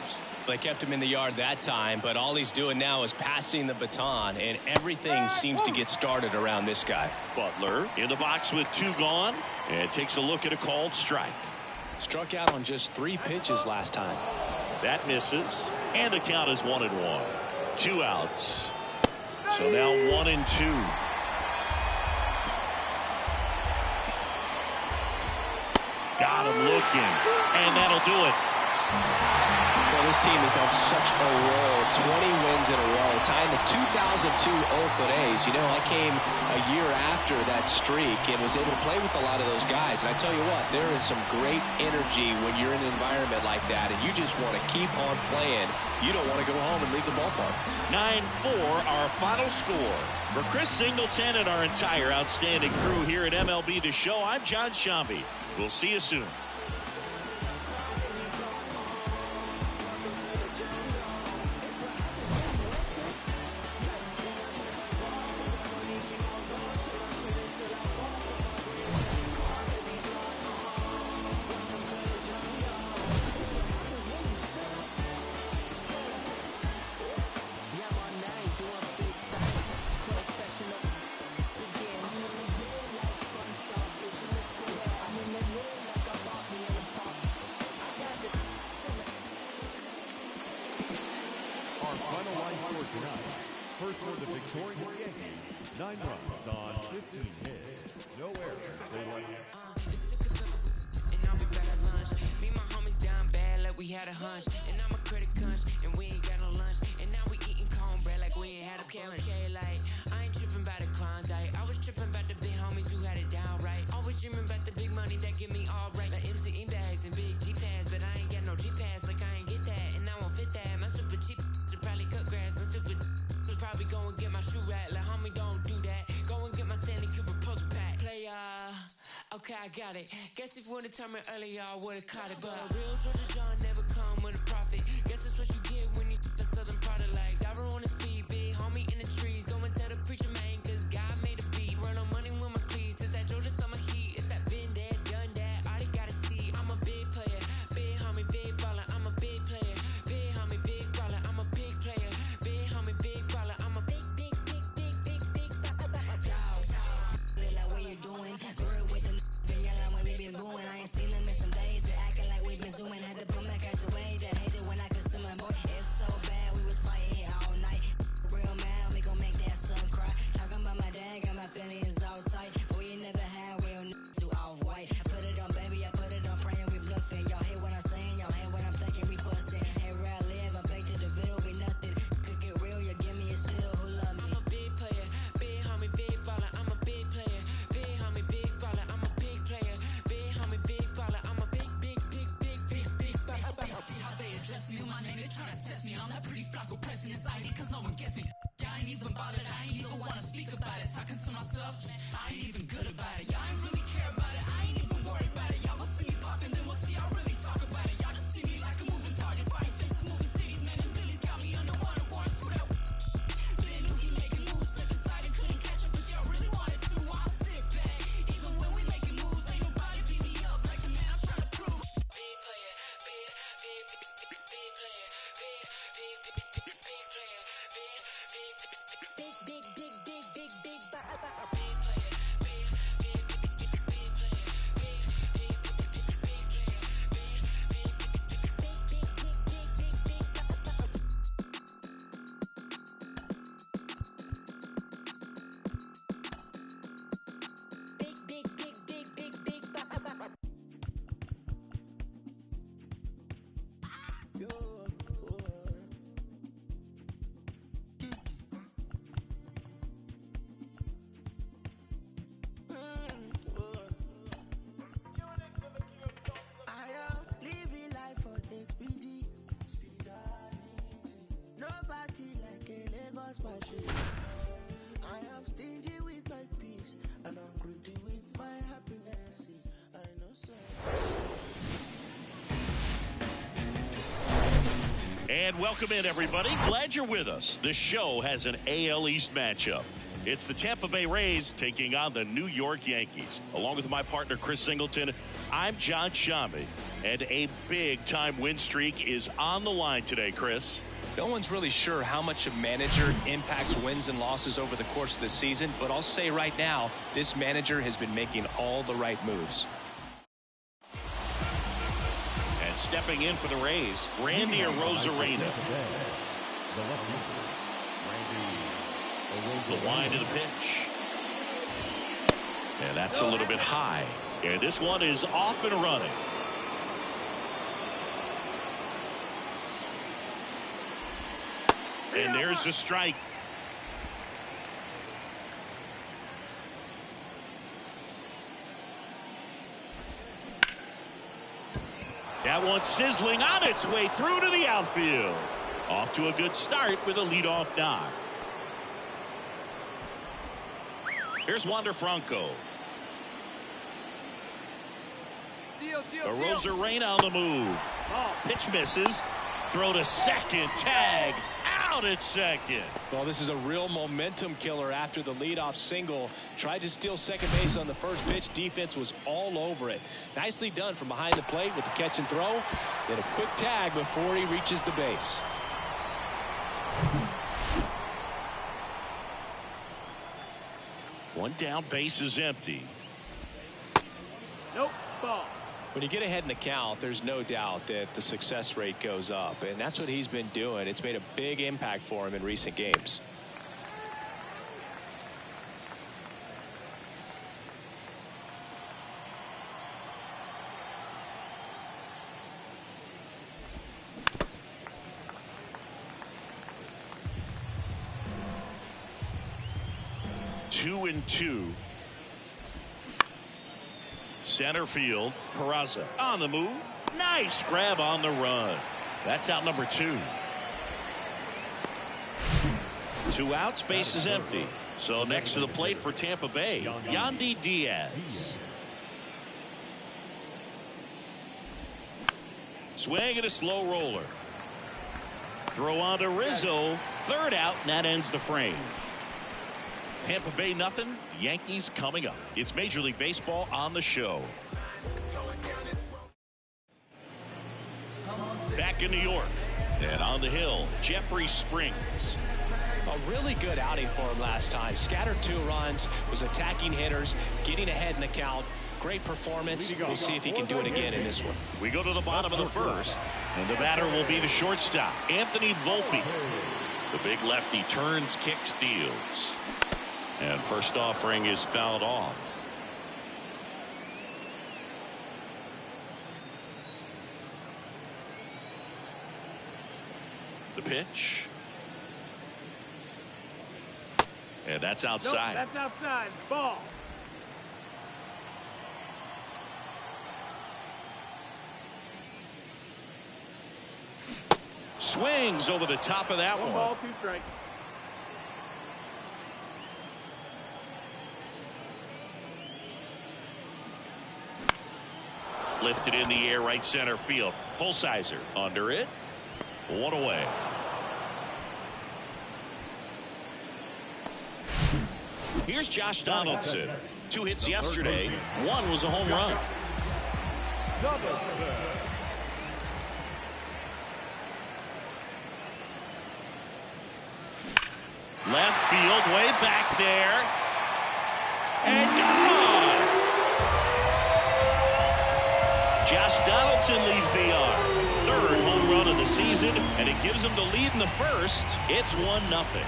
They kept him in the yard that time, but all he's doing now is passing the baton, and everything seems to get started around this guy. Butler in the box with 2 gone, and takes a look at a called strike. Struck out on just 3 pitches last time. That misses, and the count is 1-1. 2 outs. So now 1-2. Got him looking, and that'll do it. Well, this team is on such a roll. 20 wins in a row, tying the 2002 Oakland A's. You know, I came a year after that streak and was able to play with a lot of those guys. And I tell you what, there is some great energy when you're in an environment like that, and you just want to keep on playing. You don't want to go home and leave the ballpark. 9-4, our final score. For Chris Singleton and our entire outstanding crew here at MLB The Show, I'm John Shambi. We'll see you soon. First for the victorious Yankees, 9 runs on 15 hits, no errors. They let and I'll be back at lunch. Me and my homies down bad like we had a hunch. And I'm a credit crunch, and we ain't got no lunch. And now we eating cornbread like we ain't had a lunch. Okay, like, I ain't tripping about the Klondike. I was tripping about the big homies who had it down right. Always dreaming about the big money that get me all right. Like MC bags and big G-Pads, but I ain't got no G-Pads, like I ain't get that. And I won't fit that. My super cheap should probably cut grass. I'm stupid. Probably go and get my shoe rack. Like, homie, don't do that. Go and get my Stanley Kubrick post pack. Play, okay, I got it. Guess if we would've turned me earlier, I would've caught it. But real Georgia John never come with a profit. Guess that's what you get when you the southern product. Like, diver on his feet, big homie in the trees. Go and tell the preacher, man, cause God made a beat. Run on money with my cleats. It's that Georgia summer heat. It's that been there, done that. Already gotta see. I'm a big player. Big homie, big baller. I'm a big player. Big homie, big baller. I'm a big player. Big homie, big baller. I'm a big like what you doing? Girl with them been yelling when we been booing. I ain't seen them in some days. They acting like we been zooming. Had to boom like catch away. That hate it when I consume my boy. It's so bad. We was fighting all night. Real man, we gon' make that son cry. Talking about my dad, got my feelings all sight. Boy, you never had real niggas too off white. I put it on, baby. I put it on, praying we bluffing. Y'all hate what I'm saying. Y'all hate what I'm thinking. We fussing. Hey, where I live, I'm fake to the ville. Be nothing. Could get real. You give me a still. Who love me? I'm a big player. Big homie, big baller. I'm a big player. Big homie, big baller. I'm a big player. Big homie, big baller. I'm a big how they address me with my name, they tryna test me. I'm that pretty Flacco pressing this ID cause no one gets me. Yeah, I ain't even bothered, I ain't even wanna speak about it. Talking to myself, I ain't even good about it. Y'all ain't really care about it, I ain't even worried about it. Y'all gon' see me poppin', then we'll see I really talk about it. Y'all just see me like a moving target. Party faces, moving cities, man, and Billy's got me underwater. Warrants for that. Then who he making moves, slip inside and couldn't catch up. If y'all really wanted to, I'll sit back. Even when we making moves, ain't nobody beat me up like the man I'm trying to prove. Big player, I am stingy with my peace, and I'm greedy with my happiness. I know so. And welcome in, everybody. Glad you're with us. The show has an AL East matchup. It's the Tampa Bay Rays taking on the New York Yankees. Along with my partner, Chris Singleton, I'm John Shambi. And a big-time win streak is on the line today, Chris. No one's really sure how much a manager impacts wins and losses over the course of the season, but I'll say right now, this manager has been making all the right moves. And stepping in for the Rays, Randy Arozarena. The wind of the pitch. And that's a little bit high. And this one is off and running. And there's the strike. That one sizzling on its way through to the outfield. Off to a good start with a leadoff knock. Here's Wander Franco. Arozarena on the move. Pitch misses. Throw to second. Tag. Out at second. Well, this is a real momentum killer after the leadoff single. Tried to steal second base on the first pitch. Defense was all over it. Nicely done from behind the plate with the catch and throw. Then a quick tag before he reaches the base. One down, base is empty. Nope, ball. When you get ahead in the count, there's no doubt that the success rate goes up, and that's what he's been doing. It's made a big impact for him in recent games. Two and two. Center field, Peraza on the move. Nice grab on the run. That's out number two. Two outs, base is empty. So next to the plate for Tampa Bay, Yandy Diaz. Swing and a slow roller. Throw on to Rizzo. Third out, and that ends the frame. Tampa Bay nothing, Yankees coming up. It's Major League Baseball on the show. Back in New York and on the hill, Jeffrey Springs. A really good outing for him last time. Scattered 2 runs, was attacking hitters, getting ahead in the count. Great performance. We'll see if he can do it again in this one. We go to the bottom of the first, and the batter will be the shortstop, Anthony Volpe. The big lefty turns, kicks, steals. And first offering is fouled off. The pitch. And that's outside. Nope, that's outside. Ball. Swings over the top of that one. Ball, 2 strikes. Lifted in the air, right center field. Holsizer under it. One away. Here's Josh Donaldson. 2 hits yesterday. 1 was a home run. Harold way back there. And gone! Josh Donaldson leaves the yard. Third home run of the season, and it gives him the lead in the first. It's 1-0.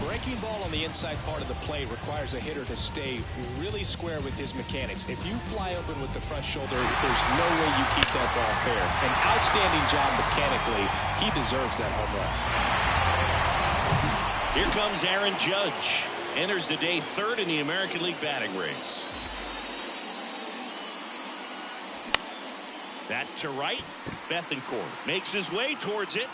Breaking ball on the inside part of the plate requires a hitter to stay really square with his mechanics. If you fly open with the front shoulder, there's no way you keep that ball fair. An outstanding job mechanically. He deserves that home run. Here comes Aaron Judge. Enters the day third in the American League batting race. That to right. Bethancourt makes his way towards it.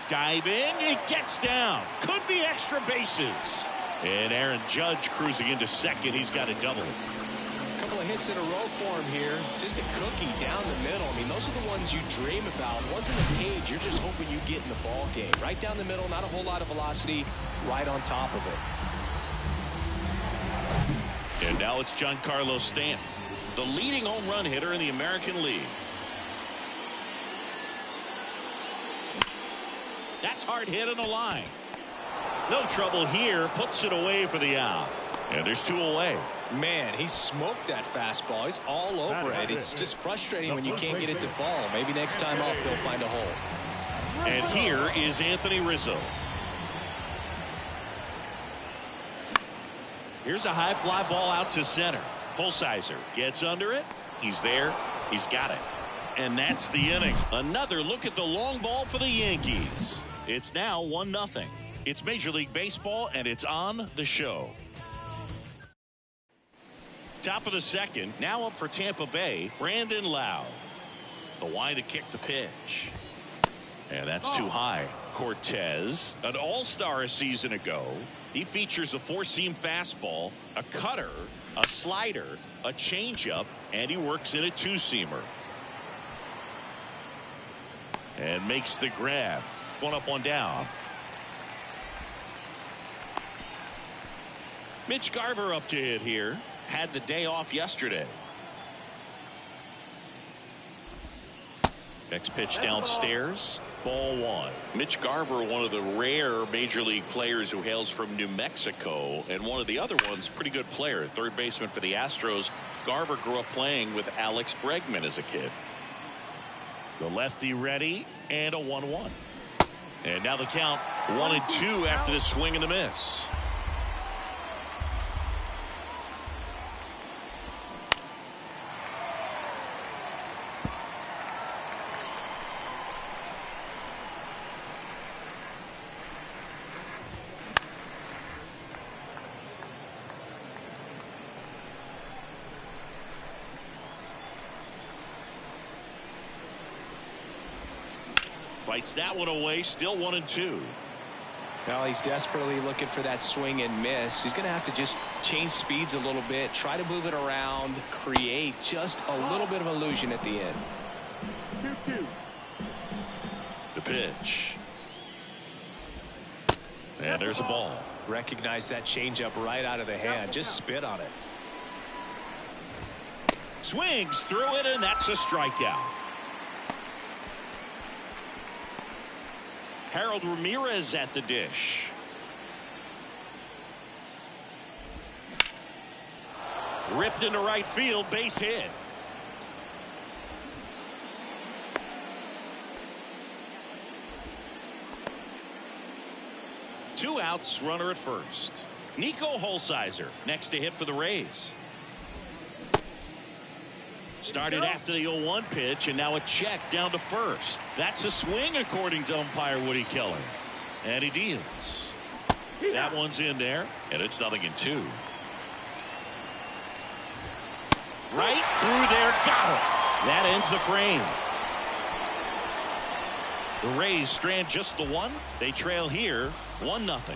Diving, it gets down. Could be extra bases. And Aaron Judge cruising into second. He's got a double. A couple of hits in a row for him here. Just a cookie down the middle. I mean, those are the ones you dream about. Once in the cage, you're just hoping you get in the ball game. Right down the middle, not a whole lot of velocity. Right on top of it. And now it's Giancarlo Stanton, the leading home run hitter in the American League. That's hard hit on the line. No trouble here. Puts it away for the out. And there's 2 away. Man, he smoked that fastball. He's all over it. It's just frustrating when you can't get it to fall. Maybe next time off they'll find a hole. And here is Anthony Rizzo. Here's a high fly ball out to center. Holsizer gets under it. He's there. He's got it. And that's the inning. Another look at the long ball for the Yankees. It's now 1-0. It's Major League Baseball, and it's on the show. Top of the second. Now up for Tampa Bay, Brandon Lowe. The wind to kick the pitch. And that's too high. Cortez, an all-star a season ago. He features a 4-seam fastball, a cutter, a slider, a changeup, and he works in a 2-seamer. And makes the grab. 1 up, 1 down. Mitch Garver up to hit here. Had the day off yesterday. Next pitch downstairs. Ball 1. Mitch Garver, one of the rare major league players who hails from New Mexico, and one of the other ones, pretty good player, third baseman for the Astros. Garver grew up playing with Alex Bregman as a kid. The lefty ready, and a 1-1. And now the count 1-2 after the swing and the miss. Fights that one away. Still 1-2. Well, he's desperately looking for that swing and miss. He's going to have to just change speeds a little bit, try to move it around, create just a little bit of illusion at the end. 2-2. The pitch. And there's a ball. Recognize that changeup right out of the hand. Just spit on it. Swings through it, and that's a strikeout. Harold Ramirez at the dish. Ripped into right field, base hit. Two outs, runner at first. Nico Holsizer next to hit for the Rays. Started after the 0-1 pitch, and now a check down to first. That's a swing, according to umpire Woody Keller. And he deals. That one's in there, and it's 0-2. Right through there, got it. That ends the frame. The Rays strand just the one. They trail here, 1-0.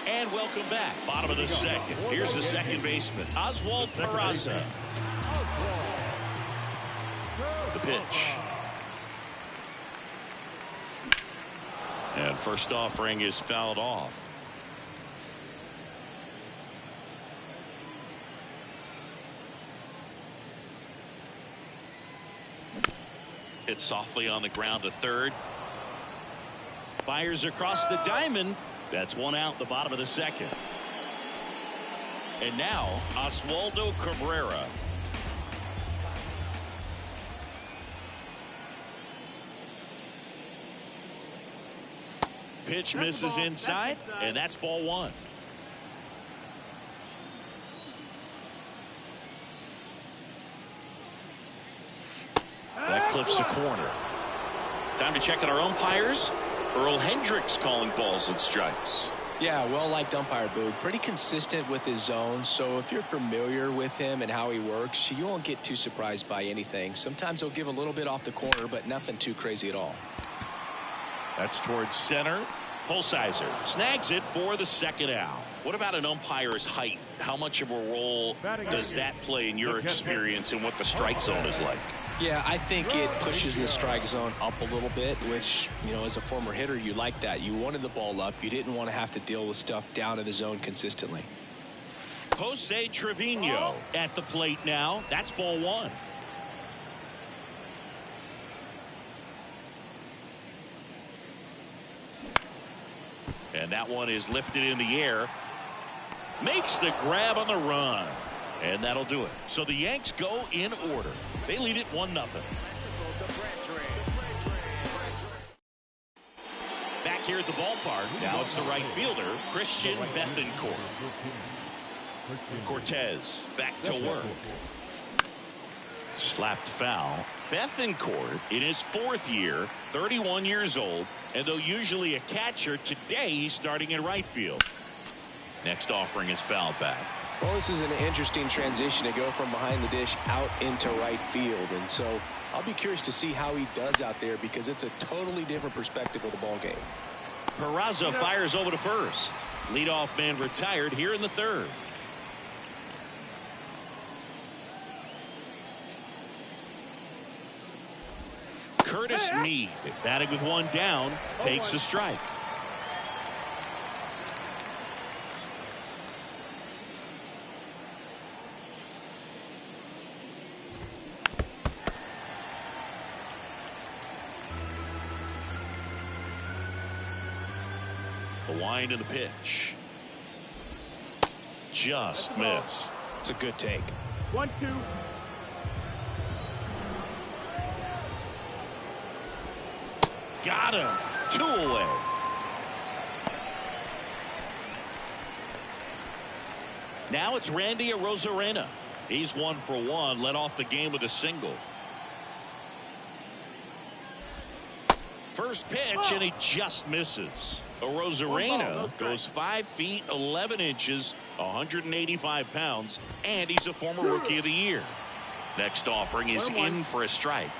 And welcome back. Bottom of the second. Here's the second baseman, Oswald Peraza. The pitch. And first offering is fouled off. Hit softly on the ground to third. Fires across the diamond. That's one out the bottom of the second. And now Oswaldo Cabrera. Pitch misses inside, and that's ball one. That clips the corner. Time to check on our umpires. Earl Hendricks calling balls and strikes. Yeah, well-liked umpire, Boog. Pretty consistent with his zone, so if you're familiar with him and how he works, you won't get too surprised by anything. Sometimes he'll give a little bit off the corner, but nothing too crazy at all. That's towards center. Holsizer snags it for the second out. What about an umpire's height? How much of a role does that play in your experience and what the strike zone is like? Yeah, I think it pushes the strike zone up a little bit, which, you know, as a former hitter, you like that. You wanted the ball up. You didn't want to have to deal with stuff down in the zone consistently. Jose Trevino at the plate now. That's ball one. And that one is lifted in the air. Makes the grab on the run. And that'll do it. So the Yanks go in order. They lead it 1-0. Back here at the ballpark. Now it's the right fielder, Christian Bethancourt. Cortez back to work. Slapped foul. Bethancourt in his fourth year, 31 years old, and though usually a catcher, today he's starting in right field. Next offering is fouled back. Well, this is an interesting transition to go from behind the dish out into right field, and so I'll be curious to see how he does out there because it's a totally different perspective of the ball game. Peraza fires over to first. Leadoff man retired here in the third. Curtis Mead batting with one down takes a strike. The wind and the pitch. Just missed. It's a good take. 1-2. Got him. 2 away. Now it's Randy Arozarena. He's 1 for 1. Led off the game with a single. First pitch, and he just misses. Arozarena goes 5 feet 11 inches, 185 pounds, and he's a former Rookie of the Year. Next offering is in for a strike.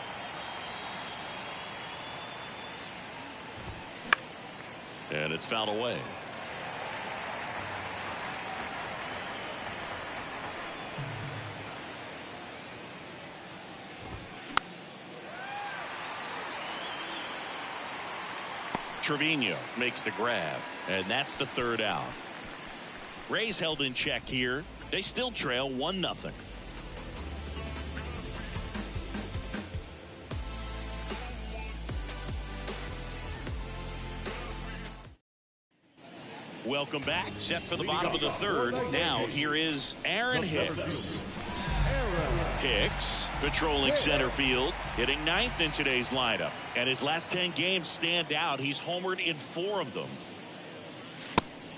And it's fouled away. Trevino makes the grab, and that's the third out. Rays held in check here. They still trail 1-0. Welcome back. Set for the bottom of the third. Now here is Aaron Hicks. Hicks patrolling center field, hitting ninth in today's lineup, and his last 10 games stand out. He's homered in 4 of them.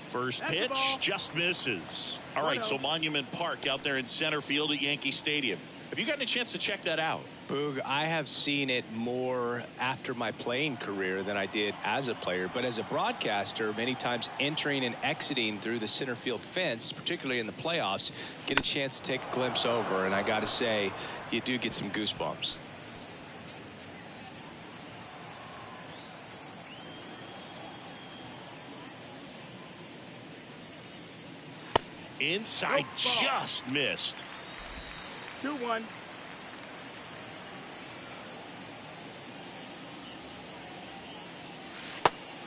First pitch just misses. All right, so Monument Park out there in center field at Yankee Stadium. Have you gotten a chance to check that out? Boog, I have seen it more after my playing career than I did as a player, but as a broadcaster, many times entering and exiting through the center field fence, particularly in the playoffs, get a chance to take a glimpse over, and I got to say, you do get some goosebumps. Inside, just missed. 2-1.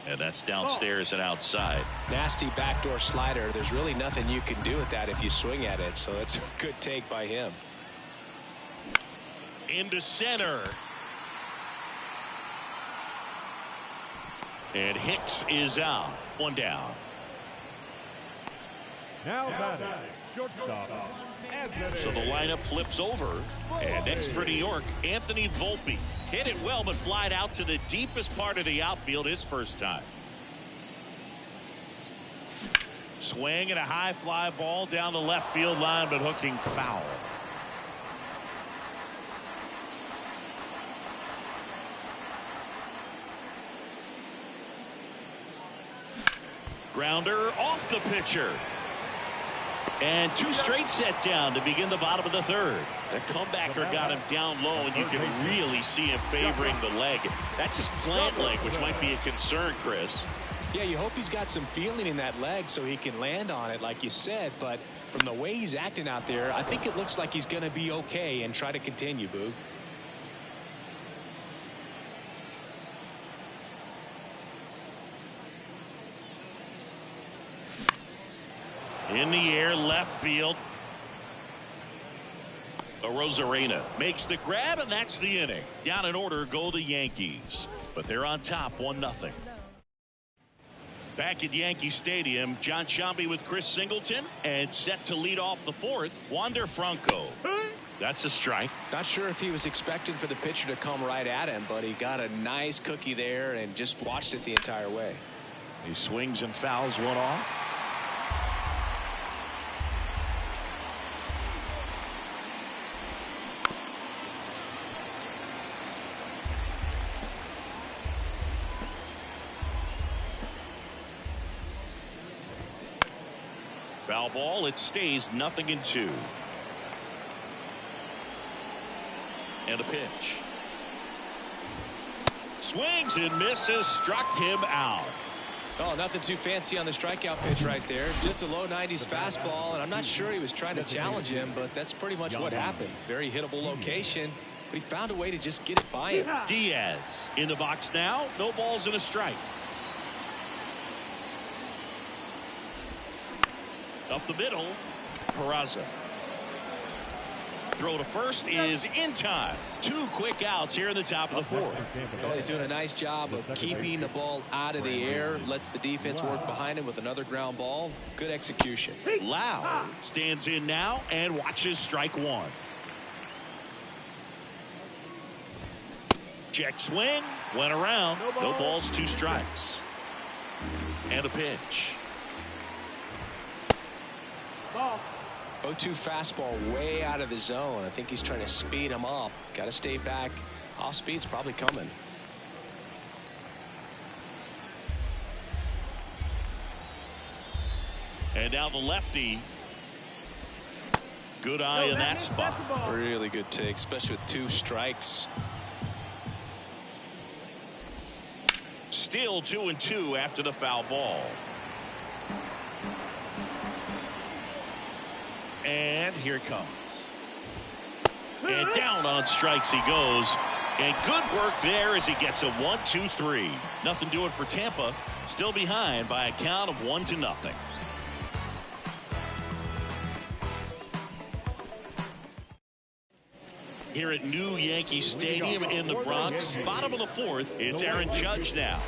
And that's downstairs and outside. Nasty backdoor slider. There's really nothing you can do with that if you swing at it. So it's a good take by him. Into center. And Hicks is out. One down. Now batting, shortstop, So the lineup flips over. And next for New York, Anthony Volpe. Hit it well, but flied out to the deepest part of the outfield his first time. Swing and a high fly ball down the left field line, but hooking foul. Grounder off the pitcher. And two straight set down to begin the bottom of the third. The comebacker got him down low, and you can really see him favoring the leg. That's his plant leg, which might be a concern, Chris. Yeah, you hope he's got some feeling in that leg so he can land on it, like you said. But from the way he's acting out there, I think it looks like he's going to be okay and try to continue, Boog. In the air, left field. Arozarena makes the grab, and that's the inning. Down in order go the Yankees, but they're on top 1-0. Back at Yankee Stadium, John Sciambi with Chris Singleton, and set to lead off the fourth, Wander Franco. That's a strike. Not sure if he was expecting for the pitcher to come right at him, but he got a nice cookie there and just watched it the entire way. He swings and fouls one off. Foul ball. It stays 0-2. And a pitch. Swings and misses. Struck him out. Oh, nothing too fancy on the strikeout pitch right there. Just a low 90s fastball, and I'm not sure he was trying to challenge him, but that's pretty much what happened. Very hittable location, but he found a way to just get it by him. Diaz in the box now. No balls and a strike. Up the middle, Peraza. Throw to first is in time. Two quick outs here in the top of the fourth. Well, he's doing a nice job of keeping the ball out of the air. Lets the defense work behind him with another ground ball. Good execution. Lau stands in now and watches strike one. Check swing. Went around. No balls, two strikes. And a pitch. 0-2 fastball way out of the zone. I think he's trying to speed him up. Got to stay back. Off speed's probably coming. And now the lefty. Good eye in that spot. Really good take, especially with two strikes. Still 2-2 after the foul ball. And here it comes. And down on strikes he goes. And good work there as he gets a 1-2-3. Nothing doing for Tampa. Still behind by a count of 1-0. Here at New Yankee Stadium in the Bronx, bottom of the fourth, it's Aaron Judge now.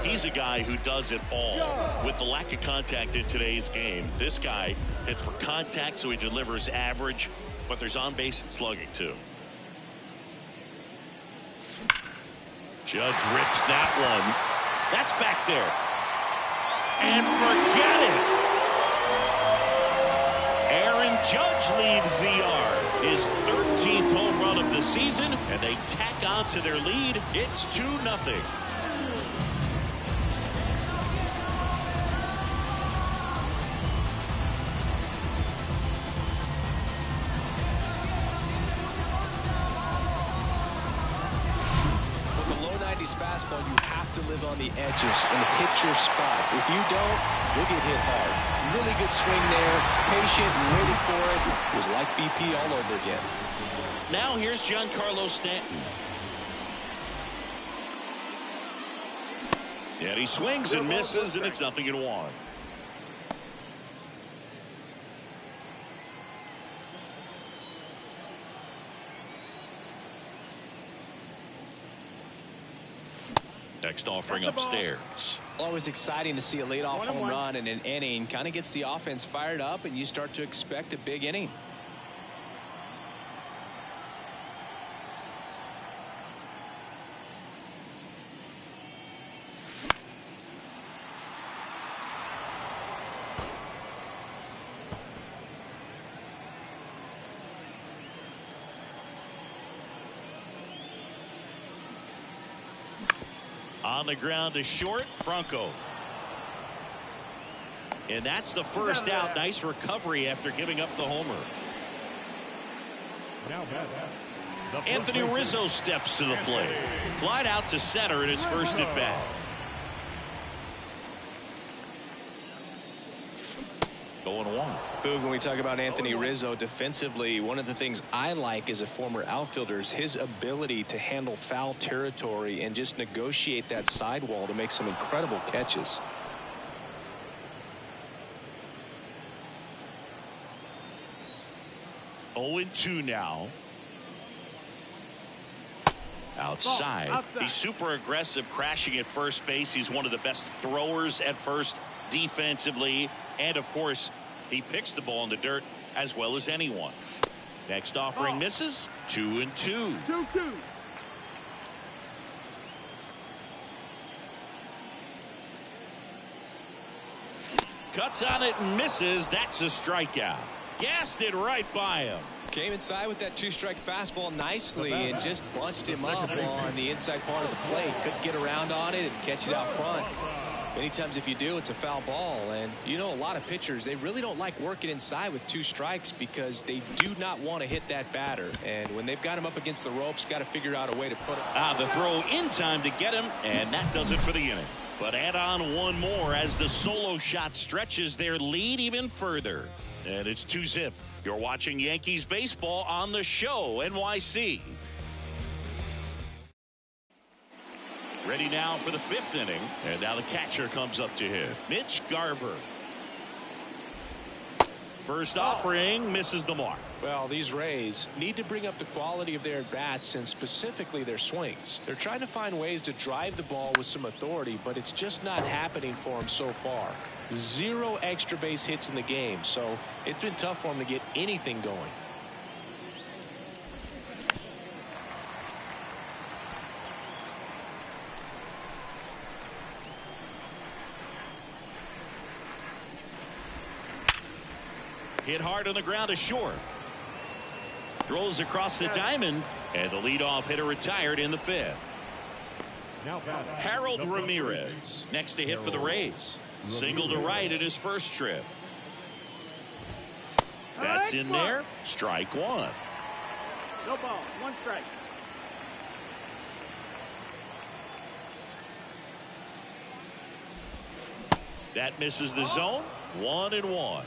He's a guy who does it all. With the lack of contact in today's game, this guy hits for contact, so he delivers average, but there's on base and slugging too. Judge rips that one. That's back there. And forget it. Aaron Judge leads the yard. His 13th home run of the season, and they tack on to their lead. It's 2-0. Fastball, you have to live on the edges and hit your spots. If you don't, you'll get hit hard. Really good swing there, patient and waiting for it. It was like BP all over again. Now here's Giancarlo Stanton. And he swings and misses, and it's 0-1. Next offering upstairs. Always exciting to see a leadoff home run in an inning. Kind of gets the offense fired up, and you start to expect a big inning. On the ground to short, Franco. And that's the first out. Nice recovery after giving up the homer. Now Anthony Rizzo steps to the plate. Flied out to center in his first at bat. Going one. Boog, when we talk about Anthony Rizzo defensively, one of the things I like as a former outfielder is his ability to handle foul territory and just negotiate that sidewall to make some incredible catches. Oh, 0-2 now. Outside. He's super aggressive, crashing at first base. He's one of the best throwers at first defensively. And, of course, he picks the ball in the dirt as well as anyone. Next offering misses. 2-2. 2-2. Cuts on it and misses. That's a strikeout. Gassed it right by him. Came inside with that two-strike fastball nicely and just bunched him up on the inside part of the plate. Couldn't get around on it and catch it out front. Many times if you do, it's a foul ball. And you know, a lot of pitchers, they really don't like working inside with 2 strikes because they do not want to hit that batter. And when they've got him up against the ropes, got to figure out a way to put it. The throw in time to get him, and that does it for the inning. But add on one more as the solo shot stretches their lead even further. And it's 2-0. You're watching Yankees baseball on the show, NYC. Ready now for the 5th inning. And now the catcher comes up to him. Mitch Garver. First offering misses the mark. Well, these Rays need to bring up the quality of their at-bats and specifically their swings. They're trying to find ways to drive the ball with some authority, but it's just not happening for them so far. 0 extra base hits in the game, so it's been tough for them to get anything going. Hit hard on the ground to short. Throws across the diamond, and the leadoff hitter retired in the 5th. Harold Ramirez next to hit for the Rays. Single to right in his first trip. That's in there. Strike 1. No ball. 1 strike. That misses the zone. 1-1.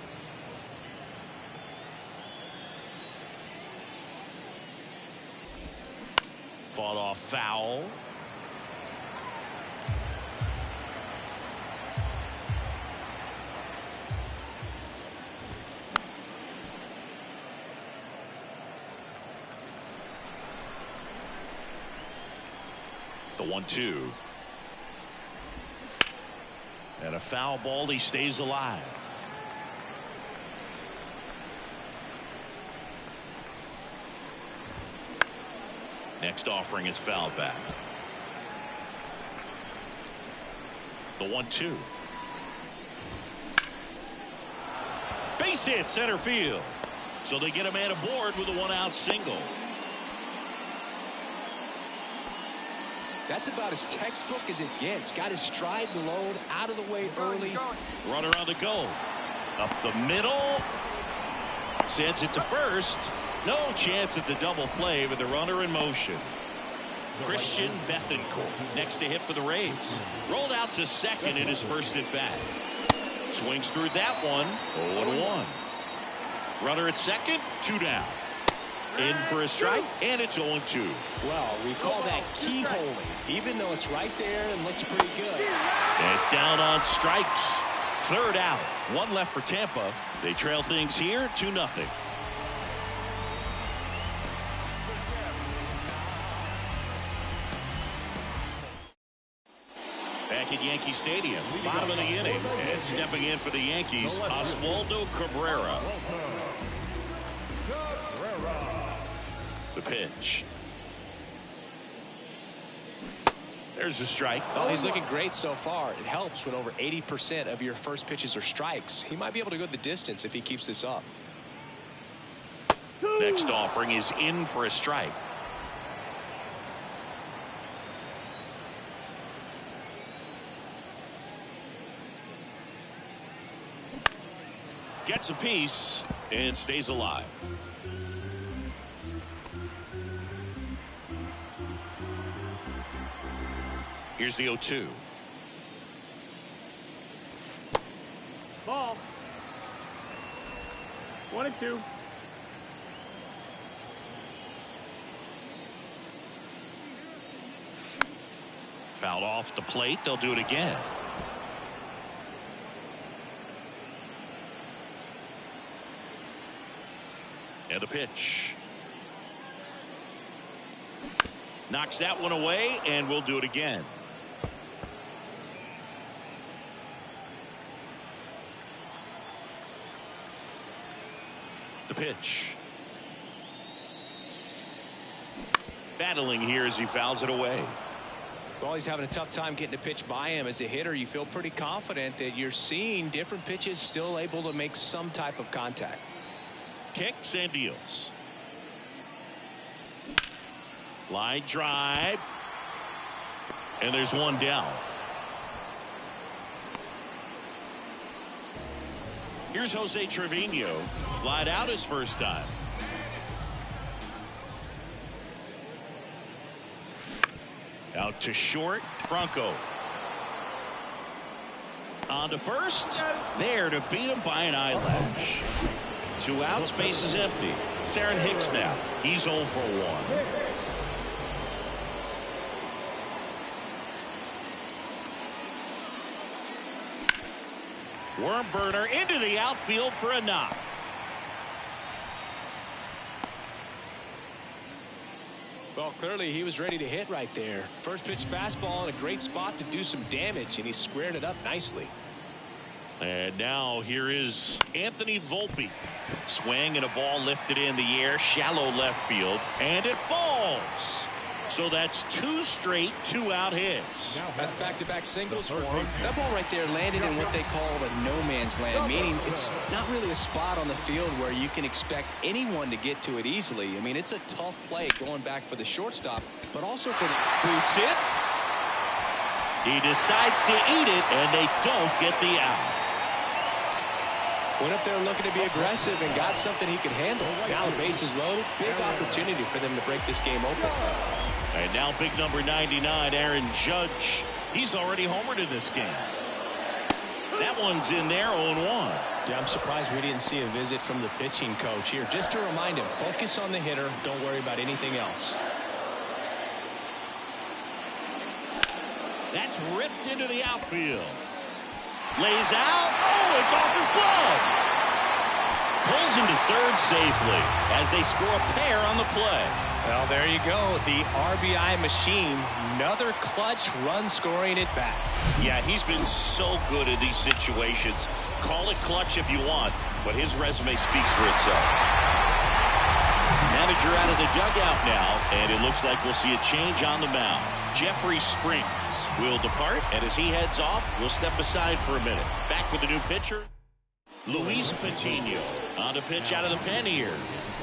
Fought off foul. The 1-2. And a foul ball. He stays alive. Next offering is fouled back. The 1-2. Base hit center field. So they get a man aboard with a 1-out single. That's about as textbook as it gets. Got his stride and load out of the way early. Runner on the go. Up the middle. Sends it to first. No chance at the double play with the runner in motion. Christian Bethancourt next to hit for the Rays. Rolled out to second in his first at bat. Swings through that one. 0-1. Runner at second. 2 down. In for a strike, and it's 0-2. Well, we call that keyholing, even though it's right there and looks pretty good. And down on strikes. Third out. One left for Tampa. They trail things here 2-0. Back at Yankee Stadium, bottom of the inning, and stepping in for the Yankees, Oswaldo Cabrera. The pitch. There's a strike. Oh, he's looking great so far. It helps when over 80% of your first pitches are strikes. He might be able to go the distance if he keeps this up. Next offering is in for a strike. Gets a piece and stays alive. Here's the 0-2. Ball. 1-2. Fouled off the plate. They'll do it again. And the pitch. Knocks that one away, and we'll do it again. The pitch. Battling here as he fouls it away. Well, he's having a tough time getting a pitch by him. As a hitter, you feel pretty confident that you're seeing different pitches still able to make some type of contact. Kicks and deals. Line drive. And there's one down. Here's Jose Trevino. Flied out his first time. Out to short. Franco. On to first. There to beat him by an eyelash. 2 outs. Base is empty. It's Aaron Hicks now. He's 0 for 1. Worm burner into the outfield for a knock. Well, clearly he was ready to hit right there. First pitch fastball in a great spot to do some damage, and he squared it up nicely. And now here is Anthony Volpe. Swing and a ball lifted in the air, shallow left field, and it falls. So that's 2 straight 2-out hits. That's back-to-back singles for him. That ball right there landed in what they call a no-man's land, meaning it's not really a spot on the field where you can expect anyone to get to it easily. I mean, it's a tough play going back for the shortstop, but also for the boots it. He decides to eat it, and they don't get the out. Went up there looking to be aggressive and got something he could handle. Now the base is loaded. Big opportunity for them to break this game open. And now big number 99, Aaron Judge. He's already homered in this game. That one's in there, 0-1. Yeah, I'm surprised we didn't see a visit from the pitching coach here. Just to remind him, focus on the hitter. Don't worry about anything else. That's ripped into the outfield. Lays out. Oh, it's off his glove. Pulls into third safely as they score a pair on the play. Well, there you go. The RBI machine. Another clutch run scoring at bat. Yeah, he's been so good in these situations. Call it clutch if you want, but his resume speaks for itself. Manager out of the dugout now, and it looks like we'll see a change on the mound. Jeffrey Springs will depart, and as he heads off, we'll step aside for a minute. Back with the new pitcher, Luis Patino, on to pitch out of the pen here.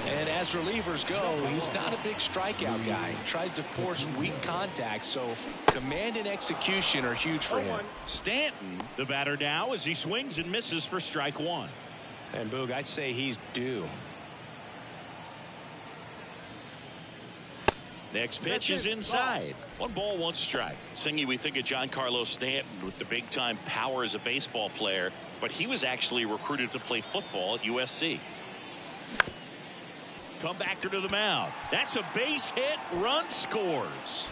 And as relievers go, he's not a big strikeout guy. He tries to force weak contact, so command and execution are huge for him. Stanton, the batter now, as he swings and misses for strike 1. And Boog, I'd say he's due. Next pitch is inside. 1 ball, 1 strike. Singy, we think of Giancarlo Stanton with the big-time power as a baseball player, but he was actually recruited to play football at USC. comebacker to the mound. That's a base hit. Run scores.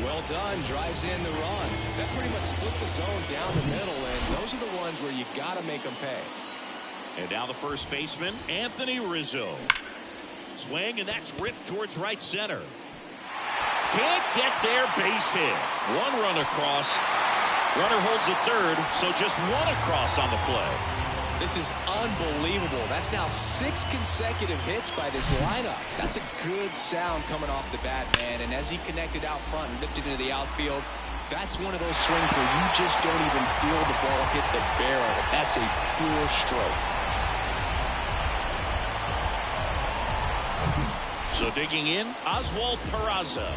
Well done. Drives in the run. That pretty much split the zone down the middle, and those are the ones where you got to make them pay. And now the first baseman, Anthony Rizzo. Swing, and that's ripped towards right center. Can't get there. Base hit. One run across. Runner holds at third, so just one across on the play. This is unbelievable. That's now 6 consecutive hits by this lineup. That's a good sound coming off the bat, man. And as he connected out front and lifted into the outfield, that's one of those swings where you just don't even feel the ball hit the barrel. That's a pure stroke. So digging in, Oswald Peraza.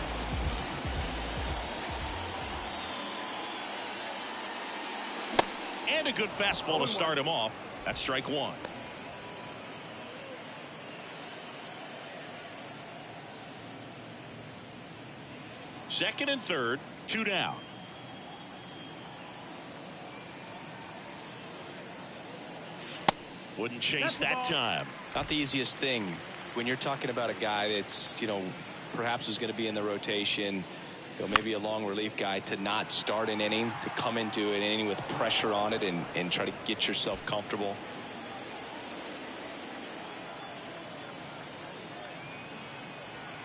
And a good fastball to start him off. That's strike one. Second and third, 2 down. Wouldn't chase that time. Not the easiest thing when you're talking about a guy that's, perhaps is going to be in the rotation, maybe a long relief guy, to not start an inning, to come into an inning with pressure on it and try to get yourself comfortable.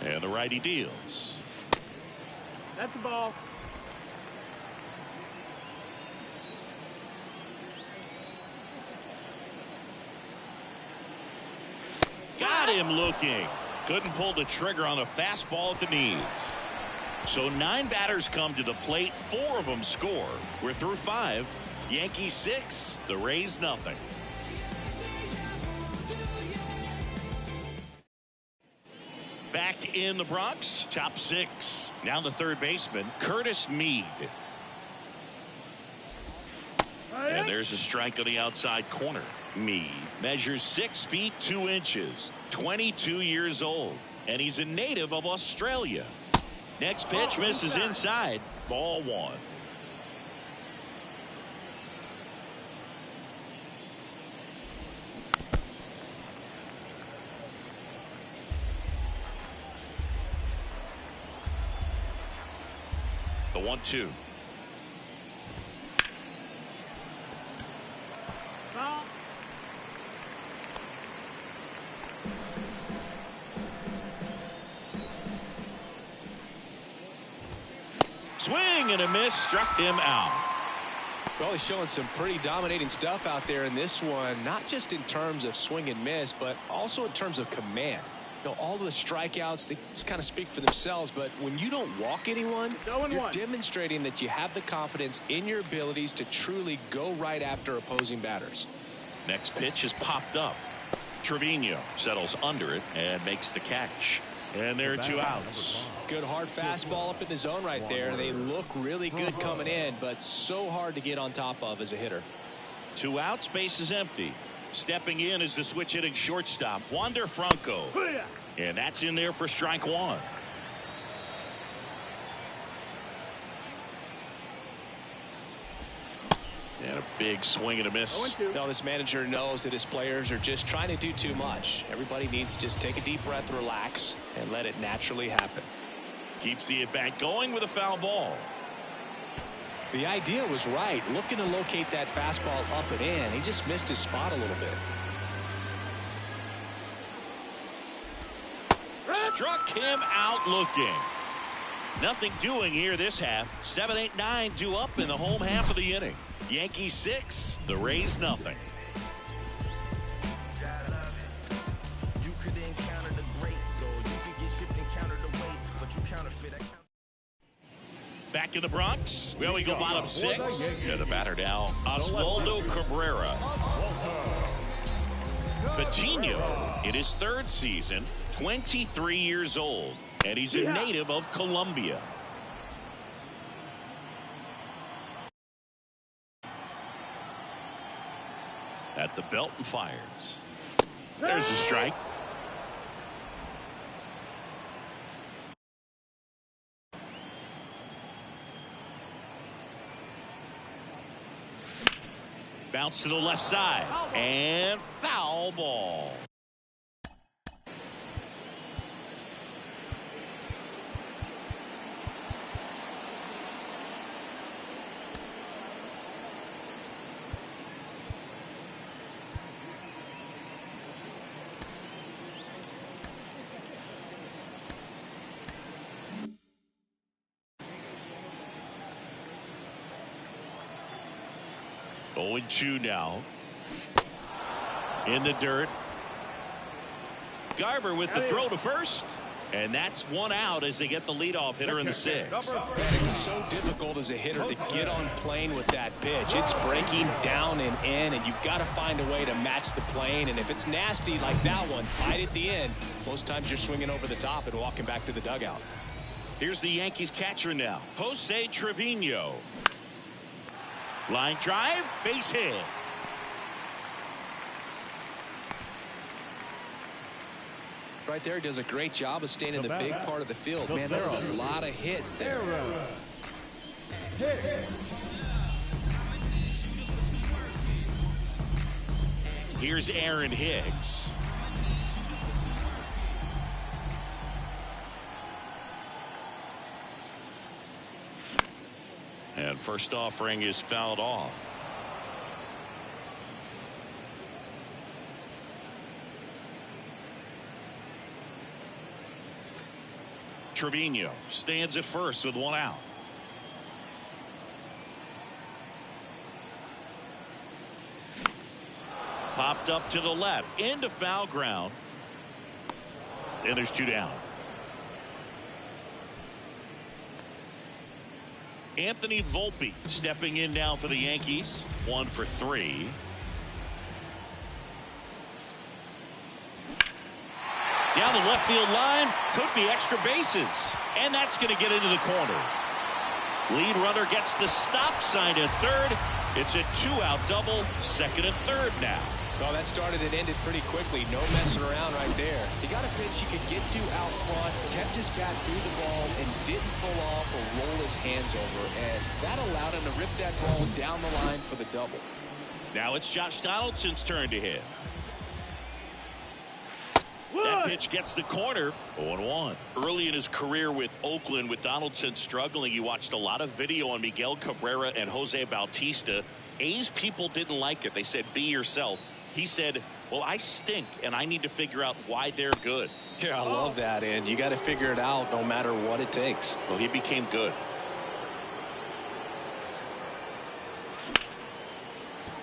And the righty deals. That's the ball. Got him looking. Couldn't pull the trigger on a fastball at the knees. So 9 batters come to the plate. 4 of them score. We're through 5. Yankees 6. The Rays nothing. Back in the Bronx. Top 6. Now the third baseman, Curtis Mead. And there's a strike on the outside corner. Mead measures 6 feet 2 inches. 22 years old. And he's a native of Australia. Next pitch misses inside. Ball 1. The 1-2. Swing and a miss, struck him out. Well, he's showing some pretty dominating stuff out there in this one, not just in terms of swing and miss, but also in terms of command. All of the strikeouts, they just kind of speak for themselves, but when you don't walk anyone, you're demonstrating that you have the confidence in your abilities to truly go right after opposing batters. Next pitch is popped up. Trevino settles under it and makes the catch. And there are 2 outs. Good hard fastball up in the zone right there. They look really good coming in, but so hard to get on top of as a hitter. 2 outs, base is empty. Stepping in is the switch hitting shortstop, Wander Franco. And that's in there for strike 1. And a big swing and a miss. No, this manager knows that his players are just trying to do too much. Everybody needs to just take a deep breath, relax, and let it naturally happen. Keeps the at-bat going with a foul ball. The idea was right, looking to locate that fastball up and in. He just missed his spot a little bit. Struck him out looking. Nothing doing here this half. 7, 8, 9 due up in the home half of the inning. Yankees 6, the Rays nothing. You could encounter the great, so you could get shipped and counted away, but you counterfeit. Back in the Bronx, well, we go bottom 6. And the batter now, Oswaldo Cabrera. Patino in his 3rd season, 23 years old, and he's a native of Colombia. At the belt and fires. There's a strike. Bounce to the left side. And foul ball. Oh, 0-2 now. In the dirt. Garber with the throw to first. And that's one out as they get the leadoff hitter in the sixth. It's so difficult as a hitter to get on plane with that pitch. It's breaking down and in, and you've got to find a way to match the plane. And if it's nasty like that one, right at the end, most times you're swinging over the top and walking back to the dugout. Here's the Yankees catcher now, Jose Trevino. Line drive, base hit. Right there, he does a great job of staying in the big part of the field. Man, there are a lot of hits there. Here's Aaron Hicks. And first offering is fouled off. Trevino stands at first with one out. Popped up to the left into foul ground. And there's two down. Anthony Volpe stepping in now for the Yankees. 1 for 3. Down the left field line, could be extra bases, and that's going to get into the corner. Lead runner gets the stop sign at third. It's a 2-out double, second and third now. Well, that started and ended pretty quickly. No messing around right there. He got a pitch he could get to out front, kept his bat through the ball, and didn't pull off or roll his hands over, and that allowed him to rip that ball down the line for the double. Now it's Josh Donaldson's turn to hit. That pitch gets the corner. 0-1. Early in his career with Oakland, with Donaldson struggling, you watched a lot of video on Miguel Cabrera and Jose Bautista. A's people didn't like it. They said, be yourself. He said, well, I stink, and I need to figure out why they're good. Yeah, I love that, and you got to figure it out no matter what it takes. Well, he became good.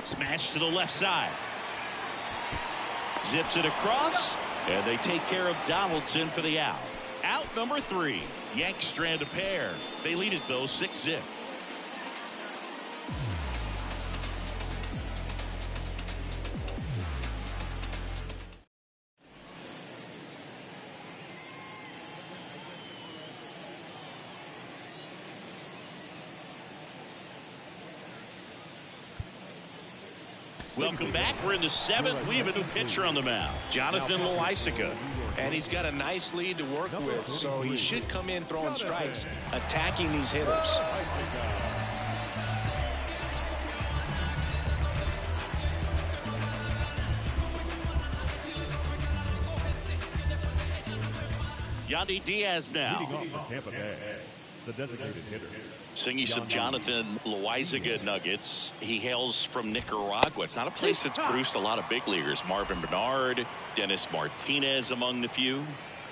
Smash to the left side. Zips it across, and they take care of Donaldson for the out. Out number 3. Yanks strand a pair. They lead it, though, 6-0. Welcome back. We're in the 7th. We have a new pitcher on the mound, Jonathan Loaisiga. And he's got a nice lead to work with, so he should come in throwing strikes, attacking these hitters. Yandy Diaz now. Leading off for Tampa Bay, the designated hitter. Singing some Jonathan Loaisiga nuggets. He hails from Nicaragua. It's not a place that's produced a lot of big leaguers. Marvin Bernard, Dennis Martinez among the few.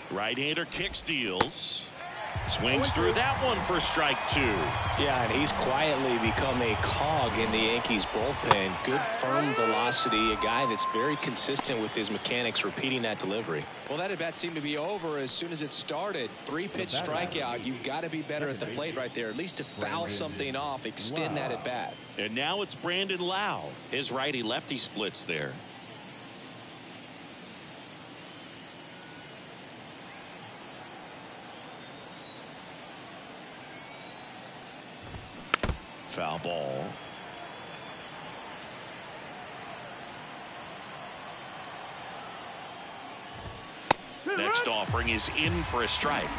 Right-hander kick steals. Swings through that one for strike 2. Yeah, and he's quietly become a cog in the Yankees bullpen. Good firm velocity, a guy that's very consistent with his mechanics, repeating that delivery. Well, that at-bat seemed to be over as soon as it started. 3-pitch strikeout. You've got to be better at the plate right there, at least to foul something off, extend that at-bat. And now it's Brandon Lau. His righty-lefty splits there. Foul ball. Next offering is in for a strike.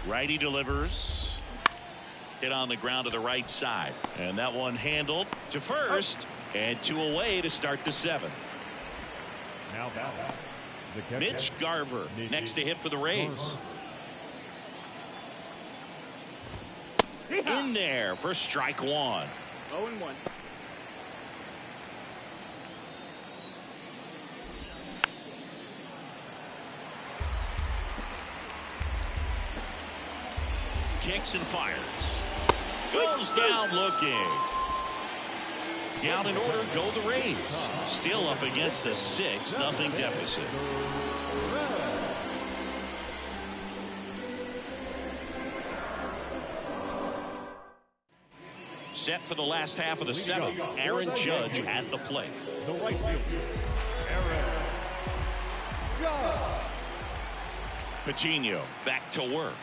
Righty delivers. Hit on the ground to the right side. And that one handled to first. And 2 away to start the 7th. Now batting, the catcher, Mitch Garver next to hit for the Rays. In there for strike 1. 0-1. Kicks and fires. Goes down looking. Down in order go the Rays. Still up against a 6-0 deficit. Set for the last half of the 7th. Aaron Judge at the plate. the right fielder, Aaron Judge. Patino back to work.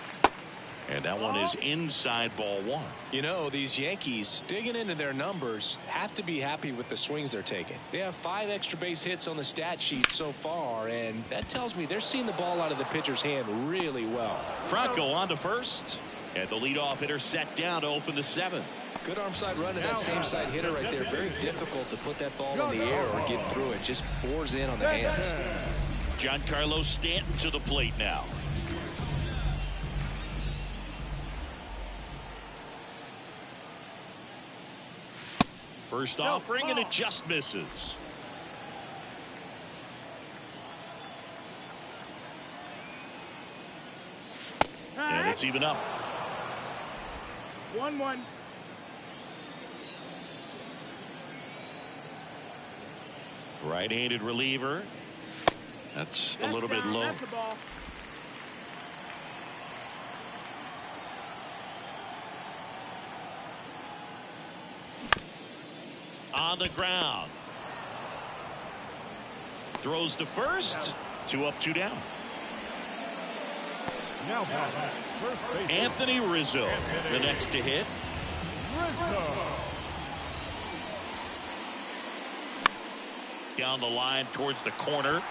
And that one is inside ball 1. You know, these Yankees, digging into their numbers, have to be happy with the swings they're taking. They have 5 extra base hits on the stat sheet so far, and that tells me they're seeing the ball out of the pitcher's hand really well. Franco on to first. And the leadoff hitter set down to open the 7th. Good arm side run to that same side hitter right there. Very difficult to put that ball in the air or get through it. Just bores in on the hands. Giancarlo Stanton to the plate now. First offering and it just misses. And it's even up. 1-1. Right-handed reliever. That's a little bit low. That's the ball. On the ground. Throws to first. 2 up, 2 down. Now batting, first base, Anthony Rizzo, the next to hit. Rizzo. Down the line towards the corner.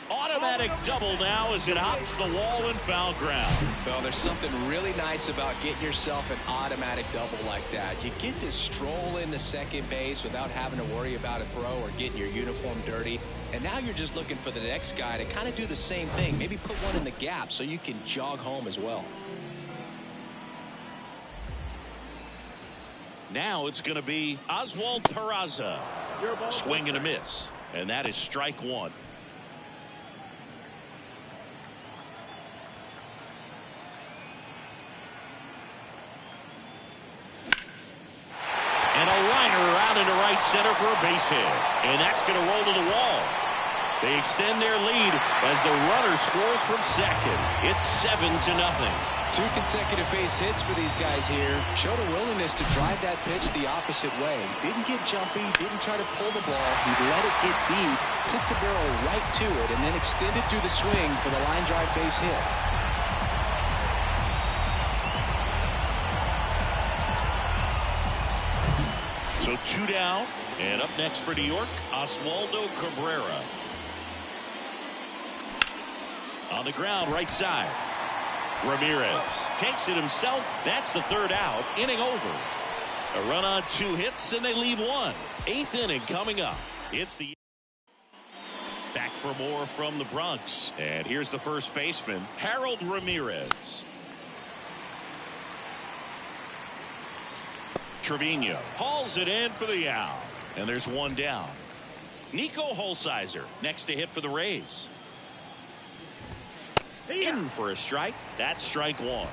Automatic double now as it hops the wall and foul ground. Well, there's something really nice about getting yourself an automatic double like that. You get to stroll into second base without having to worry about a throw or getting your uniform dirty. And now you're just looking for the next guy to kind of do the same thing. Maybe put one in the gap so you can jog home as well. Now it's going to be Oswald Peraza. Swing and a miss. And that is strike 1. And a liner out into right center for a base hit. And that's going to roll to the wall. They extend their lead as the runner scores from second. It's 7-0. 2 consecutive base hits for these guys here. Showed a willingness to drive that pitch the opposite way. Didn't get jumpy, didn't try to pull the ball. He let it get deep, took the barrel right to it, and then extended through the swing for the line drive base hit. So 2 down, and up next for New York, Oswaldo Cabrera. On the ground, right side. Ramirez takes it himself. That's the 3rd out. Inning over. A run on 2 hits, and they leave 1. 8th inning coming up. It's the back for more from the Bronx. And here's the first baseman, Harold Ramirez. Trevino hauls it in for the out. And there's 1 down. Nico Holsizer next to hit for the Rays. In for a strike. That's strike 1.